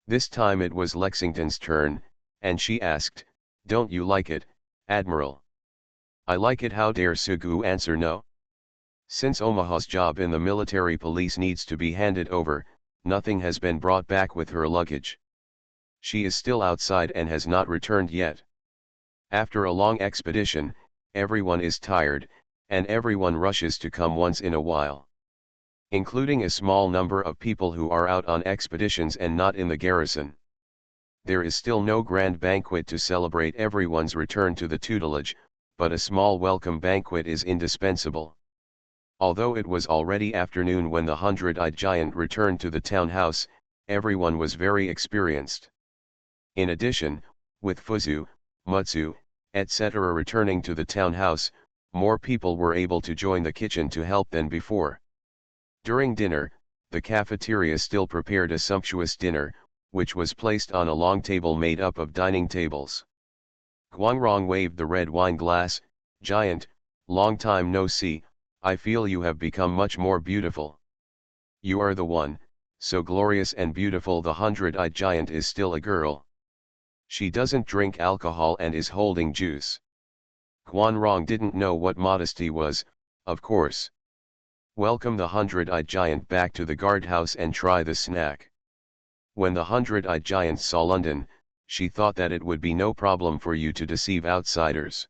This time it was Lexington's turn, and she asked, don't you like it, Admiral? I like it. How dare Sugu answer no? Since Omaha's job in the military police needs to be handed over, nothing has been brought back with her luggage. She is still outside and has not returned yet. After a long expedition, everyone is tired, and everyone rushes to come once in a while. Including a small number of people who are out on expeditions and not in the garrison. There is still no grand banquet to celebrate everyone's return to the tutelage, but a small welcome banquet is indispensable. Although it was already afternoon when the 100-eyed giant returned to the townhouse, everyone was very experienced. In addition, with Fuzu, Mutsu, etc. returning to the townhouse, more people were able to join the kitchen to help than before. During dinner, the cafeteria still prepared a sumptuous dinner, which was placed on a long table made up of dining tables. Guangrong waved the red wine glass. Giant, long time no see, I feel you have become much more beautiful. You are the one, so glorious and beautiful. The 100-eyed giant is still a girl. She doesn't drink alcohol and is holding juice. Guanrong didn't know what modesty was, of course. Welcome the 100-eyed giant back to the guardhouse and try the snack. When the 100-eyed giant saw London, she thought that it would be no problem for you to deceive outsiders.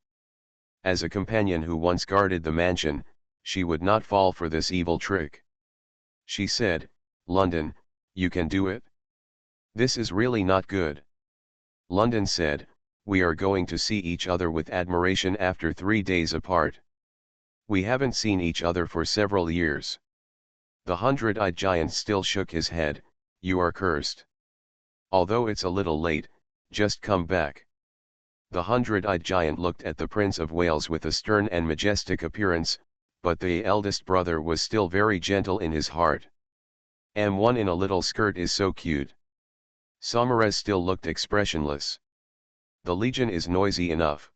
As a companion who once guarded the mansion, she would not fall for this evil trick. She said, London, you can do it? This is really not good. London said, we are going to see each other with admiration after 3 days apart. We haven't seen each other for several years. The 100-eyed giant still shook his head, you are cursed. Although it's a little late, just come back. The 100-eyed giant looked at the Prince of Wales with a stern and majestic appearance, but the eldest brother was still very gentle in his heart. M1 in a little skirt is so cute. Saumarez still looked expressionless. The Legion is noisy enough.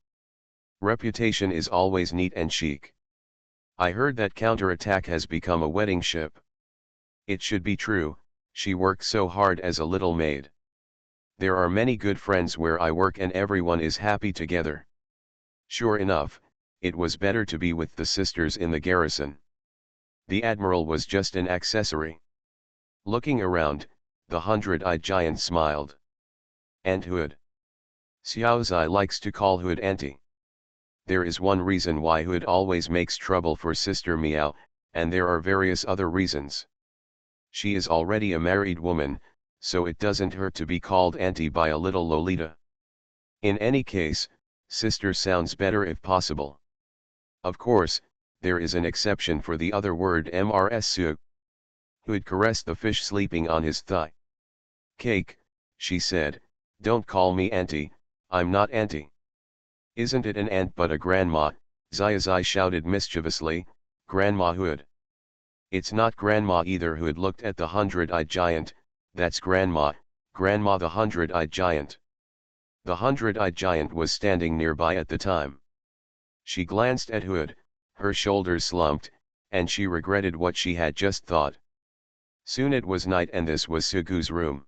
Reputation is always neat and chic. I heard that counterattack has become a wedding ship. It should be true, she worked so hard as a little maid. There are many good friends where I work and everyone is happy together. Sure enough, it was better to be with the sisters in the garrison. The Admiral was just an accessory. Looking around, the 100-eyed giant smiled. Aunt Hood. Xiaozai likes to call Hood Auntie. There is one reason why Hood always makes trouble for Sister Meow, and there are various other reasons. She is already a married woman, so it doesn't hurt to be called Auntie by a little Lolita. In any case, sister sounds better if possible. Of course, there is an exception for the other word mrsu. Hood caressed the fish sleeping on his thigh. Cake, she said, don't call me Auntie, I'm not Auntie. Isn't it an aunt but a grandma? Xiaozai shouted mischievously, Grandma Hood. It's not Grandma either. Hood looked at the 100-eyed giant, that's Grandma, Grandma the 100-eyed giant. The 100-eyed giant was standing nearby at the time. She glanced at Hood, her shoulders slumped, and she regretted what she had just thought. Soon it was night and this was Sugu's room.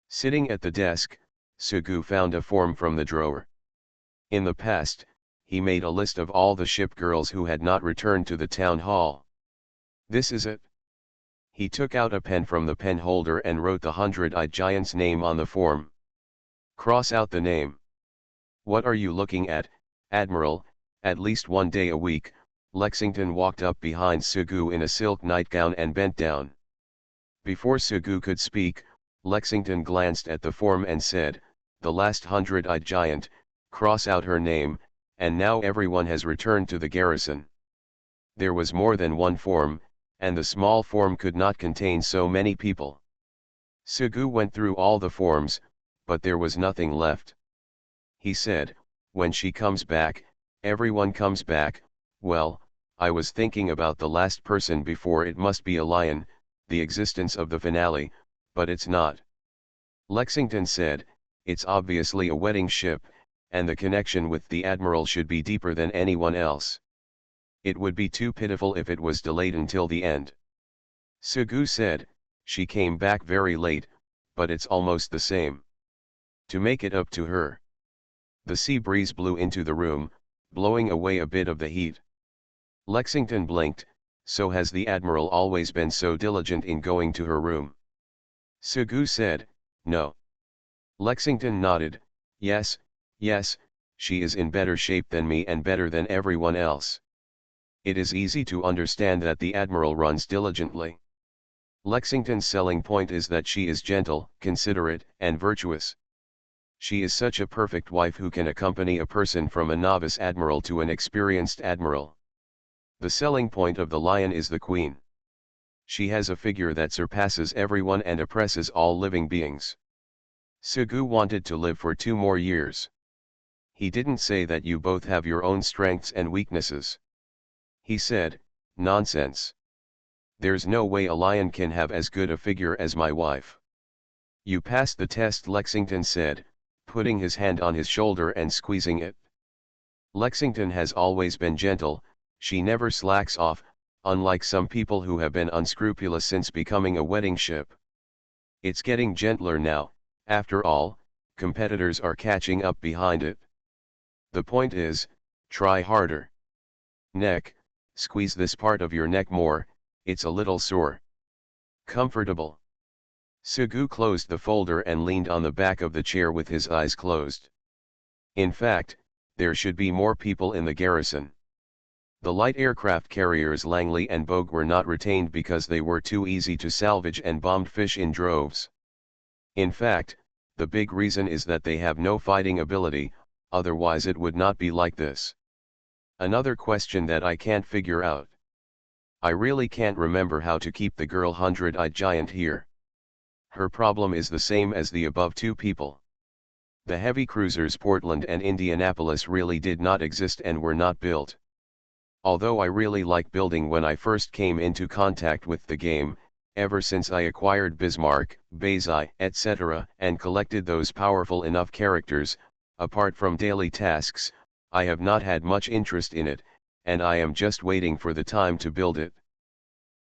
Sitting at the desk, Sugu found a form from the drawer. In the past, he made a list of all the ship girls who had not returned to the town hall. This is it. He took out a pen from the pen holder and wrote the 100-eyed giant's name on the form. Cross out the name. What are you looking at, Admiral? At least one day a week, Lexington walked up behind Sugu in a silk nightgown and bent down. Before Sugu could speak, Lexington glanced at the form and said, "The last 100-eyed giant, cross out her name, and now everyone has returned to the garrison." There was more than one form, and the small form could not contain so many people. Sugu went through all the forms, but there was nothing left. He said, "When she comes back, everyone comes back. Well, I was thinking about the last person before. It must be a lion, the existence of the finale, but it's not." Lexington said, "It's obviously a wedding ship, and the connection with the Admiral should be deeper than anyone else. It would be too pitiful if it was delayed until the end." Sugu said, "She came back very late, but it's almost the same. To make it up to her." The sea breeze blew into the room, blowing away a bit of the heat. Lexington blinked. "So has the Admiral always been so diligent in going to her room?" Sugu said, "No." Lexington nodded, Yes, she is in better shape than me and better than everyone else. It is easy to understand that the Admiral runs diligently. Lexington's selling point is that she is gentle, considerate, and virtuous. She is such a perfect wife who can accompany a person from a novice admiral to an experienced admiral. The selling point of the lion is the queen. She has a figure that surpasses everyone and oppresses all living beings. Sugu wanted to live for 2 more years. He didn't say that you both have your own strengths and weaknesses. He said, "Nonsense. There's no way a lion can have as good a figure as my wife." "You passed the test," Lexington said, putting his hand on his shoulder and squeezing it. Lexington has always been gentle, she never slacks off, unlike some people who have been unscrupulous since becoming a wedding ship. It's getting gentler now, after all, competitors are catching up behind it. The point is, try harder. Neck, squeeze this part of your neck more, it's a little sore. Comfortable. Sugu closed the folder and leaned on the back of the chair with his eyes closed. In fact, there should be more people in the garrison. The light aircraft carriers Langley and Bogue were not retained because they were too easy to salvage and bombed fish in droves. In fact, the big reason is that they have no fighting ability, otherwise it would not be like this. Another question that I can't figure out. I really can't remember how to keep the girl 100-eyed giant here. Her problem is the same as the above 2 people. The heavy cruisers Portland and Indianapolis really did not exist and were not built. Although I really like building when I first came into contact with the game, ever since I acquired Bismarck, Baizai, etc. and collected those powerful enough characters, apart from daily tasks, I have not had much interest in it, and I am just waiting for the time to build it.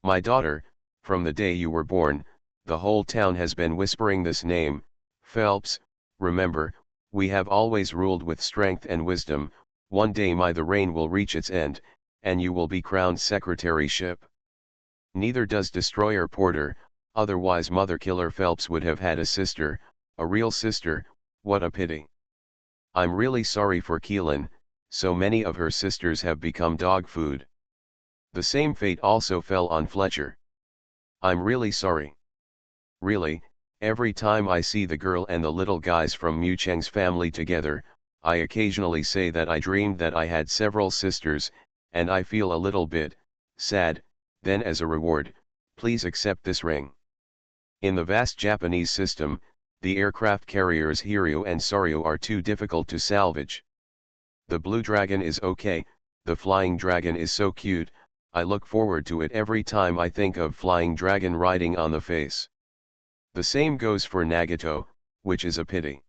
My daughter, from the day you were born, the whole town has been whispering this name, Phelps. Remember, we have always ruled with strength and wisdom. One day the reign will reach its end, and you will be crowned secretaryship. Neither does Destroyer Porter, otherwise Mother Killer Phelps would have had a sister, a real sister. What a pity. I'm really sorry for Keelan, so many of her sisters have become dog food. The same fate also fell on Fletcher. I'm really sorry. Really, every time I see the girl and the little guys from Mu Cheng's family together, I occasionally say that I dreamed that I had several sisters, and I feel a little bit sad. Then as a reward, please accept this ring. In the vast Japanese system, the aircraft carriers Hiryu and Soryu are too difficult to salvage. The Blue Dragon is okay, the Flying Dragon is so cute, I look forward to it every time I think of Flying Dragon riding on the face. The same goes for Nagato, which is a pity.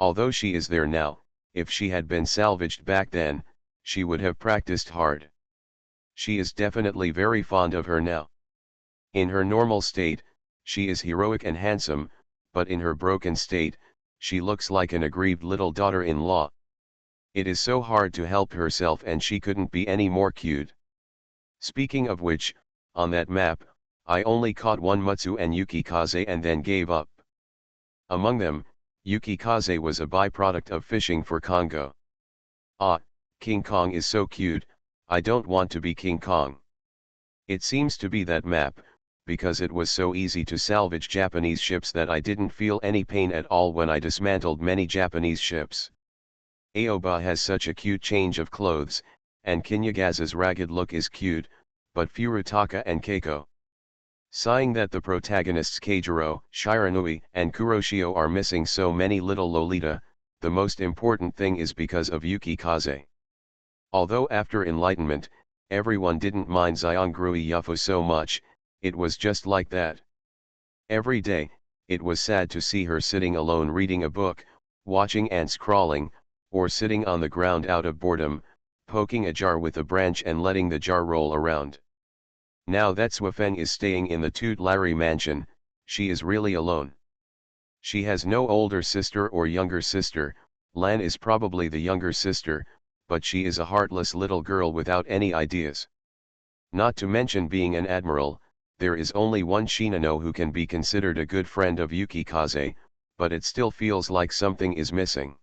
Although she is there now, if she had been salvaged back then, she would have practiced hard. She is definitely very fond of her now. In her normal state, she is heroic and handsome, but in her broken state, she looks like an aggrieved little daughter-in-law. It is so hard to help herself, and she couldn't be any more cute. Speaking of which, on that map, I only caught one Mutsu and Yukikaze and then gave up. Among them, Yukikaze was a byproduct of fishing for Congo. Ah, King Kong is so cute, I don't want to be King Kong. It seems to be that map, because it was so easy to salvage Japanese ships that I didn't feel any pain at all when I dismantled many Japanese ships. Aoba has such a cute change of clothes, and Kinyagaza's ragged look is cute, but Furutaka and Keiko. Sighing that the protagonists Keijiro, Shiranui, and Kuroshio are missing so many little Lolita, the most important thing is because of Yukikaze. Although after enlightenment, everyone didn't mind Zyongrui Yuffo so much, it was just like that. Every day, it was sad to see her sitting alone reading a book, watching ants crawling, or sitting on the ground out of boredom, poking a jar with a branch and letting the jar roll around. Now that Swafeng is staying in the Tutelari mansion, she is really alone. She has no older sister or younger sister. Lan is probably the younger sister, but she is a heartless little girl without any ideas. Not to mention being an admiral, there is only one Shinano who can be considered a good friend of Yukikaze, but it still feels like something is missing.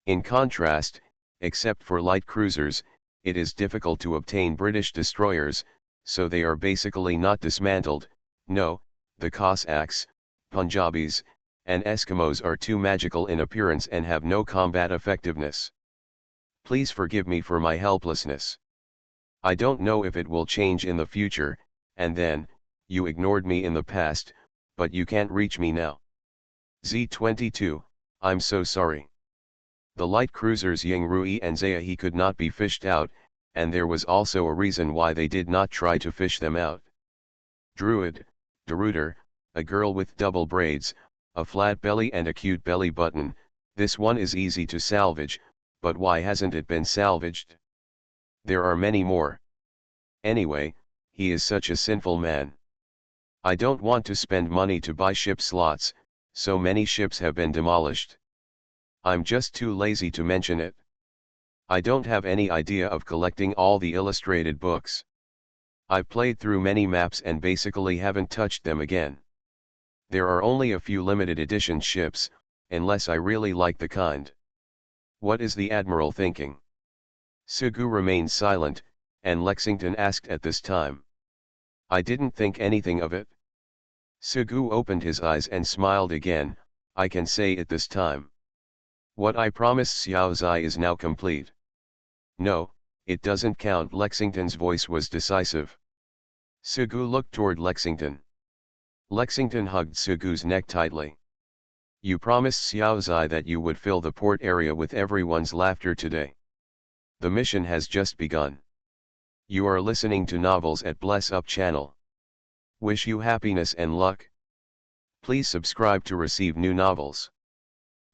In contrast, except for light cruisers, it is difficult to obtain British destroyers, so they are basically not dismantled. No, the Cossacks, Punjabis, and Eskimos are too magical in appearance and have no combat effectiveness. Please forgive me for my helplessness. I don't know if it will change in the future, and then, you ignored me in the past, but you can't reach me now. Z22, I'm so sorry. The light cruisers Yingrui and Zayahi could not be fished out, and there was also a reason why they did not try to fish them out. Druid, Deruder, a girl with double braids, a flat belly and a cute belly button, this one is easy to salvage, but why hasn't it been salvaged? There are many more. Anyway, he is such a sinful man. I don't want to spend money to buy ship slots, so many ships have been demolished. I'm just too lazy to mention it. I don't have any idea of collecting all the illustrated books. I've played through many maps and basically haven't touched them again. There are only a few limited edition ships, unless I really like the kind. What is the Admiral thinking? Sugu remained silent, and Lexington asked at this time. I didn't think anything of it. Sugu opened his eyes and smiled again. I can say it this time. What I promised Xiao Zai is now complete. No, it doesn't count. Lexington's voice was decisive. Sugu looked toward Lexington. Lexington hugged Sugu's neck tightly. You promised Xiao Zai that you would fill the port area with everyone's laughter today. The mission has just begun. You are listening to Novels at Bless Up channel. Wish you happiness and luck. Please subscribe to receive new novels.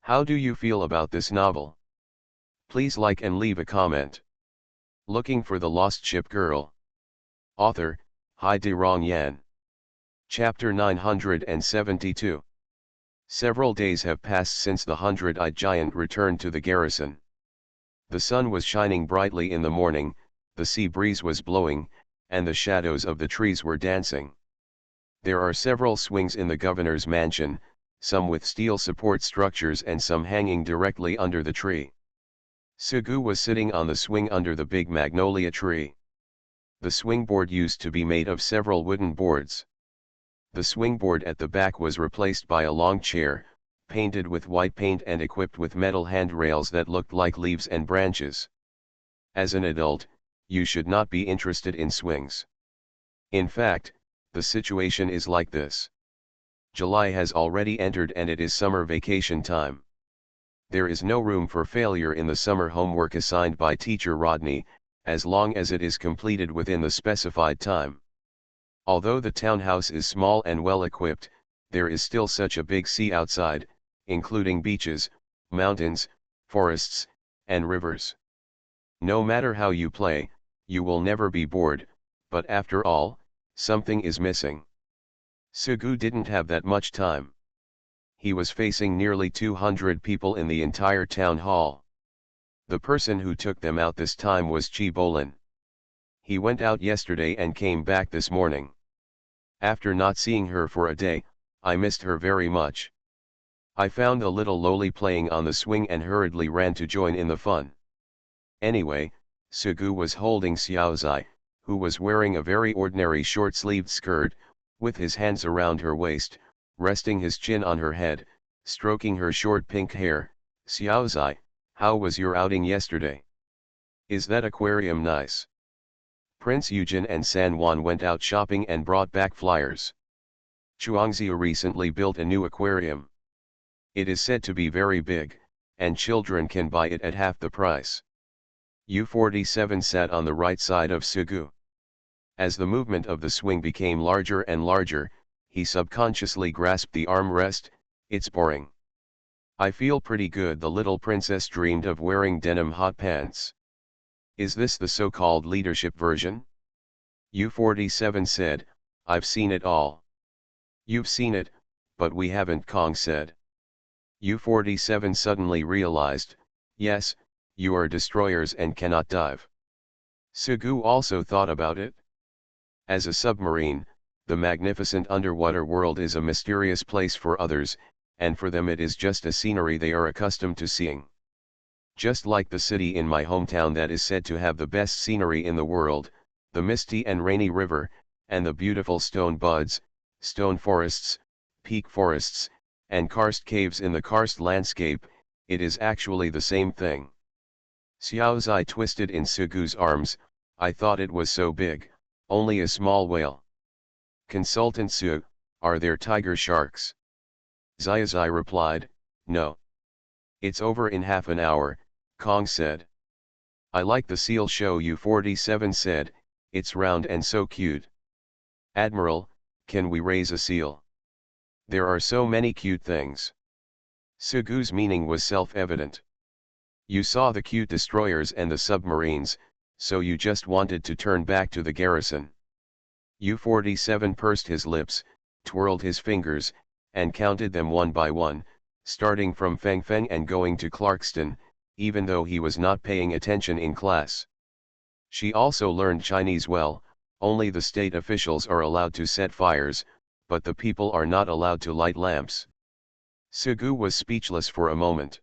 How do you feel about this novel? Please like and leave a comment. Looking for the Lost Ship Girl. Author, Hai De Rong Yan. Chapter 972. Several days have passed since the 100-eyed giant returned to the garrison. The sun was shining brightly in the morning, the sea breeze was blowing, and the shadows of the trees were dancing. There are several swings in the governor's mansion, some with steel support structures and some hanging directly under the tree. Sugu was sitting on the swing under the big magnolia tree. The swingboard used to be made of several wooden boards. The swingboard at the back was replaced by a long chair, painted with white paint and equipped with metal handrails that looked like leaves and branches. As an adult, you should not be interested in swings. In fact, the situation is like this. July has already entered and it is summer vacation time. There is no room for failure in the summer homework assigned by teacher Rodney, as long as it is completed within the specified time. Although the townhouse is small and well equipped, there is still such a big sea outside, including beaches, mountains, forests, and rivers. No matter how you play, you will never be bored, but after all, something is missing. Sugu didn't have that much time. He was facing nearly 200 people in the entire town hall. The person who took them out this time was Chi Bolin. He went out yesterday and came back this morning. After not seeing her for a day, I missed her very much. I found the little loli playing on the swing and hurriedly ran to join in the fun. Anyway, Sugu was holding Xiaozai, who was wearing a very ordinary short-sleeved skirt, with his hands around her waist, resting his chin on her head, stroking her short pink hair. Xiaozai, how was your outing yesterday? Is that aquarium nice? Prince Yujin and San Juan went out shopping and brought back flyers. Chuangziu recently built a new aquarium. It is said to be very big, and children can buy it at half the price. U-47 sat on the right side of Sugu. As the movement of the swing became larger and larger, he subconsciously grasped the armrest. It's boring. I feel pretty good. The little princess dreamed of wearing denim hot pants. Is this the so-called leadership version? U-47 said, I've seen it all. You've seen it, but we haven't, Kong said. U-47 suddenly realized, yes, you are destroyers and cannot dive. Sugu also thought about it. As a submarine, the magnificent underwater world is a mysterious place for others, and for them it is just a scenery they are accustomed to seeing. Just like the city in my hometown that is said to have the best scenery in the world, the misty and rainy river, and the beautiful stone buds, stone forests, peak forests, and karst caves in the karst landscape, it is actually the same thing. Xiaozai twisted in Sugu's arms. I thought it was so big, only a small whale. Consultant Su, are there tiger sharks? Xiaozai replied, no. It's over in half an hour, Kong said. I like the seal show, U-47 said, it's round and so cute. Admiral, can we raise a seal? There are so many cute things. Sugu's meaning was self-evident. You saw the cute destroyers and the submarines, so you just wanted to turn back to the garrison. U-47 pursed his lips, twirled his fingers, and counted them one by one, starting from Fengfeng and going to Clarkston, even though he was not paying attention in class. She also learned Chinese well. Only the state officials are allowed to set fires, but the people are not allowed to light lamps. Sugu was speechless for a moment.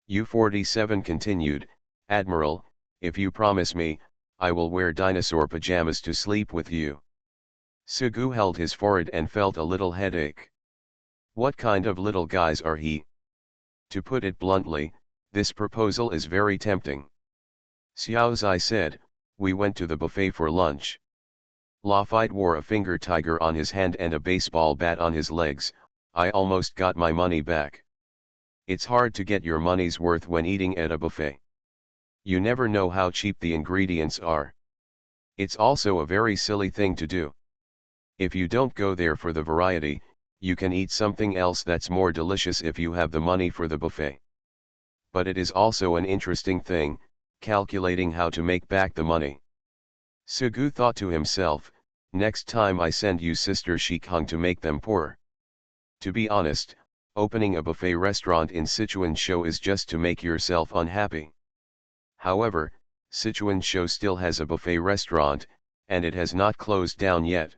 U-47 continued, Admiral, if you promise me, I will wear dinosaur pajamas to sleep with you. Sugu held his forehead and felt a little headache. What kind of little guys are he? To put it bluntly, this proposal is very tempting. Xiaozai said, we went to the buffet for lunch. Lafite wore a finger tiger on his hand and a baseball bat on his legs. I almost got my money back. It's hard to get your money's worth when eating at a buffet. You never know how cheap the ingredients are. It's also a very silly thing to do. If you don't go there for the variety, you can eat something else that's more delicious if you have the money for the buffet. But it is also an interesting thing, calculating how to make back the money. Sugu thought to himself, next time I send you Sister Shikhang to make them pour. To be honest, opening a buffet restaurant in Sichuanshou is just to make yourself unhappy. However, Sichuanshou still has a buffet restaurant, and it has not closed down yet.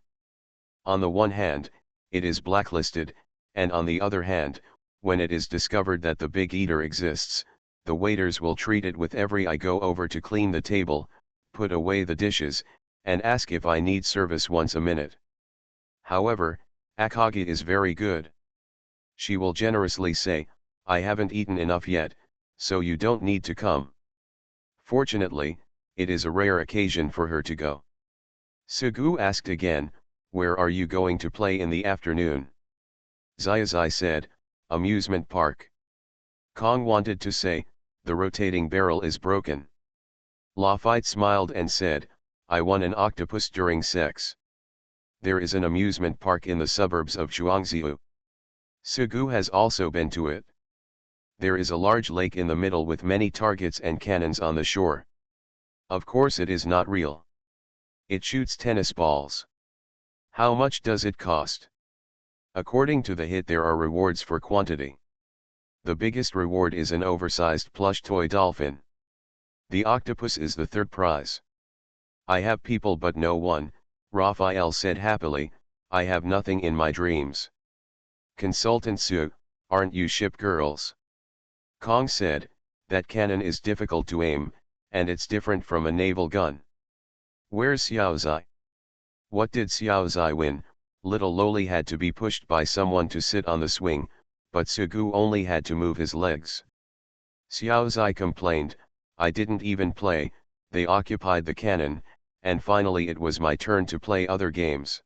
On the one hand, it is blacklisted, and on the other hand, when it is discovered that the big eater exists, the waiters will treat it with every I go over to clean the table, put away the dishes, and ask if I need service once a minute. However, Akagi is very good. She will generously say, I haven't eaten enough yet, so you don't need to come. Fortunately, it is a rare occasion for her to go. Sugu asked again, where are you going to play in the afternoon? Xiaozai said, amusement park. Kong wanted to say, the rotating barrel is broken. Lafite smiled and said, I won an octopus during sex. There is an amusement park in the suburbs of Chuangziu. Sugu has also been to it. There is a large lake in the middle with many targets and cannons on the shore. Of course it is not real. It shoots tennis balls. How much does it cost? According to the hit, there are rewards for quantity. The biggest reward is an oversized plush toy dolphin. The octopus is the third prize. I have people but no one, Raphael said happily. I have nothing in my dreams. Consultant Su, aren't you ship girls? Kong said, that cannon is difficult to aim, and it's different from a naval gun. Where's Xiaozai? What did Xiaozai win? Little Loli had to be pushed by someone to sit on the swing, but Sugu only had to move his legs. Xiaozai complained, I didn't even play, they occupied the cannon, and finally it was my turn to play other games.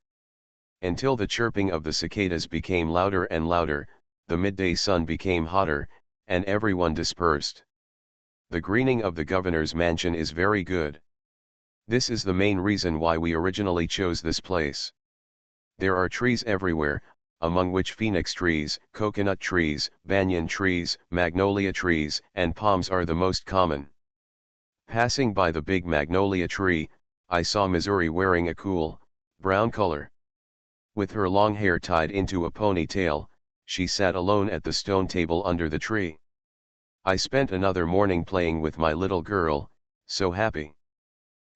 Until the chirping of the cicadas became louder and louder, the midday sun became hotter, and everyone dispersed. The greening of the governor's mansion is very good. This is the main reason why we originally chose this place. There are trees everywhere, among which phoenix trees, coconut trees, banyan trees, magnolia trees, and palms are the most common. Passing by the big magnolia tree, I saw Missouri wearing a cool, brown color. With her long hair tied into a ponytail, she sat alone at the stone table under the tree. I spent another morning playing with my little girl, so happy.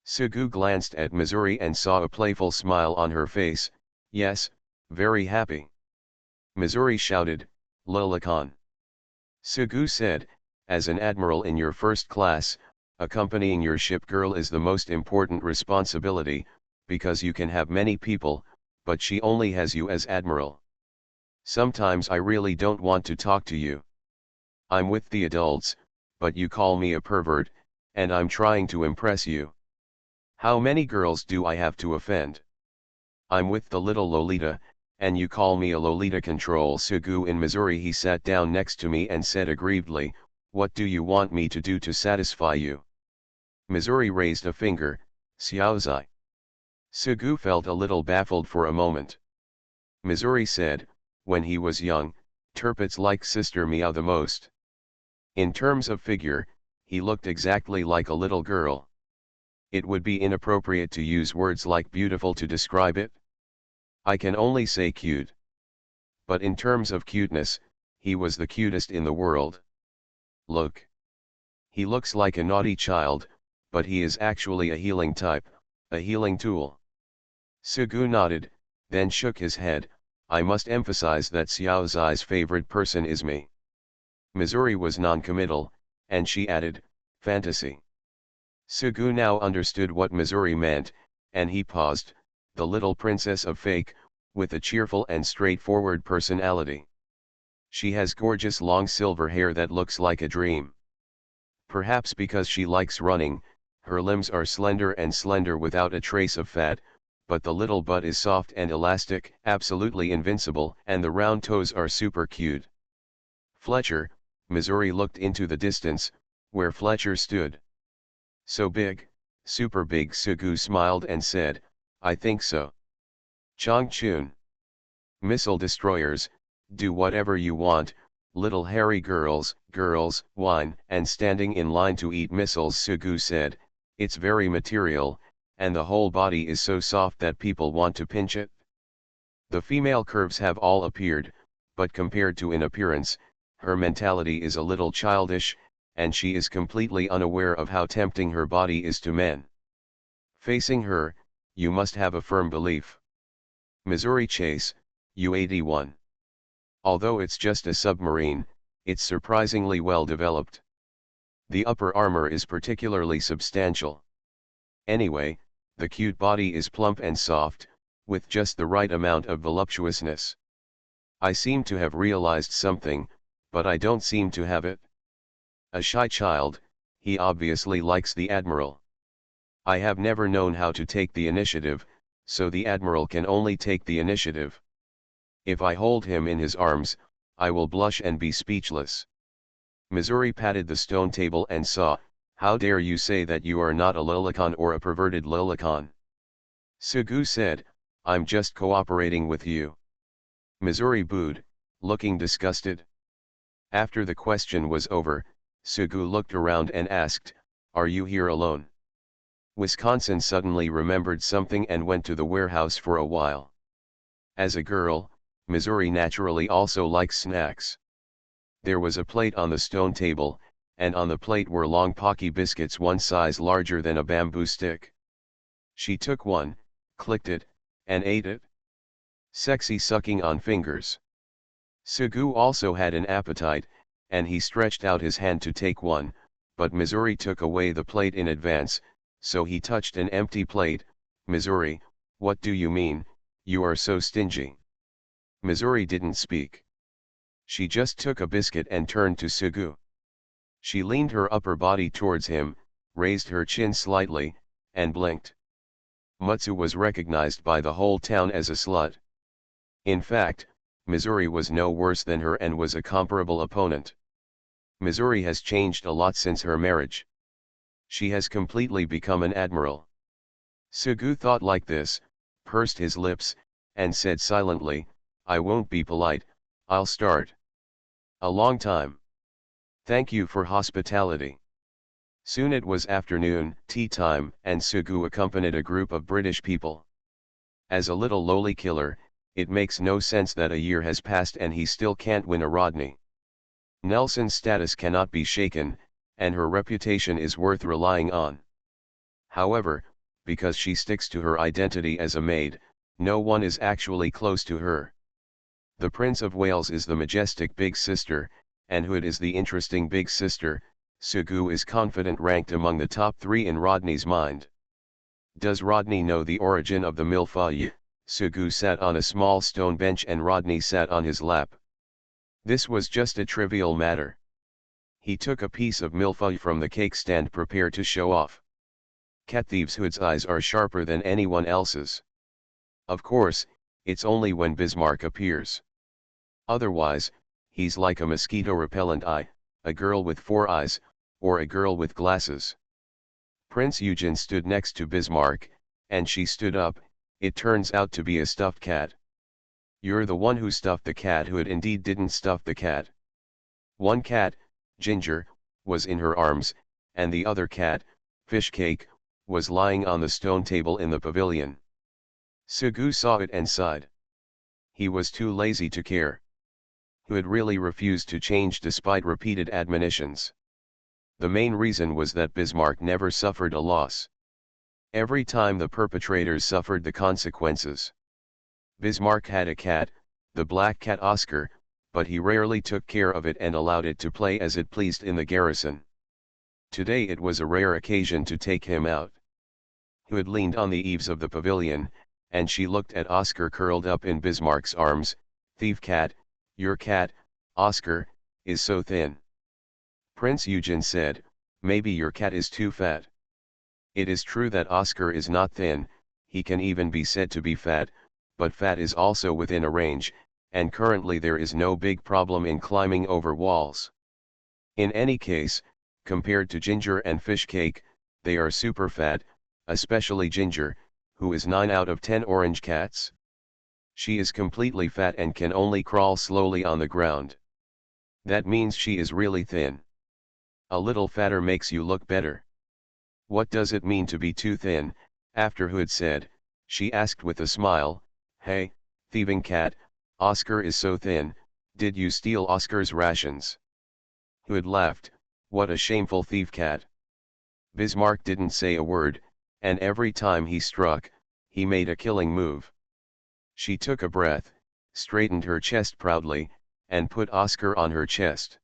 Sugu glanced at Missouri and saw a playful smile on her face. Yes, very happy. Missouri shouted, Lolakan. Sugu said, as an admiral in your first class, accompanying your ship girl is the most important responsibility, because you can have many people, but she only has you as admiral. Sometimes I really don't want to talk to you. I'm with the adults, but you call me a pervert, and I'm trying to impress you. How many girls do I have to offend? I'm with the little Lolita, and you call me a Lolita. Control Sugu in Missouri. He sat down next to me and said aggrievedly, what do you want me to do to satisfy you? Missouri raised a finger, Xiaozai. Sugu felt a little baffled for a moment. Missouri said, when he was young, Turpits liked Sister Meow the most. In terms of figure, he looked exactly like a little girl. It would be inappropriate to use words like beautiful to describe it. I can only say cute. But in terms of cuteness, he was the cutest in the world. Look. He looks like a naughty child, but he is actually a healing type, a healing tool. Sugu nodded, then shook his head. I must emphasize that Xiaozai's favorite person is me. Missouri was non-committal, and she added, fantasy. Sugu now understood what Missouri meant, and he paused, the little princess of fake, with a cheerful and straightforward personality. She has gorgeous long silver hair that looks like a dream. Perhaps because she likes running, her limbs are slender without a trace of fat, but the little butt is soft and elastic, absolutely invincible, and the round toes are super cute. Fletcher, Missouri looked into the distance, where Fletcher stood. So big, super big. Sugu smiled and said, I think so. Changchun. Missile destroyers, do whatever you want, little hairy girls, whine, and standing in line to eat missiles. Sugu said, it's very material, and the whole body is so soft that people want to pinch it. The female curves have all appeared, but compared to in appearance, her mentality is a little childish, and she is completely unaware of how tempting her body is to men. Facing her, you must have a firm belief. Missouri Chase, U-81. Although it's just a submarine, it's surprisingly well developed. The upper armor is particularly substantial. Anyway, the cute body is plump and soft, with just the right amount of voluptuousness. I seem to have realized something, but I don't seem to have it. A shy child, he obviously likes the Admiral. I have never known how to take the initiative, so the Admiral can only take the initiative. If I hold him in his arms, I will blush and be speechless. Missouri patted the stone table and saw, how dare you say that you are not a Lolakan or a perverted Lolakan? Sugu said, I'm just cooperating with you. Missouri booed, looking disgusted. After the question was over, Sugu looked around and asked, are you here alone? Wisconsin suddenly remembered something and went to the warehouse for a while. As a girl, Missouri naturally also likes snacks. There was a plate on the stone table, and on the plate were long Pocky biscuits one size larger than a bamboo stick. She took one, clicked it, and ate it. Sexy sucking on fingers. Sugu also had an appetite, and he stretched out his hand to take one, but Missouri took away the plate in advance, so he touched an empty plate. Missouri, what do you mean, you are so stingy? Missouri didn't speak. She just took a biscuit and turned to Sugu. She leaned her upper body towards him, raised her chin slightly, and blinked. Mutsu was recognized by the whole town as a slut. In fact, Missouri was no worse than her and was a comparable opponent. Missouri has changed a lot since her marriage. She has completely become an admiral. Sugu thought like this, pursed his lips, and said silently, I won't be polite, I'll start. A long time. Thank you for hospitality. Soon it was afternoon, tea time, and Sugu accompanied a group of British people. As a little lowly killer, it makes no sense that a year has passed and he still can't win a Rodney. Nelson's status cannot be shaken, and her reputation is worth relying on. However, because she sticks to her identity as a maid, no one is actually close to her. The Prince of Wales is the majestic big sister, and Hood is the interesting big sister. Sugu is confident ranked among the top 3 in Rodney's mind. Does Rodney know the origin of the milfeuille? Sugu sat on a small stone bench and Rodney sat on his lap. This was just a trivial matter. He took a piece of milfeuille from the cake stand prepared to show off. Cat thieves Hood's eyes are sharper than anyone else's. Of course, it's only when Bismarck appears. Otherwise, he's like a mosquito-repellent eye, a girl with 4 eyes, or a girl with glasses. Prince Eugen stood next to Bismarck, and she stood up. It turns out to be a stuffed cat. You're the one who stuffed the cat. Hood indeed didn't stuff the cat. One cat, Ginger, was in her arms, and the other cat, Fishcake, was lying on the stone table in the pavilion. Sugu saw it and sighed. He was too lazy to care. Hood really refused to change despite repeated admonitions. The main reason was that Bismarck never suffered a loss. Every time the perpetrators suffered the consequences. Bismarck had a cat, the black cat Oscar, but he rarely took care of it and allowed it to play as it pleased in the garrison. Today it was a rare occasion to take him out. Hood leaned on the eaves of the pavilion, and she looked at Oscar curled up in Bismarck's arms. Thief cat, your cat, Oscar, is so thin. Prince Eugen said, maybe your cat is too fat. It is true that Oscar is not thin, he can even be said to be fat, but fat is also within a range, and currently there is no big problem in climbing over walls. In any case, compared to Ginger and Fishcake, they are super fat, especially Ginger, who is 9 out of 10 orange cats. She is completely fat and can only crawl slowly on the ground. That means she is really thin. A little fatter makes you look better. What does it mean to be too thin? After Hood said, she asked with a smile, hey, thieving cat, Oscar is so thin, did you steal Oscar's rations? Hood laughed, what a shameful thief cat. Bismarck didn't say a word, and every time he struck, he made a killing move. She took a breath, straightened her chest proudly, and put Oscar on her chest.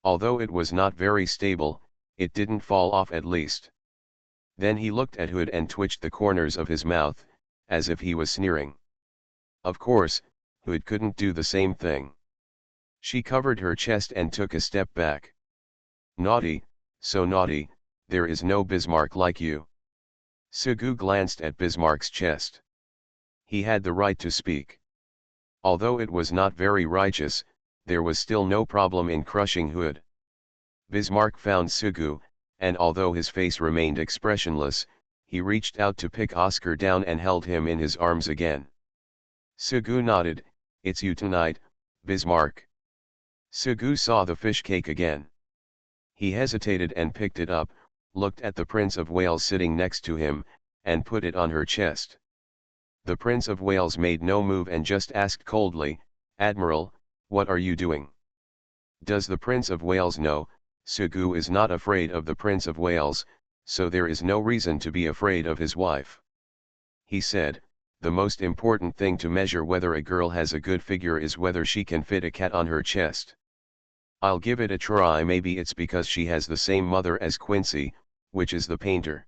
Although it was not very stable, it didn't fall off at least. Then he looked at Hood and twitched the corners of his mouth, as if he was sneering. Of course, Hood couldn't do the same thing. She covered her chest and took a step back. Naughty, so naughty, there is no Bismarck like you. Sugu glanced at Bismarck's chest. He had the right to speak. Although it was not very righteous, there was still no problem in crushing Hood. Bismarck found Sugu, and although his face remained expressionless, he reached out to pick Oscar down and held him in his arms again. Sugu nodded, it's you tonight, Bismarck. Sugu saw the fish cake again. He hesitated and picked it up, looked at the Prince of Wales sitting next to him, and put it on her chest. The Prince of Wales made no move and just asked coldly, "Admiral, what are you doing?" Does the Prince of Wales know? Sugu is not afraid of the Prince of Wales, so there is no reason to be afraid of his wife. He said, "The most important thing to measure whether a girl has a good figure is whether she can fit a cat on her chest. I'll give it a try. Maybe it's because she has the same mother as Quincy, which is the painter.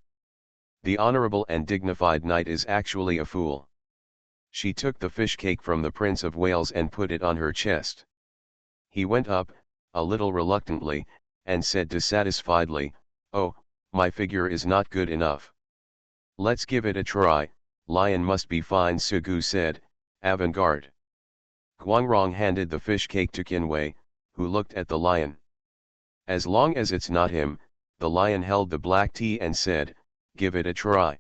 The honorable and dignified knight is actually a fool." She took the fish cake from the Prince of Wales and put it on her chest. He went up, a little reluctantly, and said dissatisfiedly, "Oh, my figure is not good enough." "Let's give it a try, lion must be fine," Sugu said, avant-garde. Guangrong handed the fish cake to Qinwei, who looked at the lion. "As long as it's not him," the lion held the black tea and said, "Give it a try."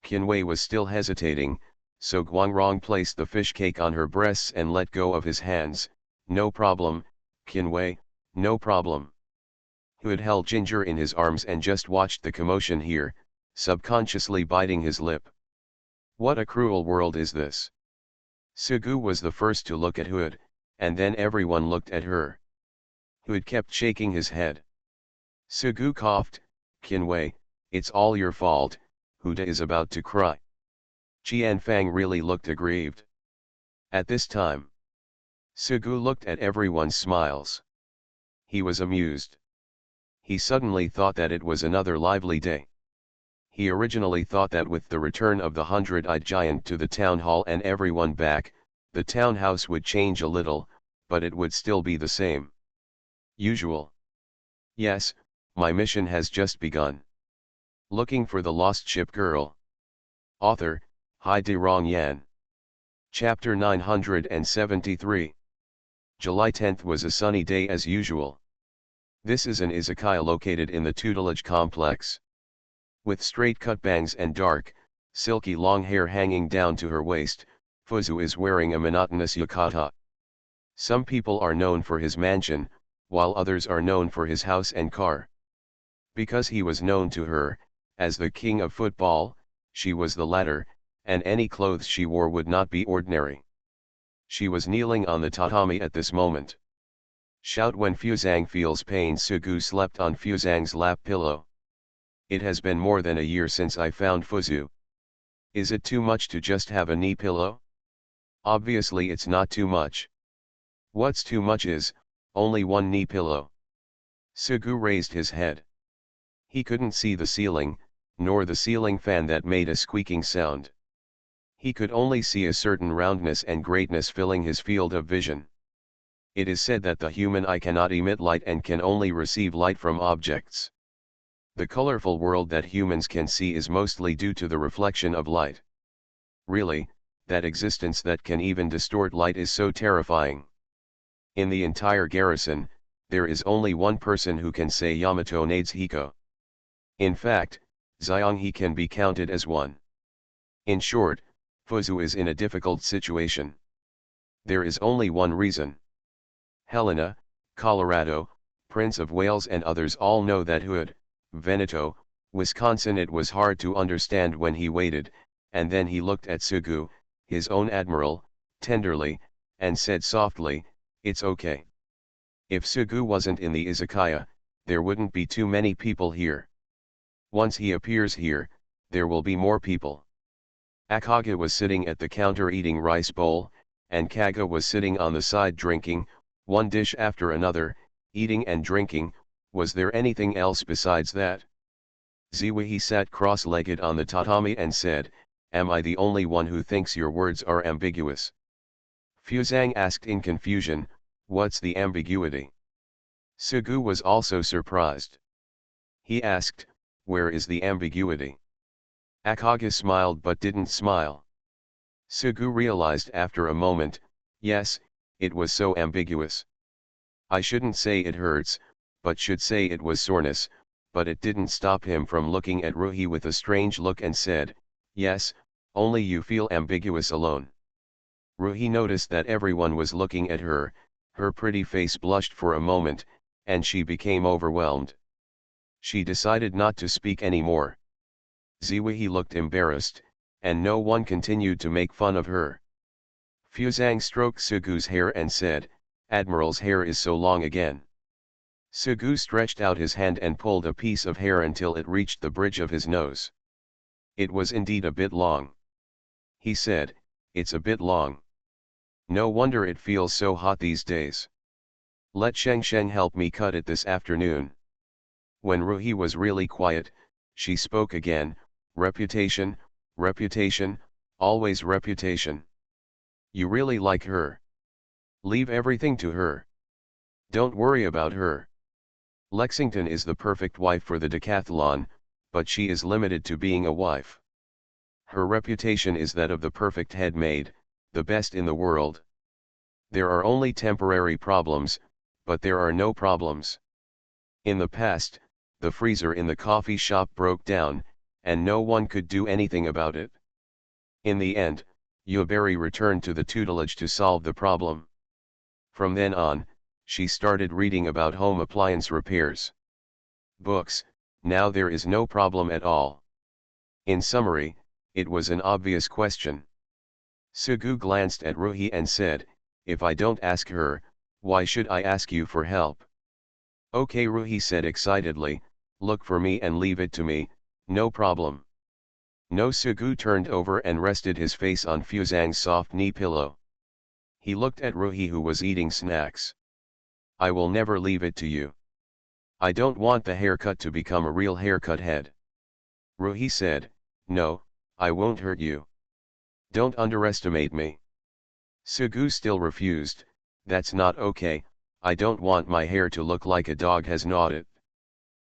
Qinwei was still hesitating, so Guangrong placed the fish cake on her breasts and let go of his hands. "No problem, Qinwei, no problem." Hood held Ginger in his arms and just watched the commotion here, subconsciously biting his lip. What a cruel world is this? Sugu was the first to look at Hood, and then everyone looked at her. Hood kept shaking his head. Sugu coughed, "Qinwei, it's all your fault." Huda is about to cry. Qianfang really looked aggrieved. At this time, Sugu looked at everyone's smiles. He was amused. He suddenly thought that it was another lively day. He originally thought that with the return of the 100-eyed giant to the town hall and everyone back, the townhouse would change a little, but it would still be the same. Usual. Yes, my mission has just begun. Looking for the lost ship girl. Author, Hai De Rong Yan. Chapter 973. July 10th was a sunny day as usual. This is an izakaya located in the tutelage complex. With straight-cut bangs and dark, silky long hair hanging down to her waist, Fuzu is wearing a monotonous yukata. Some people are known for his mansion, while others are known for his house and car. Because he was known to her, as the king of football, she was the latter, and any clothes she wore would not be ordinary. She was kneeling on the tatami at this moment. Shout when Fuzang feels pain. Sugu slept on Fuzang's lap pillow. It has been more than a year since I found Fuzu. Is it too much to just have a knee pillow? Obviously it's not too much. What's too much is, only one knee pillow. Sugu raised his head. He couldn't see the ceiling, nor the ceiling fan that made a squeaking sound. He could only see a certain roundness and greatness filling his field of vision. It is said that the human eye cannot emit light and can only receive light from objects. The colorful world that humans can see is mostly due to the reflection of light. Really, that existence that can even distort light is so terrifying. In the entire garrison, there is only one person who can say Yamato nades Hiko. In fact, Xianghe can be counted as one. In short, Fuzu is in a difficult situation. There is only one reason. Helena, Colorado, Prince of Wales and others all know that Hood, Veneto, Wisconsin. It was hard to understand when he waited, and then he looked at Sugu, his own admiral, tenderly, and said softly, "It's okay." If Sugu wasn't in the izakaya, there wouldn't be too many people here. Once he appears here, there will be more people. Akage was sitting at the counter eating rice bowl, and Kaga was sitting on the side drinking, one dish after another, eating and drinking. Was there anything else besides that? Ziwihi sat cross-legged on the tatami and said, "Am I the only one who thinks your words are ambiguous?" Fuzang asked in confusion, "What's the ambiguity?" Sugu was also surprised. He asked, "Where is the ambiguity?" Akage smiled but didn't smile. Sugu realized after a moment, yes, it was so ambiguous. I shouldn't say it hurts, but should say it was soreness, but it didn't stop him from looking at Ruhi with a strange look and said, "Yes, only you feel ambiguous alone." Ruhi noticed that everyone was looking at her, her pretty face blushed for a moment, and she became overwhelmed. She decided not to speak anymore. Ziwihi looked embarrassed, and no one continued to make fun of her. Fuzang stroked Sugu's hair and said, "Admiral's hair is so long again." Sugu stretched out his hand and pulled a piece of hair until it reached the bridge of his nose. It was indeed a bit long. He said, "It's a bit long. No wonder it feels so hot these days. Let Sheng Sheng help me cut it this afternoon." When Ruhi was really quiet, she spoke again, "Reputation, reputation, always reputation. You really like her. Leave everything to her. Don't worry about her. Lexington is the perfect wife for the decathlon, but she is limited to being a wife. Her reputation is that of the perfect head maid, the best in the world. There are only temporary problems, but there are no problems. In the past, the freezer in the coffee shop broke down, and no one could do anything about it. In the end, Yuberry returned to the tutelage to solve the problem. From then on, she started reading about home appliance repairs. Books, now there is no problem at all. In summary, it was an obvious question. Sugu glanced at Ruhi and said, "If I don't ask her, why should I ask you for help?" "Okay," Ruhi said excitedly, "look for me and leave it to me, no problem." No. Sugu turned over and rested his face on Fuzang's soft knee pillow. He looked at Ruhi, who was eating snacks. "I will never leave it to you. I don't want the haircut to become a real haircut head." Ruhi said, "No, I won't hurt you. Don't underestimate me." Sugu still refused, "That's not okay, I don't want my hair to look like a dog has gnawed it."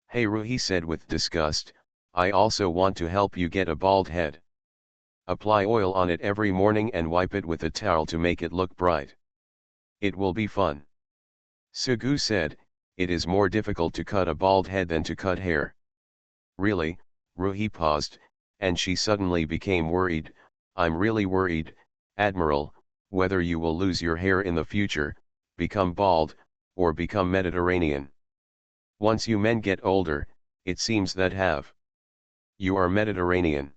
"Hey," Ruhi said with disgust, "I also want to help you get a bald head. Apply oil on it every morning and wipe it with a towel to make it look bright. It will be fun." Sugu said, "It is more difficult to cut a bald head than to cut hair." "Really?" Ruhi paused, and she suddenly became worried. "I'm really worried, Admiral, whether you will lose your hair in the future, become bald, or become Mediterranean. Once you men get older, it seems that have. You are Mediterranean."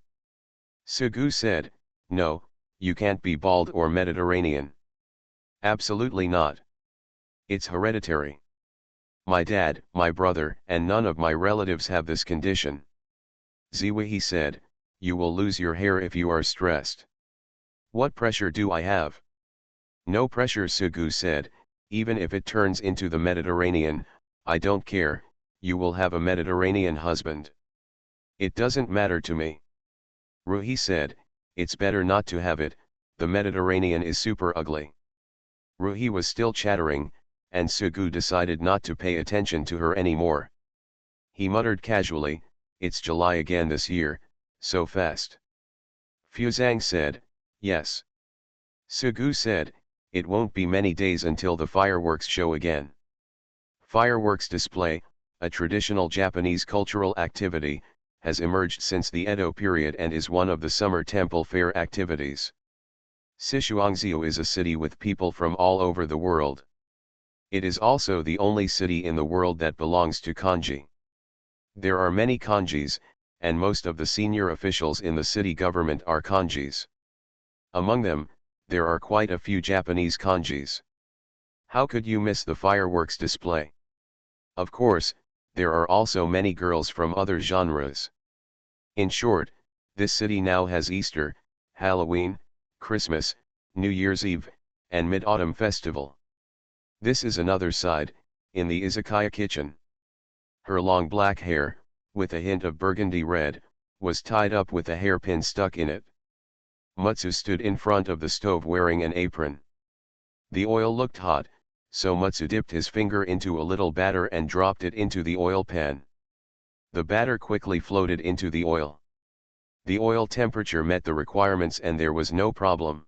Sugu said, "No, you can't be bald or Mediterranean. Absolutely not. It's hereditary. My dad, my brother, and none of my relatives have this condition." Ziwi said, "You will lose your hair if you are stressed." "What pressure do I have?" "No pressure," Sugu said, "even if it turns into the Mediterranean, I don't care, you will have a Mediterranean husband. It doesn't matter to me." Ruhi said, "It's better not to have it, the Mediterranean is super ugly." Ruhi was still chattering, and Sugu decided not to pay attention to her anymore. He muttered casually, "It's July again this year, so fast." Fuzang said, "Yes." Sugu said, "It won't be many days until the fireworks show again." Fireworks display, a traditional Japanese cultural activity, has emerged since the Edo period and is one of the summer temple fair activities. Sichuanzhou is a city with people from all over the world. It is also the only city in the world that belongs to kanji. There are many kanjis, and most of the senior officials in the city government are kanjis. Among them, there are quite a few Japanese kanjis. How could you miss the fireworks display? Of course, there are also many girls from other genres. In short, this city now has Easter, Halloween, Christmas, New Year's Eve, and Mid-Autumn Festival. This is another side, in the izakaya kitchen. Her long black hair, with a hint of burgundy red, was tied up with a hairpin stuck in it. Mutsu stood in front of the stove wearing an apron. The oil looked hot, so Mutsu dipped his finger into a little batter and dropped it into the oil pan. The batter quickly floated into the oil. The oil temperature met the requirements and there was no problem.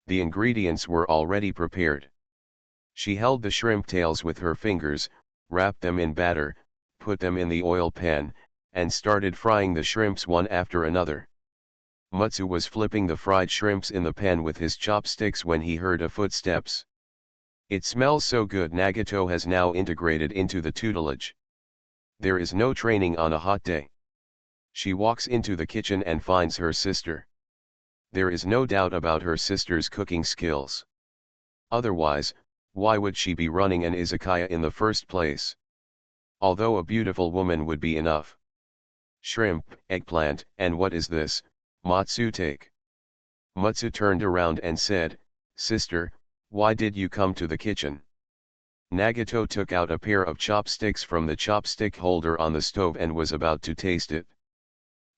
The ingredients were already prepared. She held the shrimp tails with her fingers, wrapped them in batter, put them in the oil pan, and started frying the shrimps one after another. Mutsu was flipping the fried shrimps in the pan with his chopsticks when he heard a footsteps. "It smells so good." Nagato has now integrated into the tutelage. There is no training on a hot day. She walks into the kitchen and finds her sister. There is no doubt about her sister's cooking skills. Otherwise, why would she be running an izakaya in the first place? Although a beautiful woman would be enough. Shrimp, eggplant, and what is this, Matsu take? Matsu turned around and said, "Sister, why did you come to the kitchen?" Nagato took out a pair of chopsticks from the chopstick holder on the stove and was about to taste it.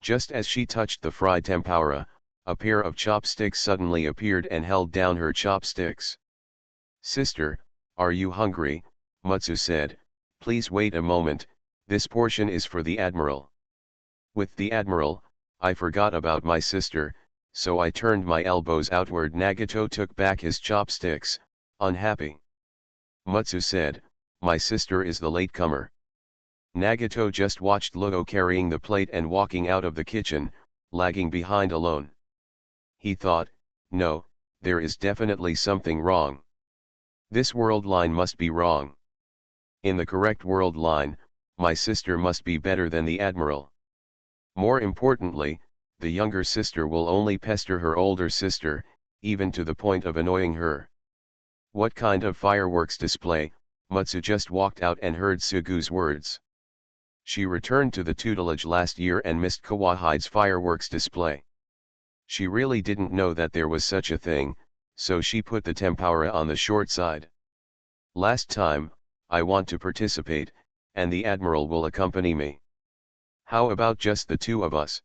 Just as she touched the fried tempura, a pair of chopsticks suddenly appeared and held down her chopsticks. "Sister, are you hungry?" Matsu said. "Please wait a moment, this portion is for the Admiral." "With the Admiral, I forgot about my sister, so I turned my elbows outward." Nagato took back his chopsticks, unhappy. Matsu said, "My sister is the latecomer." Nagato just watched Lugo carrying the plate and walking out of the kitchen, lagging behind alone. He thought, no, there is definitely something wrong. This world line must be wrong. In the correct world line, my sister must be better than the Admiral. More importantly, the younger sister will only pester her older sister, even to the point of annoying her. What kind of fireworks display? Matsu just walked out and heard Sugu's words. She returned to the tutelage last year and missed Kawahide's fireworks display. She really didn't know that there was such a thing, so she put the tempura on the short side. "Last time, I want to participate, and the Admiral will accompany me. How about just the two of us?"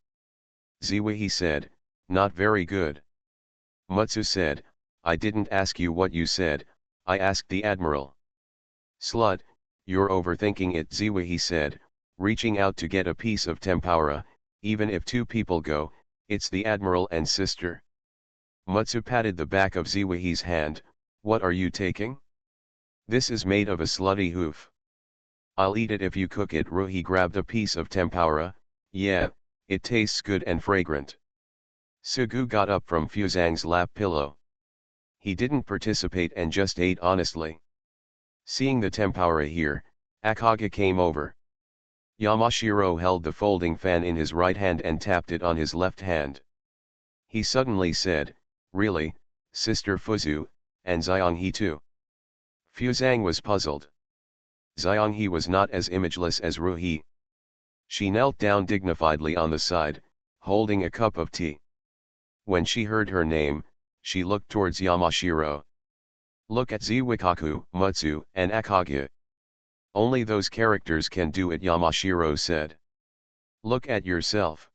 Ziwihi said, "Not very good." Matsu said, "I didn't ask you what you said, I asked the Admiral." "Slut, you're overthinking it," Ziwihi said, reaching out to get a piece of tempura. "Even if two people go, it's the Admiral and sister." Matsu patted the back of Ziwihi's hand. "What are you taking?" "This is made of a slutty hoof. I'll eat it if you cook it." Ruhi grabbed a piece of tempura. "Yeah, it tastes good and fragrant." Sugu got up from Fuzang's lap pillow. He didn't participate and just ate honestly. Seeing the tempura here, Akage came over. Yamashiro held the folding fan in his right hand and tapped it on his left hand. He suddenly said, "Really, Sister Fuzu, and Xianghe too?" Fuzang was puzzled. Xianghe was not as imageless as Ruhi. She knelt down dignifiedly on the side, holding a cup of tea. When she heard her name, she looked towards Yamashiro. "Look at Ziwikaku, Matsu, and Akage. Only those characters can do it," Yamashiro said. "Look at yourself.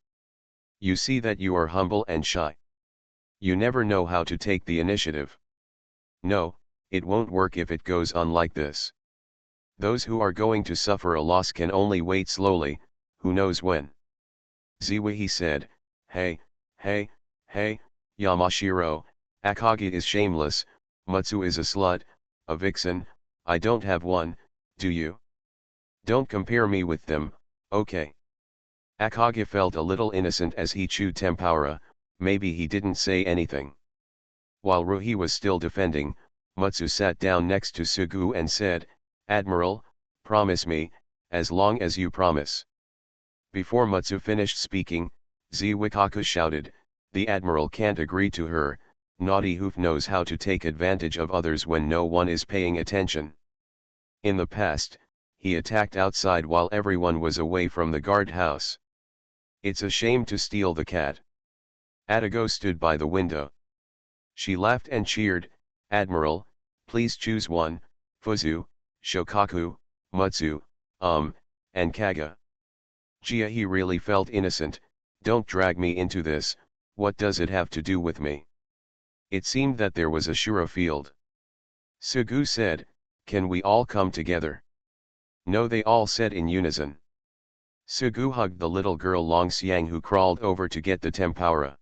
You see that you are humble and shy. You never know how to take the initiative. No, it won't work if it goes on like this. Those who are going to suffer a loss can only wait slowly, who knows when." Ziwihi said, Hey, Yamashiro, Akage is shameless, Matsu is a slut, a vixen, I don't have one, do you? Don't compare me with them, okay?" Akage felt a little innocent as he chewed tempura. Maybe he didn't say anything. While Ruhi was still defending, Matsu sat down next to Sugu and said, "Admiral, promise me, as long as you promise." Before Matsu finished speaking, Ziwikaku shouted, "The Admiral can't agree to her, naughty hoof knows how to take advantage of others when no one is paying attention. In the past, he attacked outside while everyone was away from the guardhouse. It's a shame to steal the cat." Atago stood by the window. She laughed and cheered, "Admiral, please choose one, Fuzu, Shokaku, Matsu, and Kaga." Gia, he really felt innocent. "Don't drag me into this, what does it have to do with me?" It seemed that there was a Shura field. Sugu said, "Can we all come together?" "No," they all said in unison. Sugu hugged the little girl Longxiang who crawled over to get the tempura.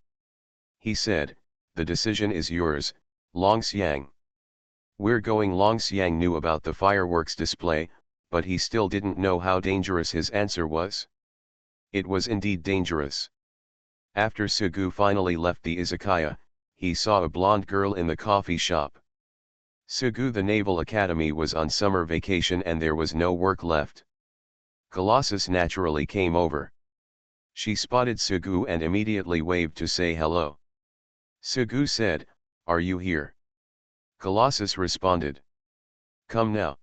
He said, "The decision is yours, Longxiang." "We're going." Longxiang knew about the fireworks display, but he still didn't know how dangerous his answer was. It was indeed dangerous. After Sugu finally left the izakaya, he saw a blonde girl in the coffee shop. Sugu, the Naval Academy was on summer vacation and there was no work left. Colossus naturally came over. She spotted Sugu and immediately waved to say hello. Sugu said, "Are you here?" Colossus responded, "Come now."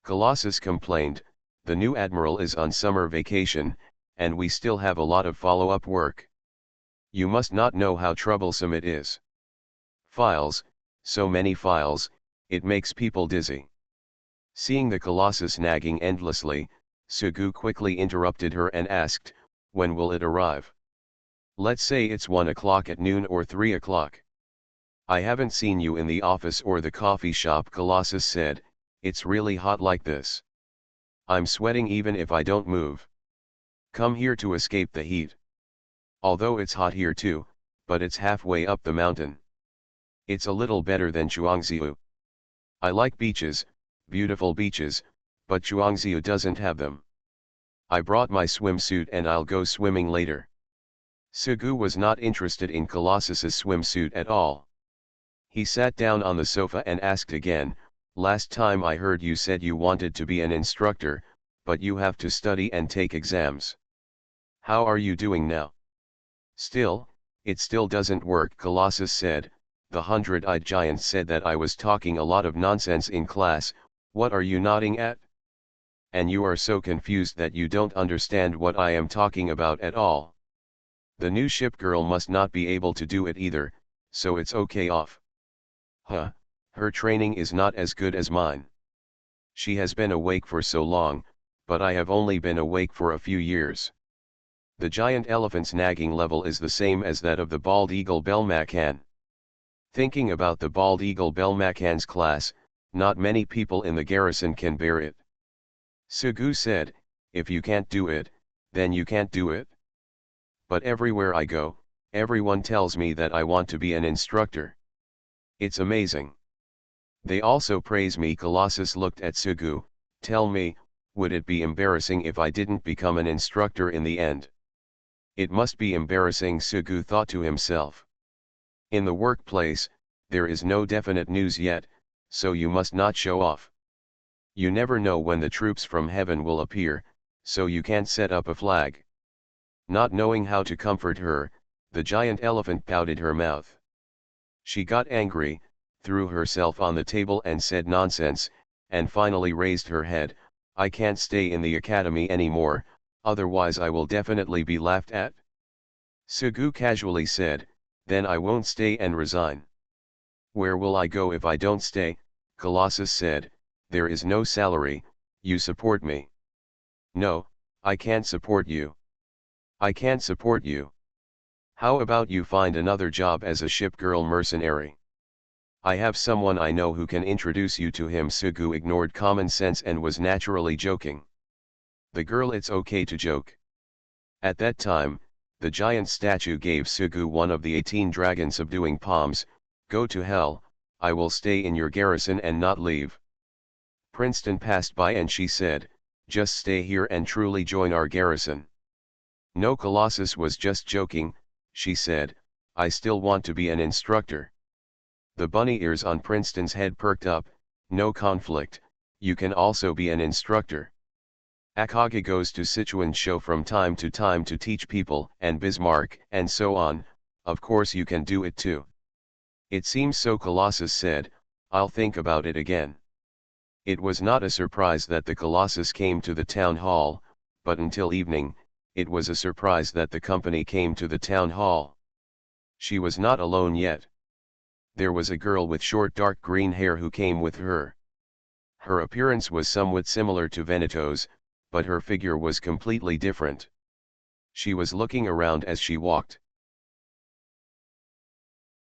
Colossus complained, "The new admiral is on summer vacation, and we still have a lot of follow-up work. You must not know how troublesome it is. Files, so many files, it makes people dizzy." Seeing the Colossus nagging endlessly, Sugu quickly interrupted her and asked, "When will it arrive?" "Let's say it's 1 o'clock at noon or 3 o'clock. "I haven't seen you in the office or the coffee shop," Colossus said, "it's really hot like this. I'm sweating even if I don't move. Come here to escape the heat. Although it's hot here too, but it's halfway up the mountain. It's a little better than Chuangziu. I like beaches, beautiful beaches, but Chuangziu doesn't have them. I brought my swimsuit and I'll go swimming later." Sugu was not interested in Colossus's swimsuit at all. He sat down on the sofa and asked again, "Last time I heard you said you wanted to be an instructor, but you have to study and take exams. How are you doing now?" It still doesn't work," Colossus said. "The 100-eyed giant said that I was talking a lot of nonsense in class. What are you nodding at? And you are so confused that you don't understand what I am talking about at all. The new ship girl must not be able to do it either, so it's okay off. Huh, her training is not as good as mine. She has been awake for so long, but I have only been awake for a few years." The giant elephant's nagging level is the same as that of the bald eagle Belmacan. Thinking about the bald eagle Belmacan's class, not many people in the garrison can bear it. Sugu said, "If you can't do it, then you can't do it. But everywhere I go, everyone tells me that I want to be an instructor. It's amazing. They also praise me." Colossus looked at Sugu. "Tell me, would it be embarrassing if I didn't become an instructor in the end?" "It must be embarrassing," Sugu thought to himself. "In the workplace, there is no definite news yet, so you must not show off. You never know when the troops from heaven will appear, so you can't set up a flag." Not knowing how to comfort her, the giant elephant pouted her mouth. She got angry, threw herself on the table and said nonsense, and finally raised her head. "I can't stay in the academy anymore, otherwise I will definitely be laughed at." Sugu casually said, "Then I won't stay and resign." "Where will I go if I don't stay?" Colossus said, "There is no salary, you support me." "No, I can't support you." "I can't support you. How about you find another job as a ship girl mercenary? I have someone I know who can introduce you to him." Sugu ignored common sense and was naturally joking. The girl, it's okay to joke. At that time, the giant statue gave Sugu one of the 18 dragon subduing palms. "Go to hell, I will stay in your garrison and not leave." Princeton passed by and she said, "Just stay here and truly join our garrison." "No, Colossus was just joking," she said, "I still want to be an instructor." The bunny ears on Princeton's head perked up. "No conflict, you can also be an instructor. Akage goes to Sichuan show from time to time to teach people, and Bismarck, and so on, of course you can do it too." "It seems so," Colossus said, "I'll think about it again." It was not a surprise that the Colossus came to the town hall, but until evening, it was a surprise that the company came to the town hall. She was not alone yet. There was a girl with short dark green hair who came with her. Her appearance was somewhat similar to Venito's, but her figure was completely different. She was looking around as she walked.